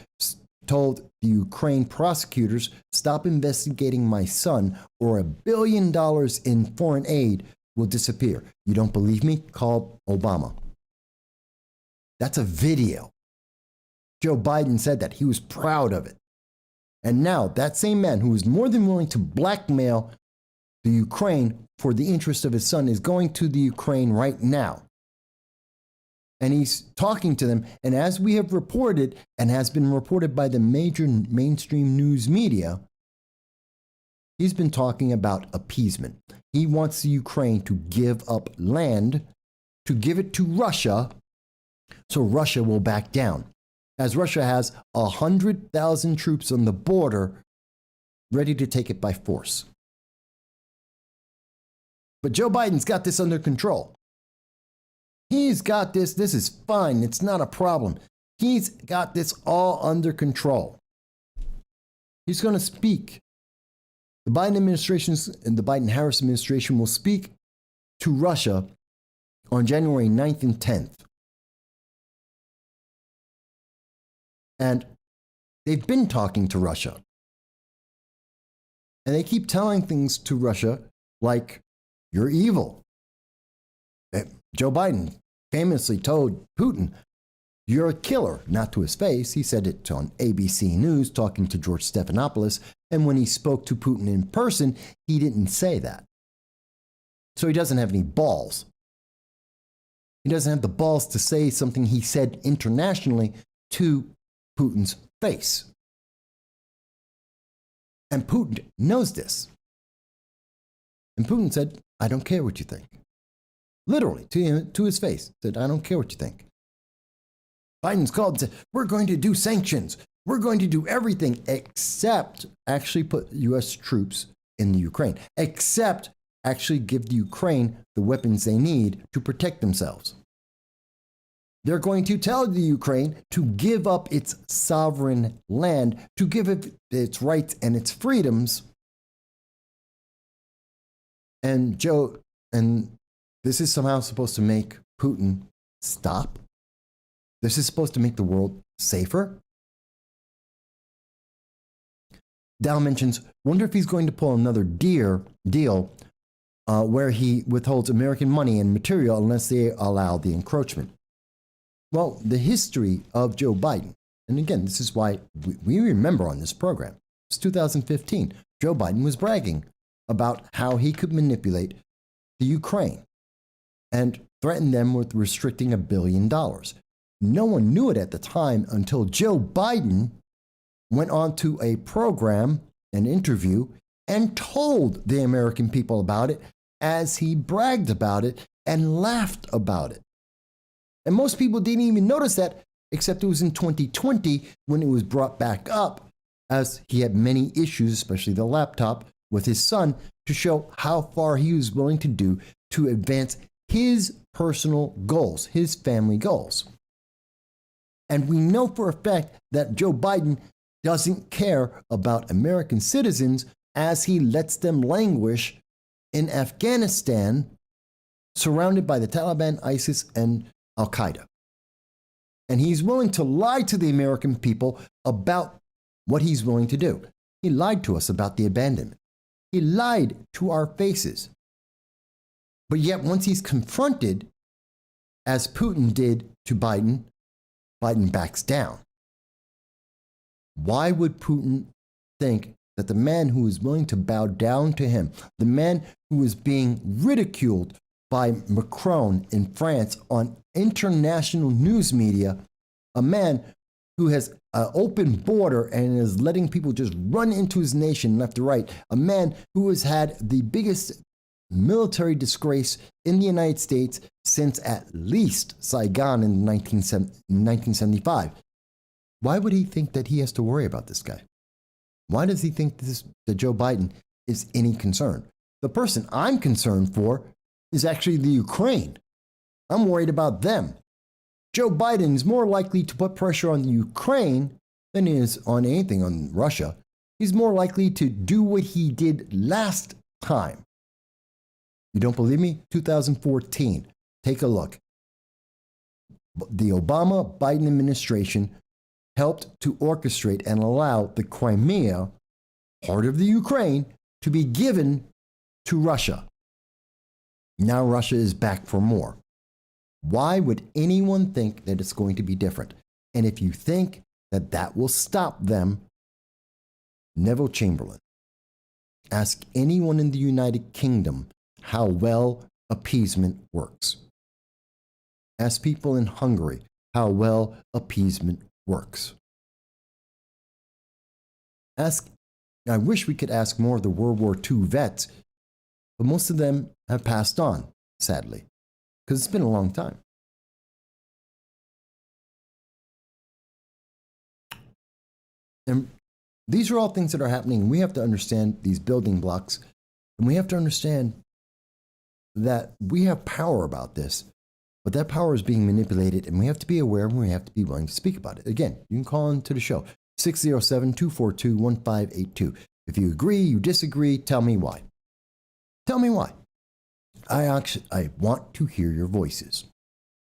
told the Ukraine prosecutors, stop investigating my son or $1 billion in foreign aid will disappear. You don't believe me? Call Obama. That's a video. Joe Biden said that. He was proud of it. And now that same man who was more than willing to blackmail the Ukraine for the interest of his son is going to the Ukraine right now. And he's talking to them. And as we have reported, and has been reported by the major mainstream news media, he's been talking about appeasement. He wants the Ukraine to give up land, to give it to Russia, so Russia will back down. As Russia has 100,000 troops on the border ready to take it by force. But Joe Biden's got this under control. He's got this. This is fine. It's not a problem. He's got this all under control. He's going to speak. The Biden administration and the Biden-Harris administration will speak to Russia on January 9th and 10th. And they've been talking to Russia. And they keep telling things to Russia like, you're evil. Joe Biden famously told Putin, you're a killer, not to his face. He said it on ABC News talking to George Stephanopoulos. And when he spoke to Putin in person, he didn't say that. So he doesn't have any balls. He doesn't have the balls to say something he said internationally to Putin's face. And Putin knows this. And Putin said, I don't care what you think. Literally, to his face, said, I don't care what you think. Biden's called and said, we're going to do sanctions. We're going to do everything except actually put U.S. troops in the Ukraine, except actually give the Ukraine the weapons they need to protect themselves. They're going to tell the Ukraine to give up its sovereign land, to give it its rights and its freedoms. And this is somehow supposed to make Putin stop. This is supposed to make the world safer. Dow mentions, wonder if he's going to pull another deal where he withholds American money and material unless they allow the encroachment. Well, the history of Joe Biden, and again, this is why we remember on this program, it's 2015. Joe Biden was bragging about how he could manipulate the Ukraine and threaten them with restricting $1 billion. No one knew it at the time until Joe Biden went on to a program, an interview, and told the American people about it as he bragged about it and laughed about it. And most people didn't even notice that, except it was in 2020 when it was brought back up, as he had many issues, especially the laptop, with his son, to show how far he was willing to do to advance his personal goals, his family goals. And we know for a fact that Joe Biden doesn't care about American citizens as he lets them languish in Afghanistan, surrounded by the Taliban, ISIS, and Al-Qaeda. And he's willing to lie to the American people about what he's willing to do. He lied to us about the abandonment. He lied to our faces. But yet, once he's confronted, as Putin did to Biden, Biden backs down. Why would Putin think that the man who is willing to bow down to him, the man who is being ridiculed by Macron in France on international news media, a man who has an open border and is letting people just run into his nation left to right, a man who has had the biggest military disgrace in the United States since at least Saigon in 1975. Why would he think that he has to worry about this guy? Why does he think that Joe Biden is any concern? The person I'm concerned for is actually the Ukraine. I'm worried about them. Joe Biden is more likely to put pressure on the Ukraine than he is on anything on Russia. He's more likely to do what he did last time. You don't believe me? 2014. Take a look. The Obama-Biden administration helped to orchestrate and allow the Crimea, part of the Ukraine, to be given to Russia. Now Russia is back for more. Why would anyone think that it's going to be different? And if you think that that will stop them, Neville Chamberlain, ask anyone in the United Kingdom how well appeasement works. Ask people in Hungary how well appeasement works. I wish we could ask more of the World War II vets, but most of them have passed on, sadly, because it's been a long time. And these are all things that are happening. We have to understand these building blocks, and we have to understand that we have power about this, but that power is being manipulated, and we have to be aware and we have to be willing to speak about it. Again, you can call into the show, 607-242-1582. If you agree, you disagree, tell me why. Tell me why. I want to hear your voices.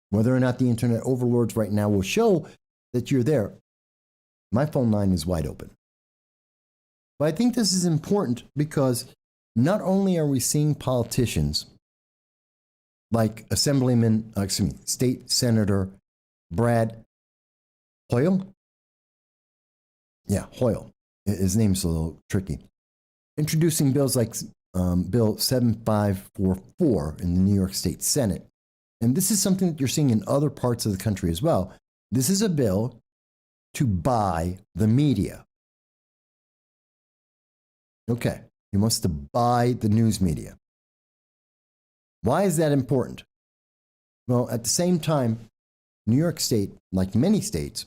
Whether or not the internet overlords right now will show that you're there, my phone line is wide open. But I think this is important because not only are we seeing politicians like State Senator Brad Hoyle. Yeah, Hoyle. His name's a little tricky. Introducing bills like Bill 7544 in the New York State Senate. And this is something that you're seeing in other parts of the country as well. This is a bill to buy the media. Okay, he wants to buy the news media. Why is that important? Well, at the same time, New York State, like many states,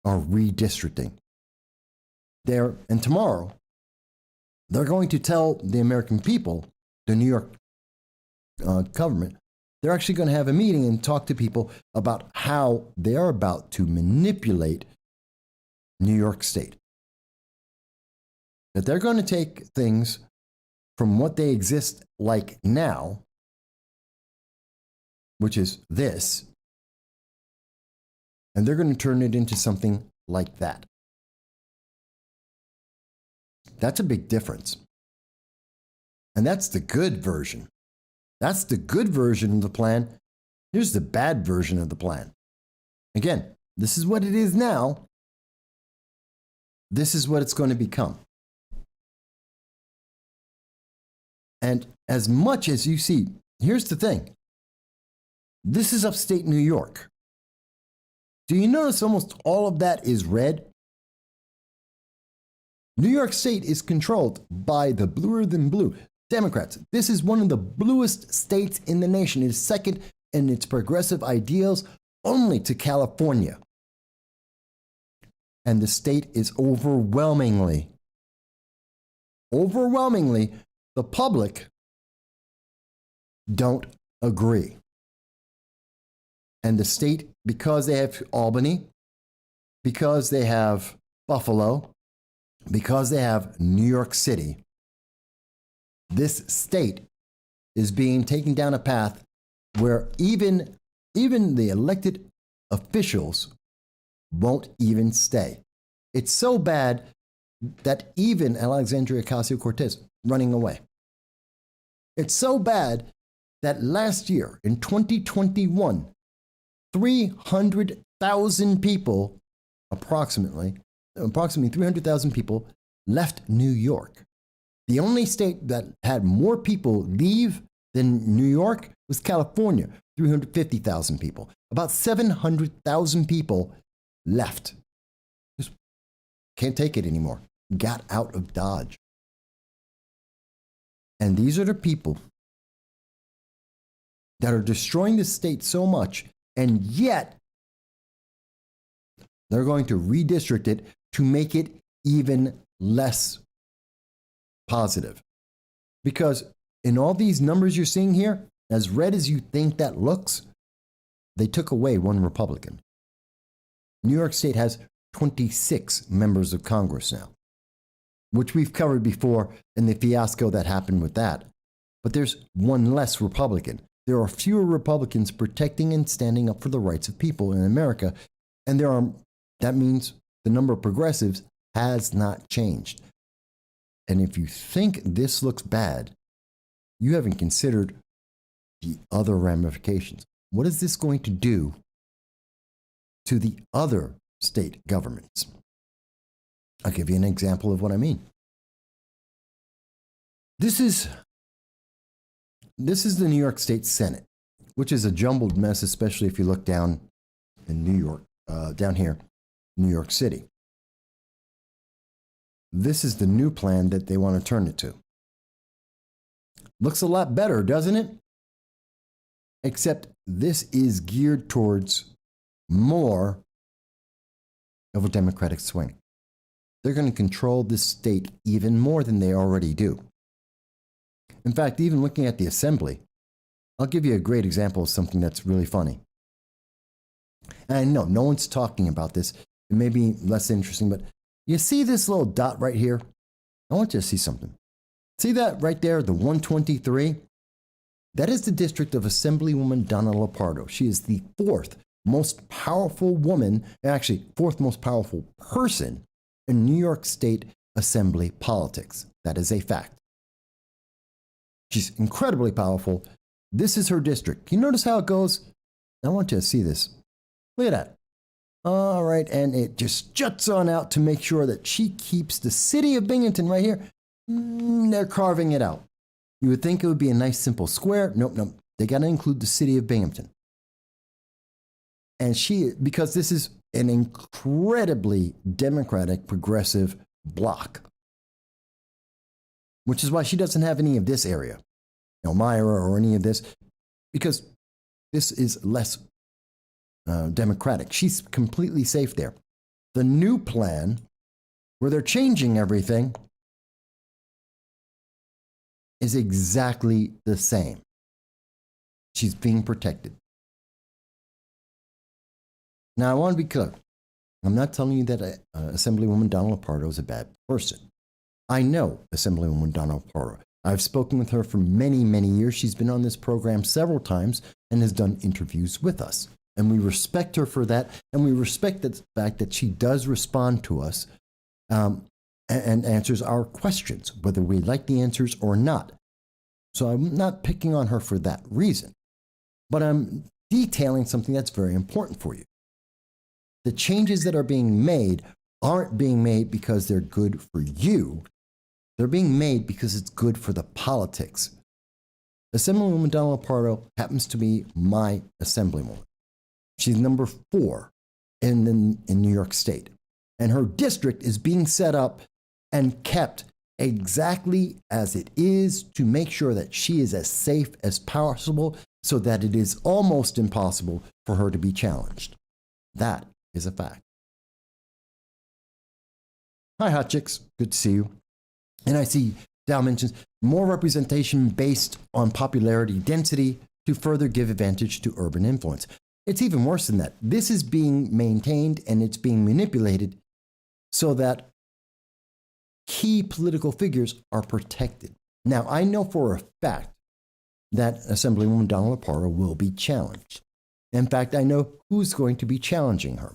are redistricting. And tomorrow, they're going to tell the American people, the New York government, they're actually going to have a meeting and talk to people about how they are about to manipulate New York State. That they're going to take things from what they exist like now, which is this, and they're going to turn it into something like that. That's a big difference. And that's the good version. That's the good version of the plan. Here's the bad version of the plan. Again, this is what it is now. This is what it's going to become. And as much as you see, here's the thing. This is upstate New York. Do you notice almost all of that is red? New York State is controlled by the bluer than blue Democrats. This is one of the bluest states in the nation. It is second in its progressive ideals only to California. And the state is overwhelmingly, the public don't agree. And the state, because they have Albany, because they have Buffalo, because they have New York City, this state is being taken down a path where even the elected officials won't even stay. It's so bad that even Alexandria Ocasio-Cortez running away. It's so bad that last year in 2021, 300,000 people, approximately 300,000 people left New York. The only state that had more people leave than New York was California, 350,000 people. About 700,000 people left can't take it anymore. Got out of Dodge. And these are the people that are destroying the state so much, and yet they're going to redistrict it to make it even less positive. Because in all these numbers you're seeing here, as red as you think that looks, they took away one Republican. New York State has 26 members of Congress now, which we've covered before in the fiasco that happened with that. But there's one less Republican. There are fewer Republicans protecting and standing up for the rights of people in America. And that means the number of progressives has not changed. And if you think this looks bad, you haven't considered the other ramifications. What is this going to do to the other state governments? I'll give you an example of what I mean. This is the New York State Senate, which is a jumbled mess, especially if you look down in New York, down here, New York City. This is the new plan that they want to turn it to. Looks a lot better, doesn't it? Except this is geared towards more of a Democratic swing. They're going to control this state even more than they already do. In fact, even looking at the assembly, I'll give you a great example of something that's really funny. And I know no one's talking about this. It may be less interesting, but you see this little dot right here? I want you to see something. See that right there, the 123? That is the district of Assemblywoman Donna Lopardo. She is the fourth most powerful woman, actually fourth most powerful person in New York State Assembly politics. That is a fact. She's incredibly powerful. This is her district. Can you notice how it goes? I want you to see this. Look at that. All right, and it just juts on out to make sure that she keeps the city of Binghamton right here. They're carving it out. You would think it would be a nice simple square. Nope. They got to include the city of Binghamton. And because this is an incredibly democratic, progressive bloc, which is why she doesn't have any of this area, Elmira or any of this, because this is less democratic. She's completely safe there. The new plan, where they're changing everything, is exactly the same. She's being protected. Now, I want to be clear. I'm not telling you that Assemblywoman Donna Lopardo is a bad person. I know Assemblywoman Donna Lopardo. I've spoken with her for many, many years. She's been on this program several times and has done interviews with us. And we respect her for that. And we respect the fact that she does respond to us and answers our questions, whether we like the answers or not. So I'm not picking on her for that reason. But I'm detailing something that's very important for you. The changes that are being made aren't being made because they're good for you. They're being made because it's good for the politics. Assemblywoman Donna Lopardo happens to be my assemblywoman. She's number 4 in New York State. And her district is being set up and kept exactly as it is to make sure that she is as safe as possible so that it is almost impossible for her to be challenged. That is a fact. Hi, hot chicks. Good to see you. And I see Dow mentions more representation based on popularity density to further give advantage to urban influence. It's even worse than that. This is being maintained and it's being manipulated so that key political figures are protected. Now, I know for a fact that Assemblywoman Donna Lopardo will be challenged. In fact, I know who's going to be challenging her.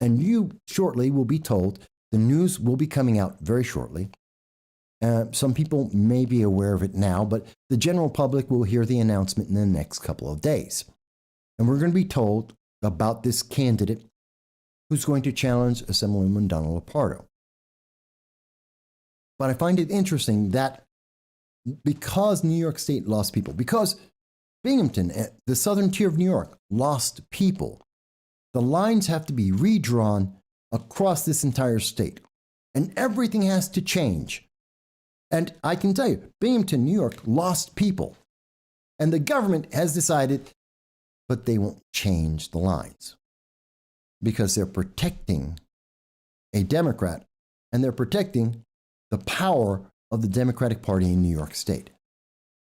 And you shortly will be told, the news will be coming out very shortly. Some people may be aware of it now, but the general public will hear the announcement in the next couple of days. And we're going to be told about this candidate who's going to challenge Assemblywoman Donna Lopardo. But I find it interesting that because New York State lost people, because Binghamton, the southern tier of New York, lost people, the lines have to be redrawn across this entire state. and everything has to change. And I can tell you, Binghamton, New York lost people. And the government has decided, but they won't change the lines because they're protecting a Democrat and they're protecting the power of the Democratic Party in New York State.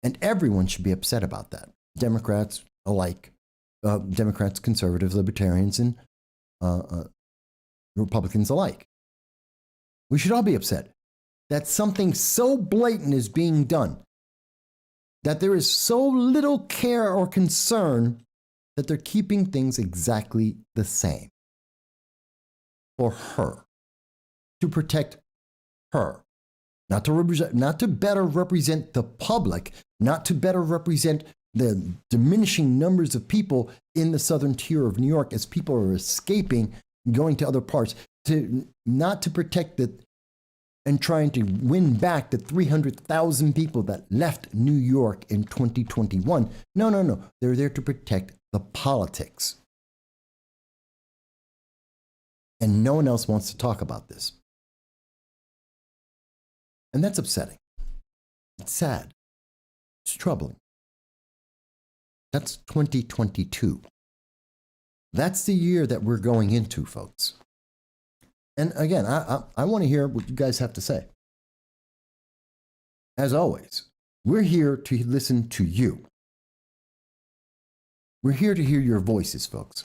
And everyone should be upset about that. Democrats alike, Democrats, conservatives, libertarians, and Republicans alike. We should all be upset that something so blatant is being done, that there is so little care or concern that they're keeping things exactly the same for her, to protect her, not to better represent the public, not to better represent the diminishing numbers of people in the southern tier of New York as people are escaping, going to other parts, not to protect the and trying to win back the 300,000 people that left New York in 2021. No. They're there to protect the politics. And no one else wants to talk about this. And that's upsetting. It's sad. It's troubling. That's 2022. That's the year that we're going into, folks. And again, I want to hear what you guys have to say. As always, we're here to listen to you. We're here to hear your voices, folks.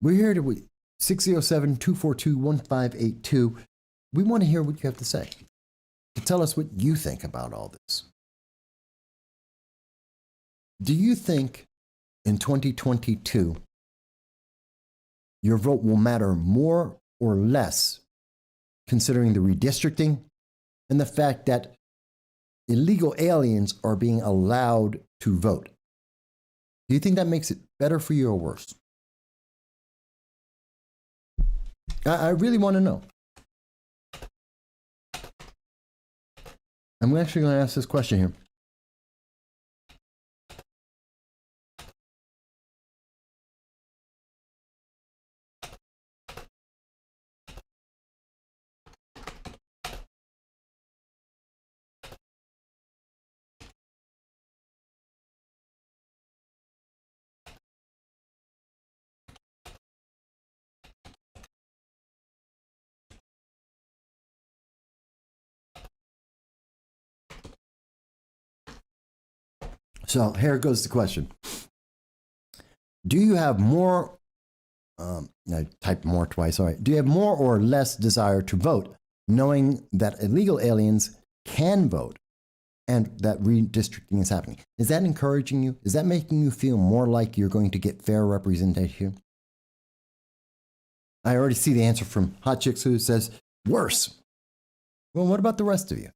We're here to 607-242-1582. We want to hear what you have to say. To tell us what you think about all this. Do you think in 2022 your vote will matter more or less, considering the redistricting and the fact that illegal aliens are being allowed to vote? Do you think that makes it better for you or worse? I really want to know. I'm actually going to ask this question here. So here goes the question. Do you have more, I typed more twice, all right. Do you have more or less desire to vote, knowing that illegal aliens can vote and that redistricting is happening? Is that encouraging you? Is that making you feel more like you're going to get fair representation? I already see the answer from Hot Chicks who says, worse. Well, what about the rest of you?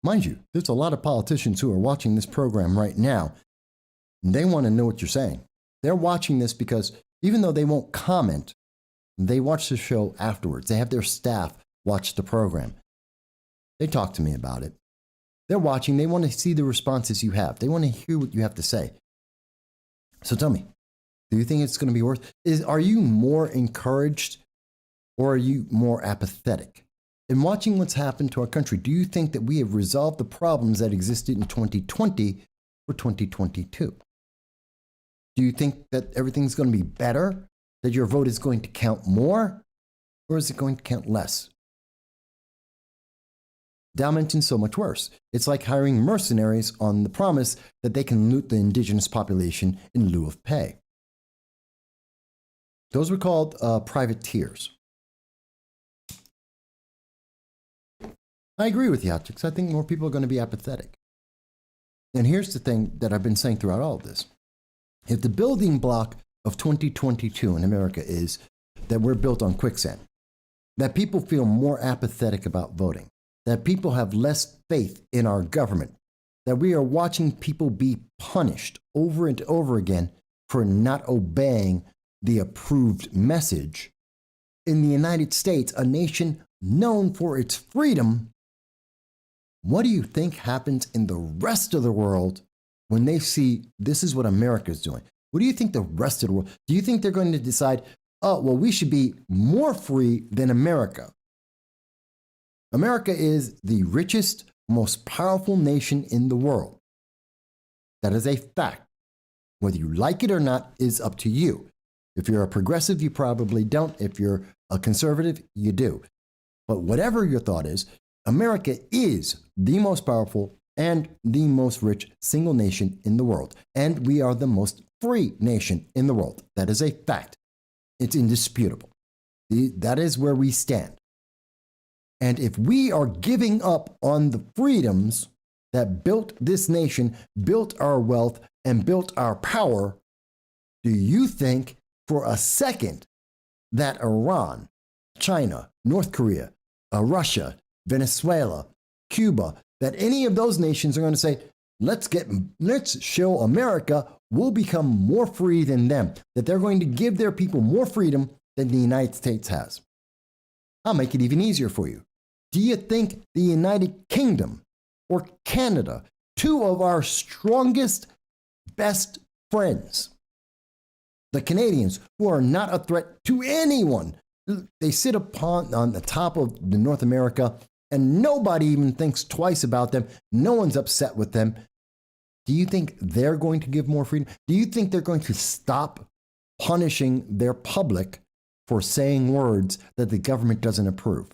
Mind you, there's a lot of politicians who are watching this program right now. And they want to know what you're saying. They're watching this because even though they won't comment, they watch the show afterwards. They have their staff watch the program. They talk to me about it. They're watching. They want to see the responses you have. They want to hear what you have to say. So tell me, do you think it's going to be worth? Are you more encouraged or are you more apathetic? In watching what's happened to our country, do you think that we have resolved the problems that existed in 2020 for 2022? Do you think that everything's going to be better? That your vote is going to count more? Or is it going to count less? Dow mentioned so much worse. It's like hiring mercenaries on the promise that they can loot the indigenous population in lieu of pay. Those were called privateers. I agree with you, Hotchicks. I think more people are going to be apathetic. And here's the thing that I've been saying throughout all of this. If the building block of 2022 in America is that we're built on quicksand, that people feel more apathetic about voting, that people have less faith in our government, that we are watching people be punished over and over again for not obeying the approved message, in the United States, a nation known for its freedom, what do you think happens in the rest of the world when they see this is what America is doing? What do you think the rest of the world, do you think they're going to decide, oh, well, we should be more free than America. America is the richest, most powerful nation in the world. That is a fact. Whether you like it or not is up to you. If you're a progressive, you probably don't. If you're a conservative, you do. But whatever your thought is, America is the most powerful and the most rich single nation in the world. And we are the most free nation in the world. That is a fact. It's indisputable. That is where we stand. And if we are giving up on the freedoms that built this nation, built our wealth, and built our power, do you think for a second that Iran, China, North Korea, Russia, Venezuela, Cuba, that any of those nations are going to say, let's show America we'll become more free than them, that they're going to give their people more freedom than the United States has? I'll make it even easier for you. Do you think the United Kingdom or Canada, two of our strongest, best friends, the Canadians, who are not a threat to anyone, they sit on the top of the North America and nobody even thinks twice about them. No one's upset with them. Do you think they're going to give more freedom? Do you think they're going to stop punishing their public for saying words that the government doesn't approve?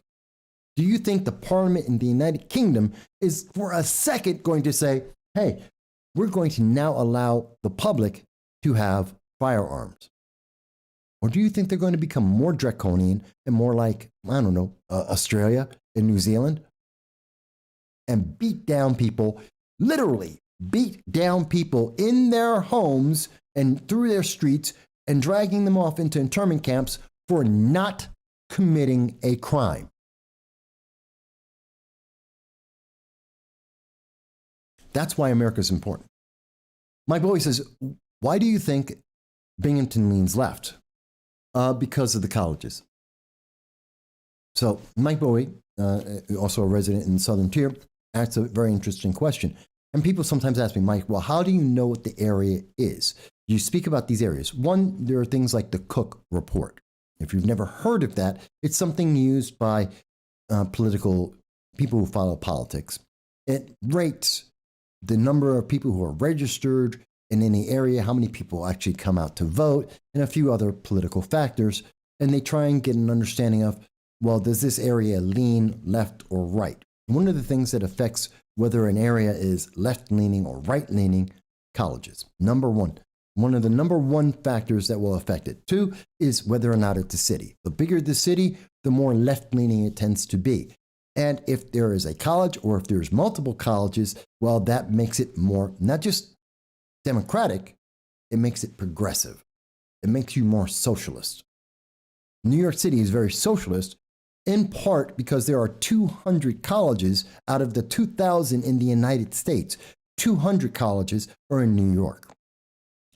Do you think the parliament in the United Kingdom is for a second going to say, hey, we're going to now allow the public to have firearms? Or do you think they're going to become more draconian and more like, I don't know, Australia and New Zealand, and beat down people, literally beat down people in their homes and through their streets and dragging them off into internment camps for not committing a crime? That's why America is important. Mike Bowie says, why do you think Binghamton leans left? Because of the colleges. So Mike Bowie, also a resident in Southern Tier, asks a very interesting question. And people sometimes ask me, Mike, well, how do you know what the area is? You speak about these areas. One, there are things like the Cook Report. If you've never heard of that, it's something used by political people who follow politics. It rates the number of people who are registered in any area, how many people actually come out to vote, and a few other political factors. And they try and get an understanding of, well, does this area lean left or right? One of the things that affects whether an area is left-leaning or right-leaning, colleges. Number one. One of the number one factors that will affect it. Two is whether or not it's a city. The bigger the city, the more left-leaning it tends to be. And if there is a college or if there's multiple colleges, well, that makes it more, not just democratic, it makes it progressive. It makes you more socialist. New York City is very socialist, in part because there are 200 colleges out of the 2,000 in the United States. 200 colleges are in New York.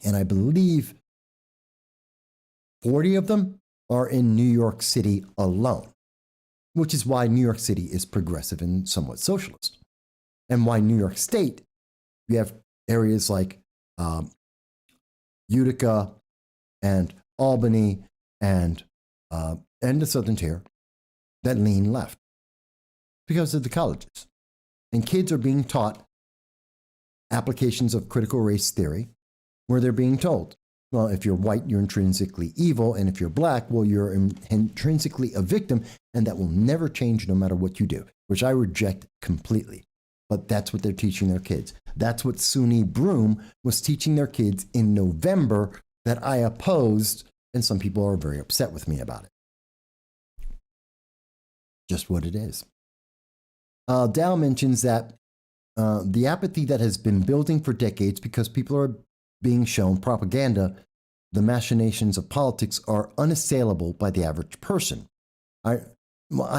And I believe 40 of them are in New York City alone, which is why New York City is progressive and somewhat socialist. And why New York State, you have areas like Utica and Albany and the Southern Tier that lean left because of the colleges. And kids are being taught applications of critical race theory where they're being told, well, if you're white, you're intrinsically evil, and if you're black, well, you're intrinsically a victim, and that will never change no matter what you do, which I reject completely. But that's what they're teaching their kids. That's what SUNY Broom was teaching their kids in November that I opposed, and some people are very upset with me about it. Just what it is. Dow mentions that the apathy that has been building for decades because people are being shown propaganda, the machinations of politics are unassailable by the average person. I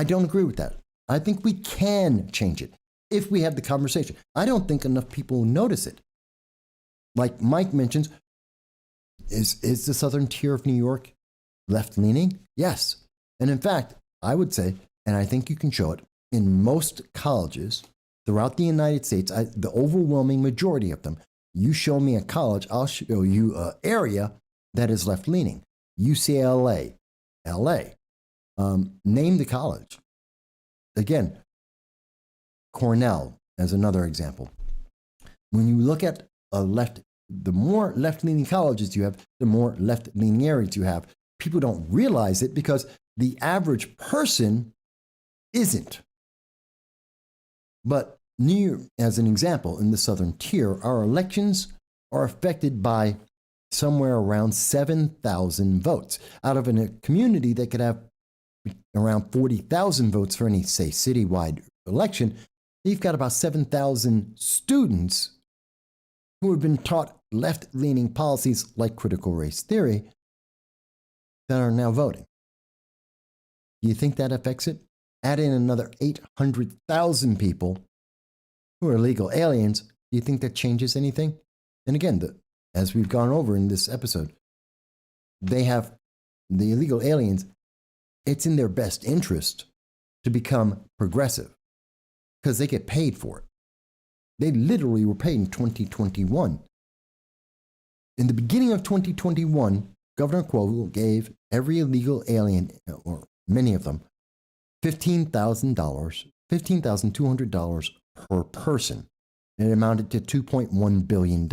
don't agree with that. I think we can change it if we have the conversation. I don't think enough people notice it. Like Mike mentions, is the Southern Tier of New York left-leaning? Yes. And in fact, I would say, and I think you can show it, in most colleges throughout the United States, the overwhelming majority of them, you show me a college, I'll show you an area that is left-leaning. UCLA, LA. Name the college. Again, Cornell as another example. When you look at the more left-leaning colleges you have, the more left-leaning areas you have. People don't realize it because the average person isn't. But as an example, in the southern tier, our elections are affected by somewhere around 7,000 votes. Out of a community that could have around 40,000 votes for any, say, citywide election, you've got about 7,000 students who have been taught left-leaning policies like critical race theory that are now voting. Do you think that affects it? Add in another 800,000 people who are illegal aliens. Do you think that changes anything? And again, as we've gone over in this episode, they have the illegal aliens. It's in their best interest to become progressive because they get paid for it. They literally were paid in 2021. In the beginning of 2021, Governor Cuomo gave every illegal alien, or many of them, $15,200 per person. It amounted to $2.1 billion.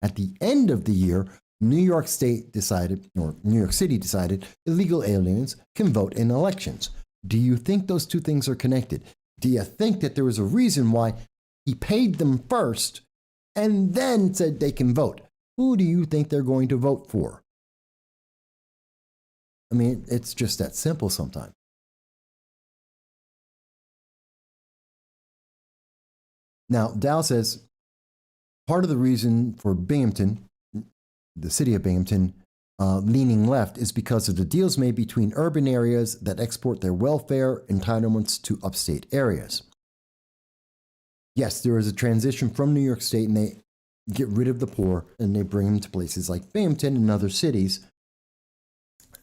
At the end of the year, New York City decided illegal aliens can vote in elections. Do you think those two things are connected? Do you think that there was a reason why he paid them first and then said they can vote? Who do you think they're going to vote for? I mean, it's just that simple sometimes. Now, Dow says part of the reason for Binghamton, the city of Binghamton, leaning left is because of the deals made between urban areas that export their welfare entitlements to upstate areas. Yes, there is a transition from New York State, and they get rid of the poor and they bring them to places like Binghamton and other cities.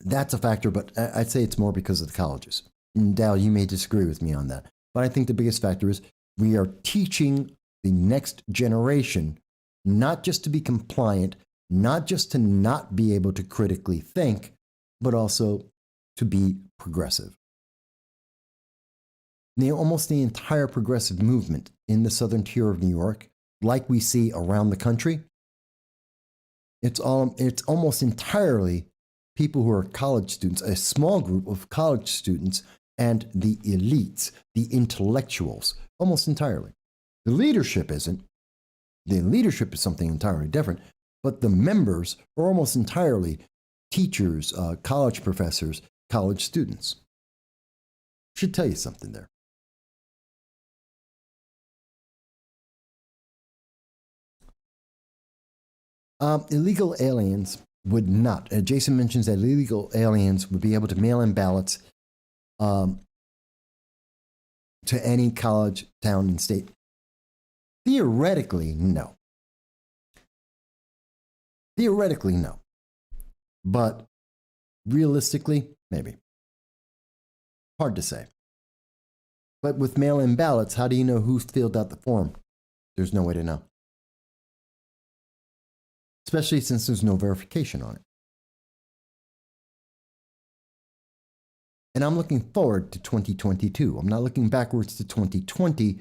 That's a factor, but I'd say it's more because of the colleges. And Dow, you may disagree with me on that, but I think the biggest factor is we are teaching the next generation not just to be compliant, not just to not be able to critically think, but also to be progressive. Almost the entire progressive movement in the southern tier of New York, like we see around the country, it's almost entirely people who are college students, a small group of college students and the elites, the intellectuals, almost entirely. The leadership isn't. The leadership is something entirely different, but the members are almost entirely teachers, college professors, college students. Should tell you something there. Illegal aliens would not. Jason mentions that illegal aliens would be able to mail in ballots to any college, town, and state. Theoretically, no. Theoretically, no. But realistically, maybe. Hard to say. But with mail-in ballots, how do you know who filled out the form? There's no way to know. Especially since there's no verification on it. And I'm looking forward to 2022. I'm not looking backwards to 2020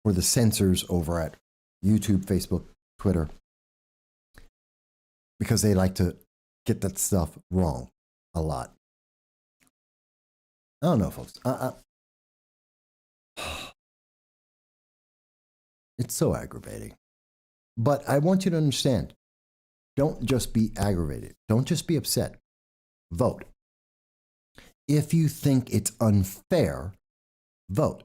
for the censors over at YouTube, Facebook, Twitter, because they like to get that stuff wrong a lot. I don't know, folks. It's so aggravating. But I want you to understand, don't just be aggravated. Don't just be upset. Vote. If you think it's unfair, vote.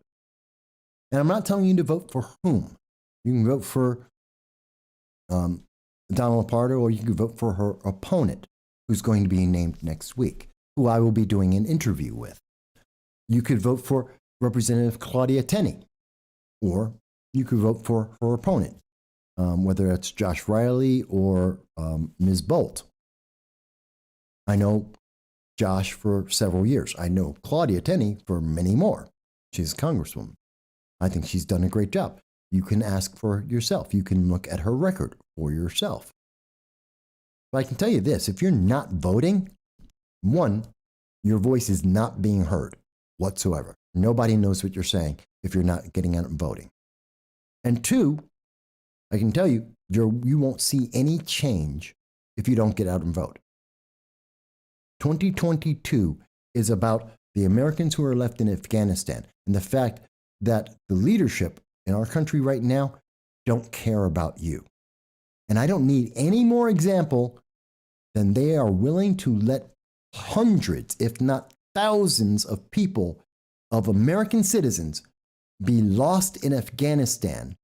And I'm not telling you to vote for whom. You can vote for Donald Pardo, or you can vote for her opponent, who's going to be named next week, who I will be doing an interview with. You could vote for Representative Claudia Tenney, or you could vote for her opponent, whether it's Josh Riley or Ms. Bolt. I know Josh for several years. I know Claudia Tenney for many more. She's a congresswoman. I think she's done a great job. You can ask for yourself. You can look at her record for yourself. But I can tell you this, if you're not voting, One, your voice is not being heard whatsoever. Nobody knows what you're saying if you're not getting out and voting. And two, I can tell you, you won't see any change if you don't get out and vote. 2022 is about the Americans who are left in Afghanistan and the fact that the leadership in our country right now don't care about you. And I don't need any more example than they are willing to let hundreds, if not thousands of people, of American citizens be lost in Afghanistan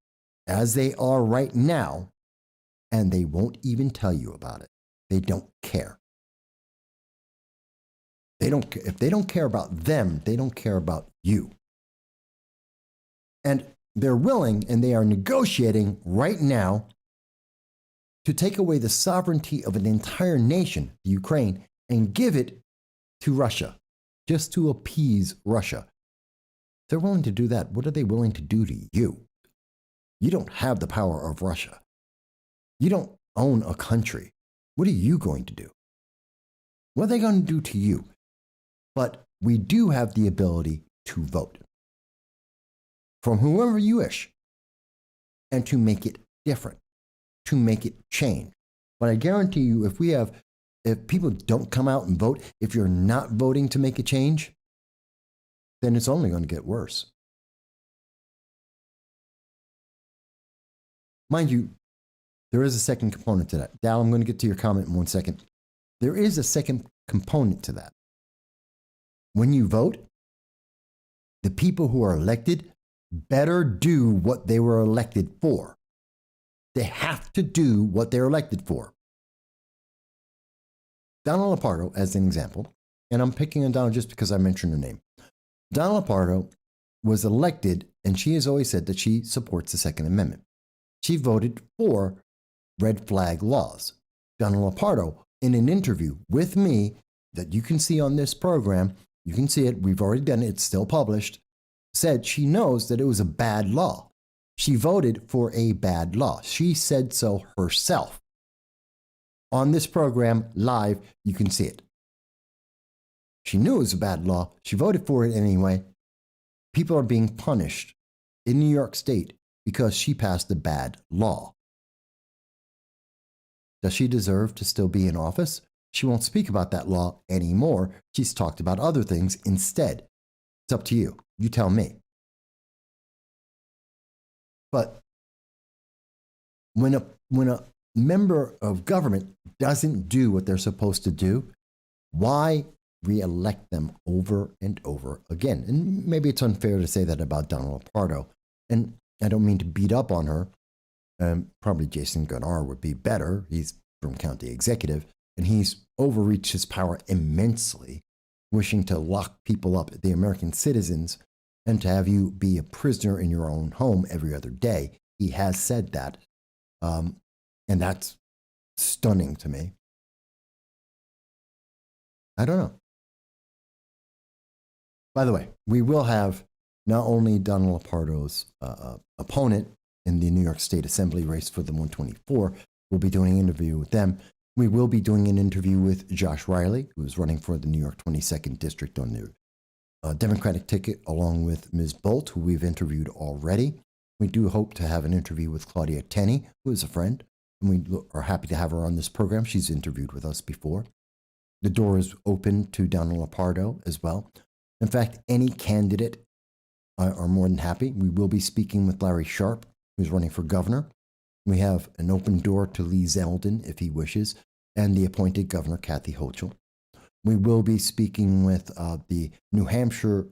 as they are right now, and they won't even tell you about it. They don't care. If they don't care about them, they don't care about you. And they're willing and they are negotiating right now to take away the sovereignty of an entire nation, the Ukraine, and give it to Russia, just to appease Russia. They're willing to do that. What are they willing to do to you? You don't have the power of Russia. You don't own a country. What are you going to do? What are they going to do to you? But we do have the ability to vote from whoever you wish and to make it different, to make it change. But I guarantee you, if people don't come out and vote, if you're not voting to make a change, then it's only going to get worse. Mind you, there is a second component to that. Dal, I'm going to get to your comment in 1 second. There is a second component to that. When you vote, the people who are elected better do what they were elected for. They have to do what they're elected for. Donald Lapardo, as an example, and I'm picking on Donald just because I mentioned her name. Donald Lapardo was elected, and she has always said that she supports the Second Amendment. She voted for red flag laws. Donald Lapardo, in an interview with me that you can see on this program, you can see it, we've already done it, it's still published, said she knows that it was a bad law. She voted for a bad law. She said so herself. On this program, live, you can see it. She knew it was a bad law. She voted for it anyway. People are being punished in New York State because she passed a bad law. Does she deserve to still be in office? She won't speak about that law anymore. She's talked about other things instead. It's up to you. You tell me. But when a member of government doesn't do what they're supposed to do, why re-elect them over and over again? And maybe it's unfair to say that about Donald Lapardo. And I don't mean to beat up on her. Probably Jason Gunnar would be better. He's from county executive, and he's overreached his power immensely, wishing to lock people up, the American citizens, and to have you be a prisoner in your own home every other day. He has said that. And that's stunning to me. I don't know. By the way, we will have not only Donald Lapardo's opponent in the New York State Assembly race for the 124, we'll be doing an interview with them. We will be doing an interview with Josh Riley, who is running for the New York 22nd District on the Democratic ticket, along with Ms. Bolt, who we've interviewed already. We do hope to have an interview with Claudia Tenney, who is a friend, and we are happy to have her on this program. She's interviewed with us before. The door is open to Donald Lapardo as well. In fact, any candidate are more than happy. We will be speaking with Larry Sharp, who's running for governor. We have an open door to Lee Zeldin, if he wishes, and the appointed governor, Kathy Hochul. We will be speaking with the New Hampshire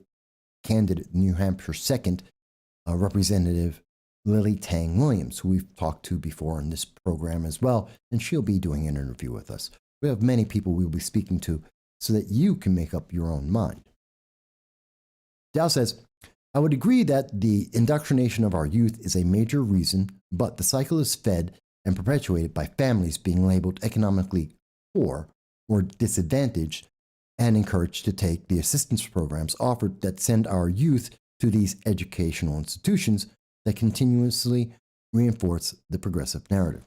candidate, New Hampshire 2nd Representative Lily Tang Williams, who we've talked to before in this program as well, and she'll be doing an interview with us. We have many people we'll be speaking to so that you can make up your own mind. Dow says, I would agree that the indoctrination of our youth is a major reason, but the cycle is fed and perpetuated by families being labeled economically poor or disadvantaged and encouraged to take the assistance programs offered that send our youth to these educational institutions that continuously reinforce the progressive narrative.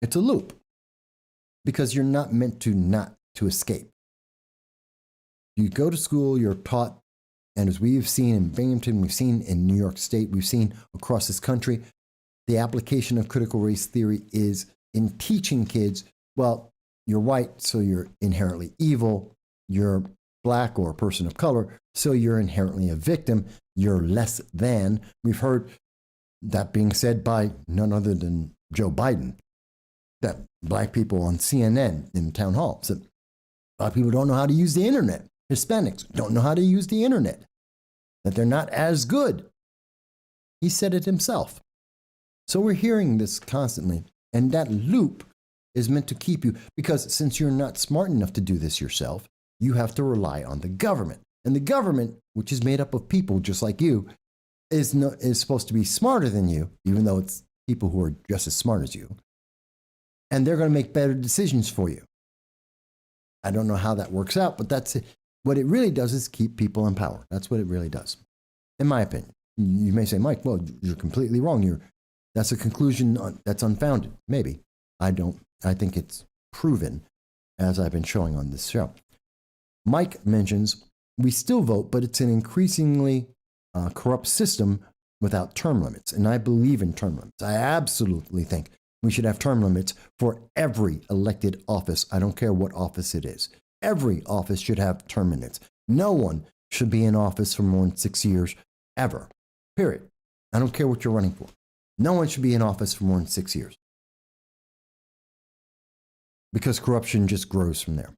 It's a loop. because you're not meant to not to escape. You go to school, you're taught, and as we've seen in Binghamton, we've seen in New York State, we've seen across this country, the application of critical race theory is in teaching kids, well, you're white, so you're inherently evil. You're black or a person of color, so you're inherently a victim. You're less than. We've heard that being said by none other than Joe Biden, that black people on CNN in the town hall said, a lot of people don't know how to use the internet. Hispanics don't know how to use the internet, that they're not as good. He said it himself. So we're hearing this constantly, and that loop is meant to keep you, because since you're not smart enough to do this yourself, you have to rely on the government. And the government, which is made up of people just like you, is supposed to be smarter than you, even though it's people who are just as smart as you. And they're going to make better decisions for you. I don't know how that works out, but that's it. What it really does is keep people in power. That's what it really does, in my opinion. You may say, Mike, well, you're completely wrong. That's a conclusion that's unfounded. Maybe. I don't. I think it's proven, as I've been showing on this show. Mike mentions, we still vote, but it's an increasingly corrupt system without term limits. And I believe in term limits. I absolutely think we should have term limits for every elected office. I don't care what office it is. Every office should have term limits. No one should be in office for more than 6 years, ever. Period. I don't care what you're running for. No one should be in office for more than 6 years, because corruption just grows from there.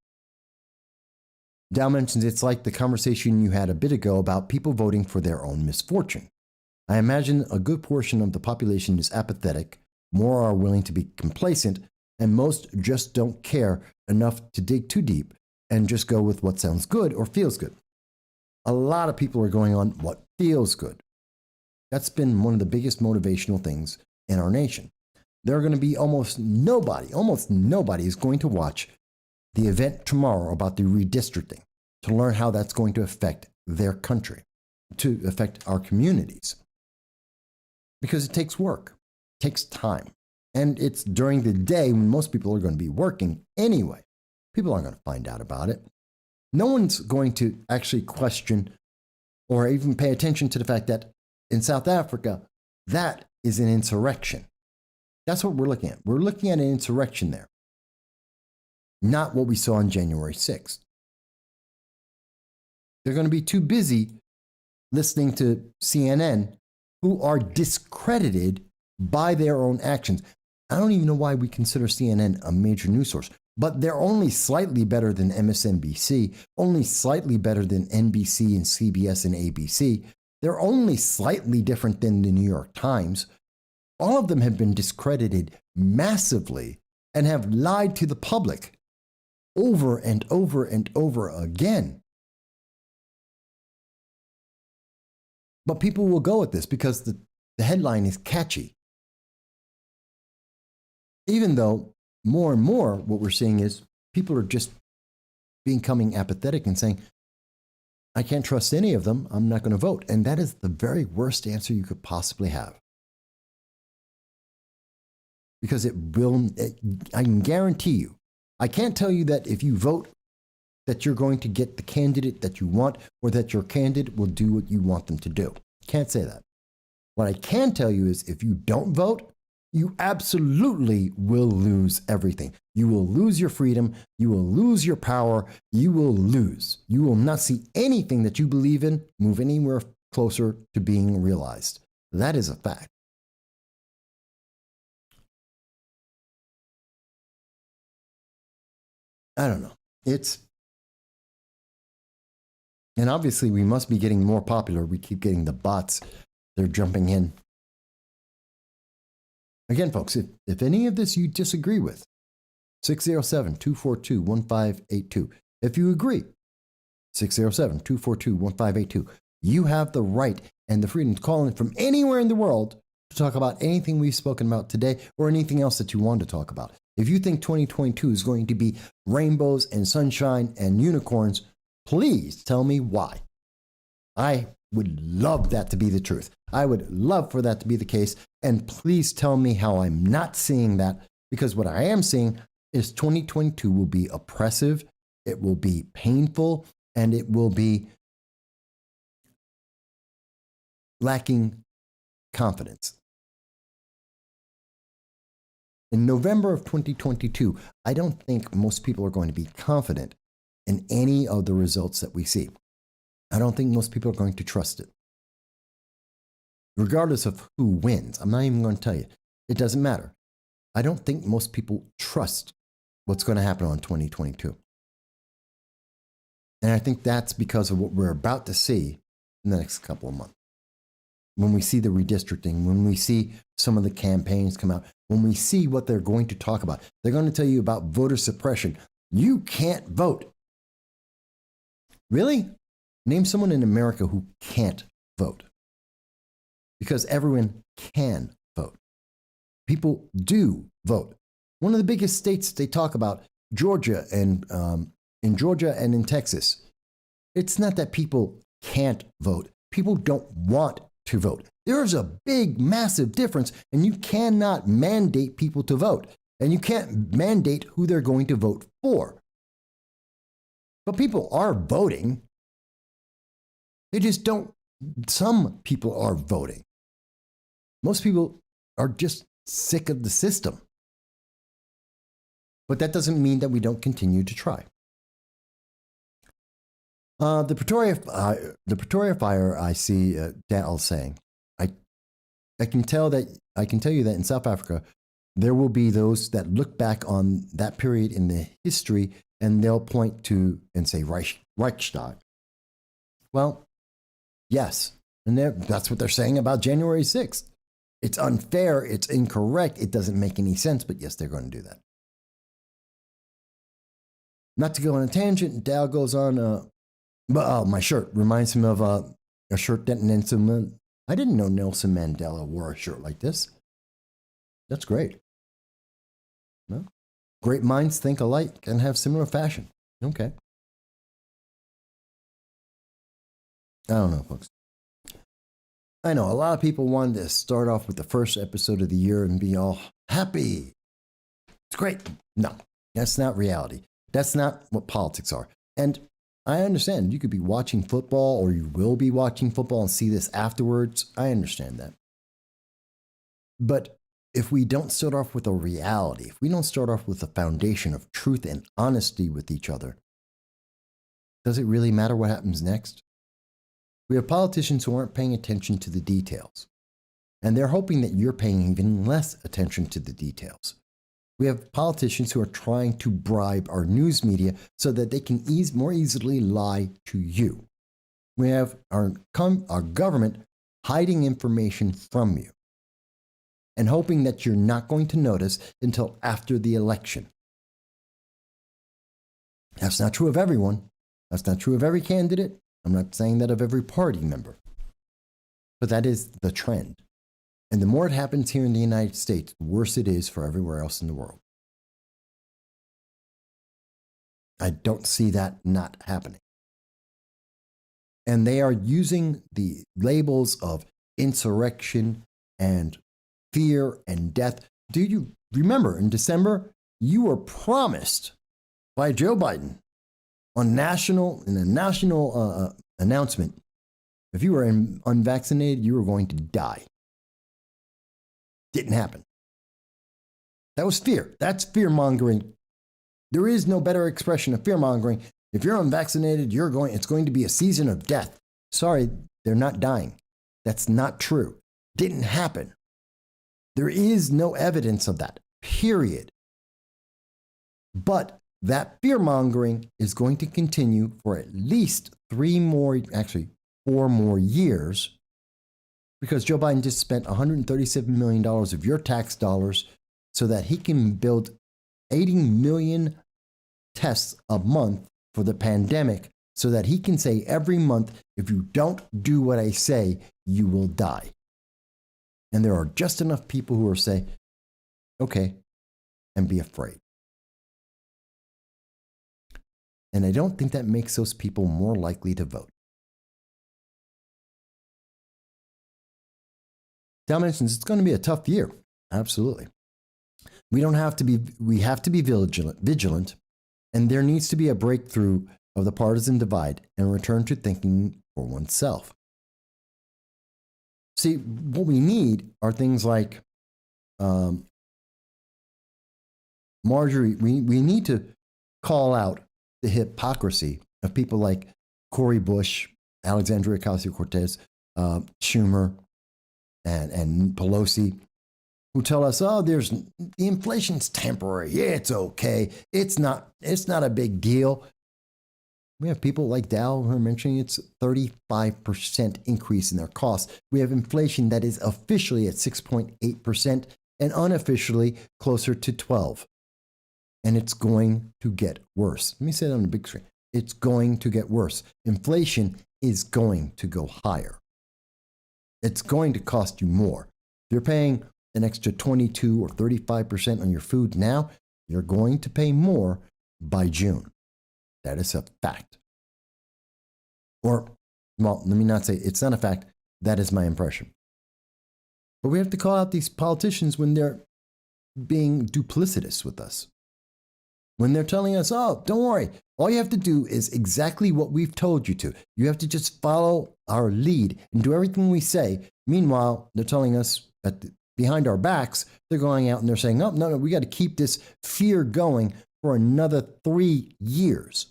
Dow mentions it's like the conversation you had a bit ago about people voting for their own misfortune. I imagine a good portion of the population is apathetic, more are willing to be complacent, and most just don't care enough to dig too deep and just go with what sounds good or feels good. A lot of people are going on what feels good. That's been one of the biggest motivational things in our nation. There are going to be almost nobody is going to watch the event tomorrow about the redistricting to learn how that's going to affect their country, to affect our communities. Because it takes work, it takes time. And it's during the day when most people are going to be working anyway. People aren't going to find out about it. No one's going to actually question or even pay attention to the fact that in South Africa, that is an insurrection. That's what we're looking at. We're looking at an insurrection there, not what we saw on January 6th. They're going to be too busy listening to CNN, who are discredited by their own actions. I don't even know why we consider CNN a major news source, but they're only slightly better than MSNBC, only slightly better than NBC and CBS and ABC. They're only slightly different than the New York Times. All of them have been discredited massively and have lied to the public over and over and over again. But people will go with this because the headline is catchy. Even though more and more what we're seeing is people are just becoming apathetic and saying, I can't trust any of them, I'm not going to vote. And that is the very worst answer you could possibly have. Because I can guarantee you, I can't tell you that if you vote that you're going to get the candidate that you want or that your candidate will do what you want them to do. Can't say that. What I can tell you is if you don't vote, you absolutely will lose everything. You will lose your freedom. You will lose your power. You will lose. You will not see anything that you believe in move anywhere closer to being realized. That is a fact. I don't know. And obviously we must be getting more popular. We keep getting the bots. They're jumping in. Again, folks, if any of this you disagree with, 607-242-1582. If you agree, 607-242-1582. You have the right and the freedom to call in from anywhere in the world to talk about anything we've spoken about today or anything else that you want to talk about. If you think 2022 is going to be rainbows and sunshine and unicorns, please tell me why. I would love that to be the truth. I would love for that to be the case. And please tell me how I'm not seeing that, because what I am seeing is 2022 will be oppressive, it will be painful, and it will be lacking confidence. In November of 2022, I don't think most people are going to be confident in any of the results that we see. I don't think most people are going to trust it. Regardless of who wins, I'm not even going to tell you. It doesn't matter. I don't think most people trust what's going to happen on 2022. And I think that's because of what we're about to see in the next couple of months. When we see the redistricting, when we see some of the campaigns come out, when we see what they're going to talk about, they're going to tell you about voter suppression. You can't vote. Really? Name someone in America who can't vote. Because everyone can vote. People do vote. One of the biggest states they talk about, Georgia, and in Georgia and in Texas, it's not that people can't vote. People don't want to vote. There is a big, massive difference, and you cannot mandate people to vote, and you can't mandate who they're going to vote for. But people are voting. They just don't. Some people are voting. Most people are just sick of the system. But that doesn't mean that we don't continue to try. The Pretoria fire, I see Dal saying, I can tell you that in South Africa, there will be those that look back on that period in the history and they'll point to and say Reichstag. Well, yes, and that's what they're saying about January 6th. It's unfair, it's incorrect, it doesn't make any sense, but yes, they're going to do that. Not to go on a tangent, Dal goes on, my shirt reminds him of a shirt that Nelson, I didn't know Nelson Mandela wore a shirt like this. That's great. Well, great minds think alike and have similar fashion. Okay. I don't know, folks. I know a lot of people wanted to start off with the first episode of the year and be all happy. It's great. No, that's not reality. That's not what politics are. And I understand you could be watching football or you will be watching football and see this afterwards. I understand that. But if we don't start off with a reality, if we don't start off with a foundation of truth and honesty with each other, does it really matter what happens next? We have politicians who aren't paying attention to the details, and they're hoping that you're paying even less attention to the details. We have politicians who are trying to bribe our news media so that they can more easily lie to you. We have our government hiding information from you and hoping that you're not going to notice until after the election. That's not true of everyone. That's not true of every candidate. I'm not saying that of every party member. But that is the trend. And the more it happens here in the United States, the worse it is for everywhere else in the world. I don't see that not happening. And they are using the labels of insurrection and fear and death. Do you remember in December, you were promised by Joe Biden in a national announcement, if you were unvaccinated, you were going to die. Didn't happen. That was fear. That's fear mongering. There is no better expression of fear mongering. If you're unvaccinated, it's going to be a season of death. Sorry, they're not dying. That's not true. Didn't happen. There is no evidence of that, period. But that fear mongering is going to continue for at least 4 more years, because Joe Biden just spent $137 million of your tax dollars so that he can build 80 million tests a month for the pandemic so that he can say every month, if you don't do what I say, you will die. And there are just enough people who are saying, okay, and be afraid. And I don't think that makes those people more likely to vote. Dal mentions it's going to be a tough year. Absolutely. We have to be vigilant, and there needs to be a breakthrough of the partisan divide and return to thinking for oneself. See, what we need are things like Marjorie. We need to call out the hypocrisy of people like Cori Bush, Alexandria Ocasio-Cortez, Schumer, and Pelosi, who tell us, "Oh, the inflation's temporary. Yeah, it's okay. It's not a big deal." We have people like Dow who are mentioning it's 35% increase in their costs. We have inflation that is officially at 6.8% and unofficially closer to 12%. And it's going to get worse. Let me say that on the big screen. It's going to get worse. Inflation is going to go higher. It's going to cost you more. If you're paying an extra 22 or 35% on your food now, you're going to pay more by June. That is a fact. Or, well, let me not say it's not a fact. That is my impression. But we have to call out these politicians when they're being duplicitous with us. When they're telling us, "Oh, don't worry. All you have to do is exactly what we've told you to. You have to just follow our lead and do everything we say." Meanwhile, they're telling us behind our backs, they're going out and they're saying, "Oh, no, we got to keep this fear going for another 3 years,"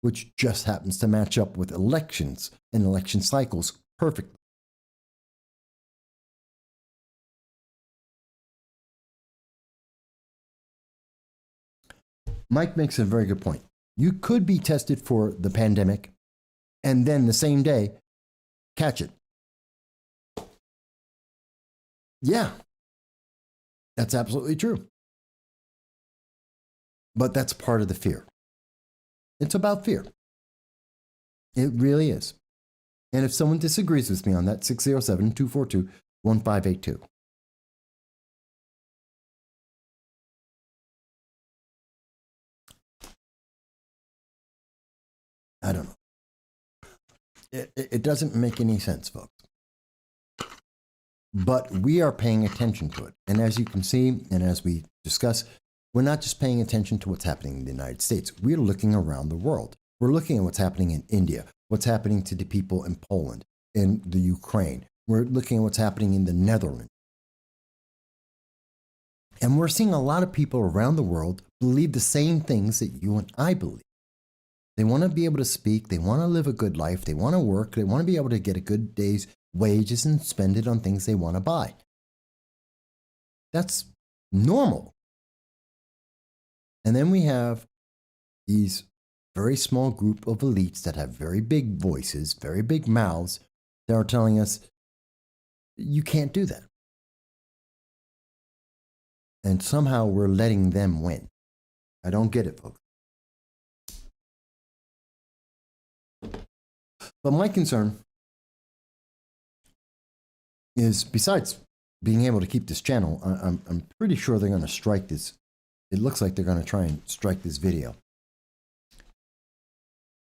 which just happens to match up with elections and election cycles perfectly. Mike makes a very good point. You could be tested for the pandemic and then the same day catch it. Yeah, that's absolutely true. But that's part of the fear. It's about fear. It really is. And if someone disagrees with me on that, 607-242-1582. I don't know. It doesn't make any sense, folks. But we are paying attention to it. And as you can see, and as we discuss, we're not just paying attention to what's happening in the United States. We're looking around the world. We're looking at what's happening in India, what's happening to the people in Poland, in the Ukraine. We're looking at what's happening in the Netherlands. And we're seeing a lot of people around the world believe the same things that you and I believe. They want to be able to speak. They want to live a good life. They want to work. They want to be able to get a good day's wages and spend it on things they want to buy. That's normal. And then we have these very small group of elites that have very big voices, very big mouths, that are telling us, you can't do that. And somehow we're letting them win. I don't get it, folks. But my concern is, besides being able to keep this channel, I'm pretty sure they're going to strike this. It looks like they're going to try and strike this video.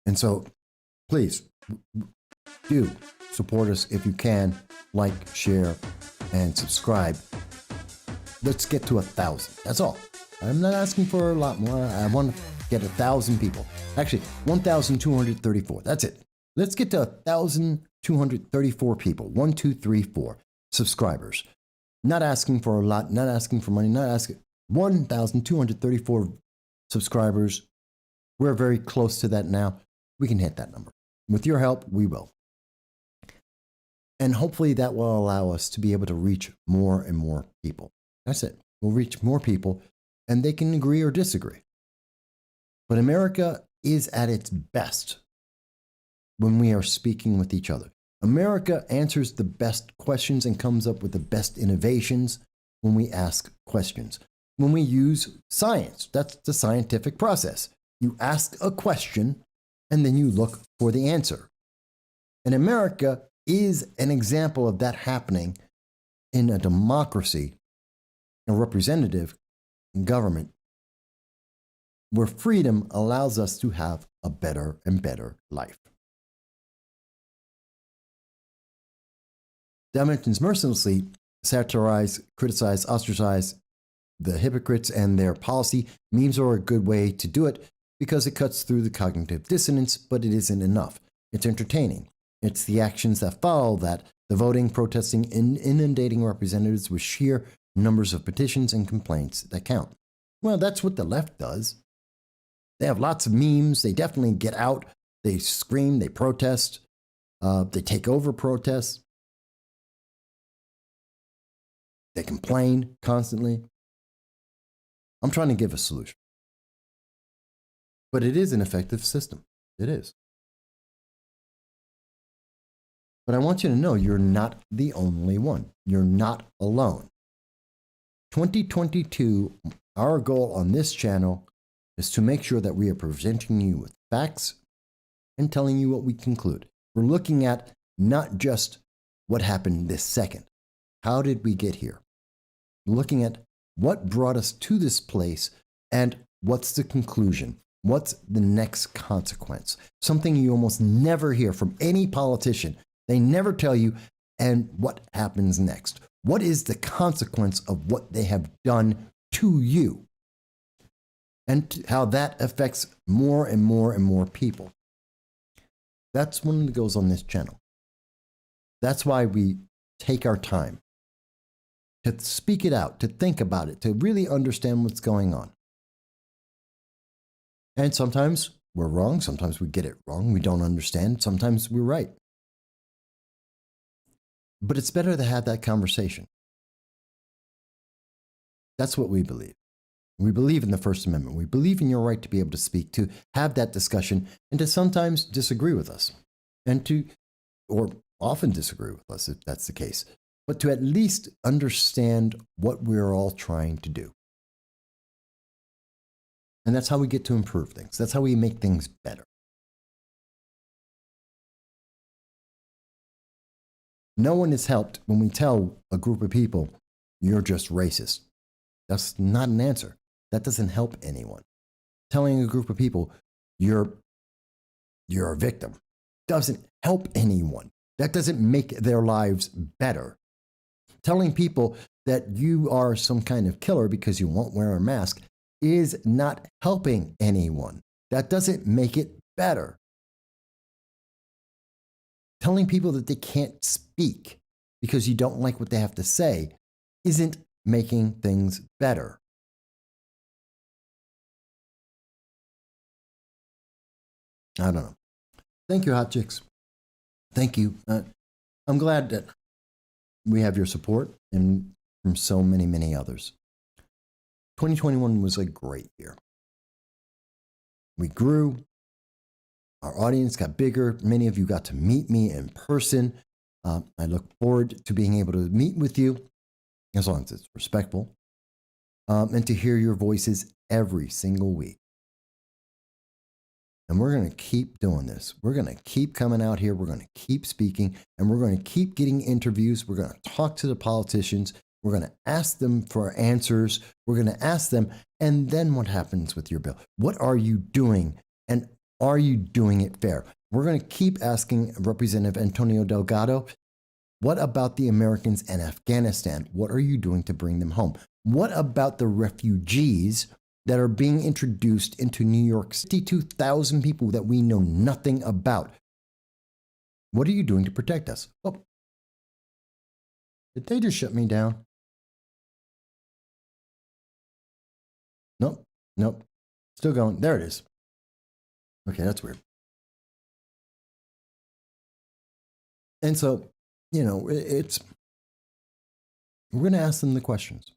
And so, please, do support us if you can. Like, share, and subscribe. Let's get to 1,000. That's all. I'm not asking for a lot more. I want to get 1,000 people. Actually, 1,234. That's it. Let's get to 1,234 people. 1, 2, 3, 4 subscribers. Not asking for a lot, not asking for money, not asking. 1,234 subscribers. We're very close to that now. We can hit that number. With your help, we will. And hopefully that will allow us to be able to reach more and more people. That's it. We'll reach more people, and they can agree or disagree. But America is at its best when we are speaking with each other. America answers the best questions and comes up with the best innovations when we ask questions. When we use science, that's the scientific process. You ask a question and then you look for the answer. And America is an example of that happening in a democracy, a representative government, where freedom allows us to have a better and better life. Dimensions mercilessly satirize, criticize, ostracize the hypocrites and their policy, memes are a good way to do it because it cuts through the cognitive dissonance, but it isn't enough. It's entertaining. It's the actions that follow that, the voting, protesting, and inundating representatives with sheer numbers of petitions and complaints that count. Well, that's what the left does. They have lots of memes. They definitely get out. They scream. They protest. They take over protests. They complain constantly. I'm trying to give a solution. But it is an effective system. It is. But I want you to know you're not the only one. You're not alone. 2022, our goal on this channel is to make sure that we are presenting you with facts and telling you what we conclude. We're looking at not just what happened this second. How did we get here? We're looking at what brought us to this place and what's the conclusion? What's the next consequence? Something you almost never hear from any politician. They never tell you, and what happens next? What is the consequence of what they have done to you? And how that affects more and more and more people. That's one of the goals on this channel. That's why we take our time to speak it out, to think about it, to really understand what's going on. And sometimes we're wrong. Sometimes we get it wrong. We don't understand. Sometimes we're right. But it's better to have that conversation. That's what we believe. We believe in the First Amendment. We believe in your right to be able to speak, to have that discussion, and to sometimes disagree with us, and to, or often disagree with us if that's the case, but to at least understand what we're all trying to do. And that's how we get to improve things. That's how we make things better. No one is helped when we tell a group of people, you're just racist. That's not an answer. That doesn't help anyone. Telling a group of people, you're a victim, doesn't help anyone. That doesn't make their lives better. Telling people that you are some kind of killer because you won't wear a mask is not helping anyone. That doesn't make it better. Telling people that they can't speak because you don't like what they have to say isn't making things better. I don't know. Thank you, Hot Chicks. Thank you. I'm glad that we have your support and from so many, many others. 2021 was a great year. We grew. Our audience got bigger. Many of you got to meet me in person. I look forward to being able to meet with you, as long as it's respectful, and to hear your voices every single week. And we're going to keep doing this. We're going to keep coming out here. We're going to keep speaking, and we're going to keep getting interviews. We're going to talk to the politicians. We're going to ask them for answers. We're going to ask them, and then what happens with your bill? What are you doing? And are you doing it fair? We're going to keep asking Representative Antonio Delgado, what about the Americans in Afghanistan? What are you doing to bring them home? What about the refugees that are being introduced into New York? 62,000 people that we know nothing about. What are you doing to protect us? Oh, did they just shut me down? Nope. Still going. There it is. Okay, that's weird. And so, we're going to ask them the questions.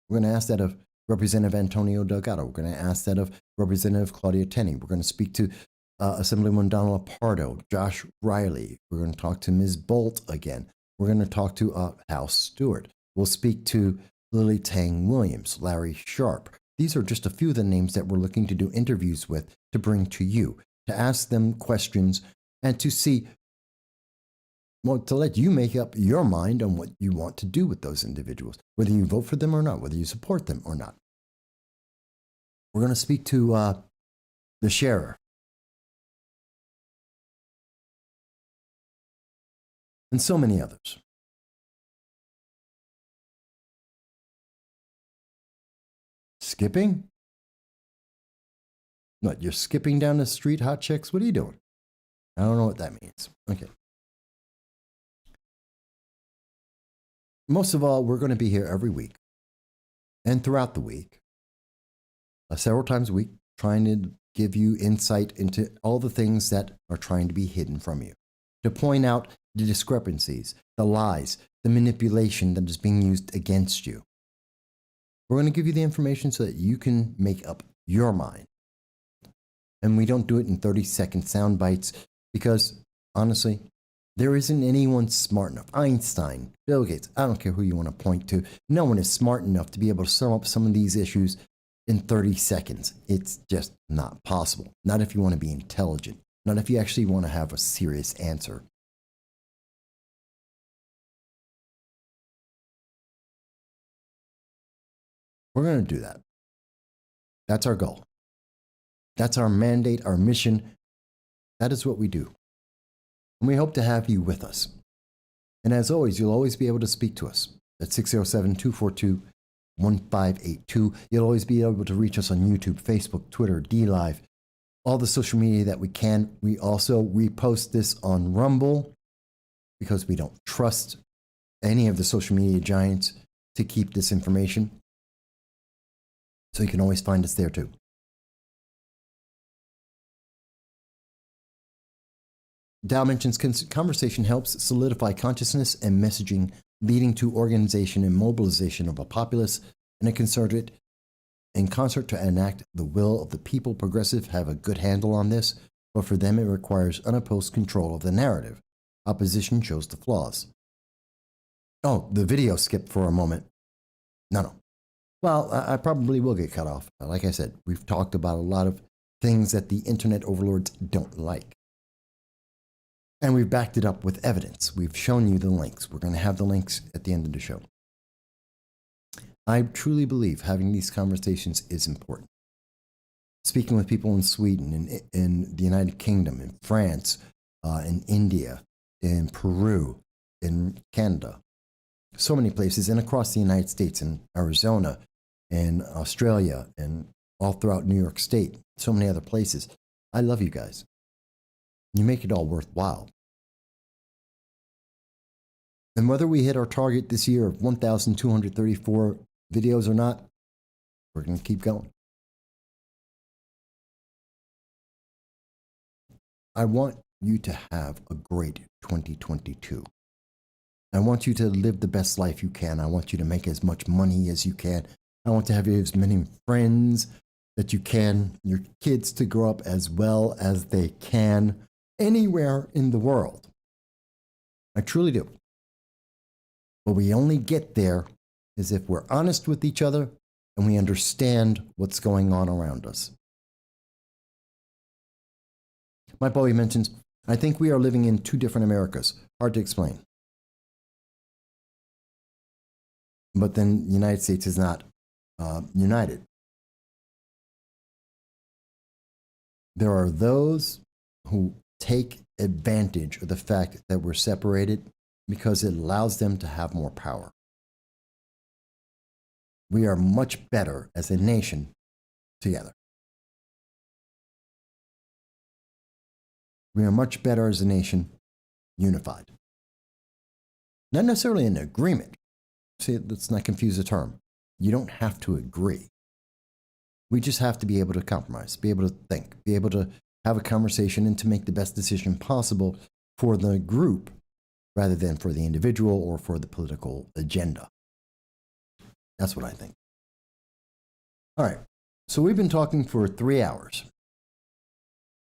We're going to ask that of Representative Antonio Delgado. We're going to ask that of Representative Claudia Tenney. We're going to speak to Assemblyman Donald Pardo, Josh Riley. We're going to talk to Ms. Bolt again. We're going to talk to House Stewart. We'll speak to Lily Tang Williams, Larry Sharp. These are just a few of the names that we're looking to do interviews with to bring to you, to ask them questions and to see, to let you make up your mind on what you want to do with those individuals, whether you vote for them or not, whether you support them or not. We're going to speak to the sheriff. And so many others. skipping? What, you're skipping down the street, hot chicks? What are you doing? I don't know what that means. Okay. Most of all, we're going to be here every week and throughout the week, several times a week, trying to give you insight into all the things that are trying to be hidden from you, to point out the discrepancies, the lies, the manipulation that is being used against you. We're going to give you the information so that you can make up your mind. And we don't do it in 30-second sound bites because, honestly, there isn't anyone smart enough. Einstein, Bill Gates, I don't care who you want to point to. No one is smart enough to be able to sum up some of these issues in 30 seconds. It's just not possible. Not if you want to be intelligent. Not if you actually want to have a serious answer. We're going to do that. That's our goal. That's our mandate, our mission. That is what we do. And we hope to have you with us. And as always, you'll always be able to speak to us at 607-242-1582. You'll always be able to reach us on YouTube, Facebook, Twitter, DLive, all the social media that we can. We also repost this on Rumble because we don't trust any of the social media giants to keep this information. So you can always find us there too. Dow mentions conversation helps solidify consciousness and messaging, leading to organization and mobilization of a populace in concert to enact the will of the people. Progressive have a good handle on this, but for them it requires unopposed control of the narrative. Opposition shows the flaws. Oh, the video skipped for a moment. No. Well, I probably will get cut off. Like I said, we've talked about a lot of things that the internet overlords don't like. And we've backed it up with evidence. We've shown you the links. We're going to have the links at the end of the show. I truly believe having these conversations is important. Speaking with people in Sweden, in the United Kingdom, in France, in India, in Peru, in Canada, so many places, and across the United States, in Arizona, in Australia, and all throughout New York State, so many other places. I love you guys. You make it all worthwhile. And whether we hit our target this year of 1,234 videos or not, we're going to keep going. I want you to have a great 2022. I want you to live the best life you can. I want you to make as much money as you can. I want to have as many friends that you can, your kids to grow up as well as they can anywhere in the world. I truly do. But we only get there is if we're honest with each other and we understand what's going on around us. My Bowie mentions, I think we are living in two different Americas. Hard to explain. But then the United States is not united. There are those who take advantage of the fact that we're separated because it allows them to have more power. We are much better as a nation together. We are much better as a nation unified. Not necessarily in agreement. See, let's not confuse the term. You don't have to agree. We just have to be able to compromise, be able to think, be able to have a conversation and to make the best decision possible for the group rather than for the individual or for the political agenda. That's what I think. All right. So we've been talking for 3 hours.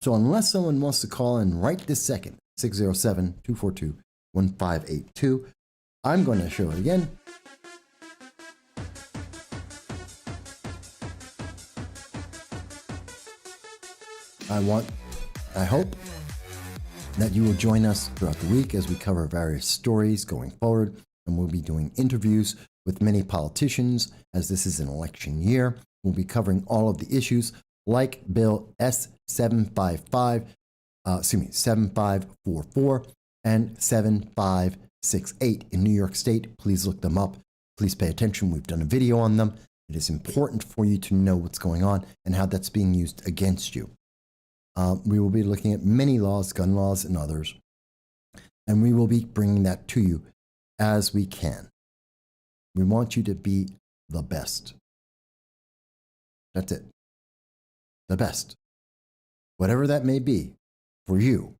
So unless someone wants to call in right this second, 607-242-1582, I'm going to show it again. I hope that you will join us throughout the week as we cover various stories going forward, and we'll be doing interviews with many politicians as this is an election year. We'll be covering all of the issues like Bill S7544 and 7568 in New York State. Please look them up. Please pay attention. We've done a video on them. It is important for you to know what's going on and how that's being used against you. We will be looking at many laws, gun laws and others, and we will be bringing that to you as we can. We want you to be the best. That's it. The best. Whatever that may be for you,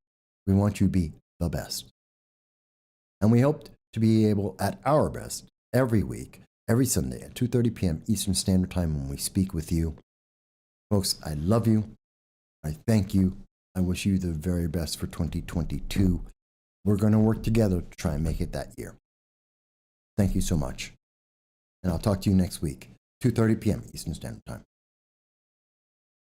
we want you to be the best. And we hope to be able, at our best, every week, every Sunday at 2:30 p.m. Eastern Standard Time when we speak with you. Folks, I love you. I thank you. I wish you the very best for 2022. We're going to work together to try and make it that year. Thank you so much. And I'll talk to you next week, 2:30 p.m. Eastern Standard Time.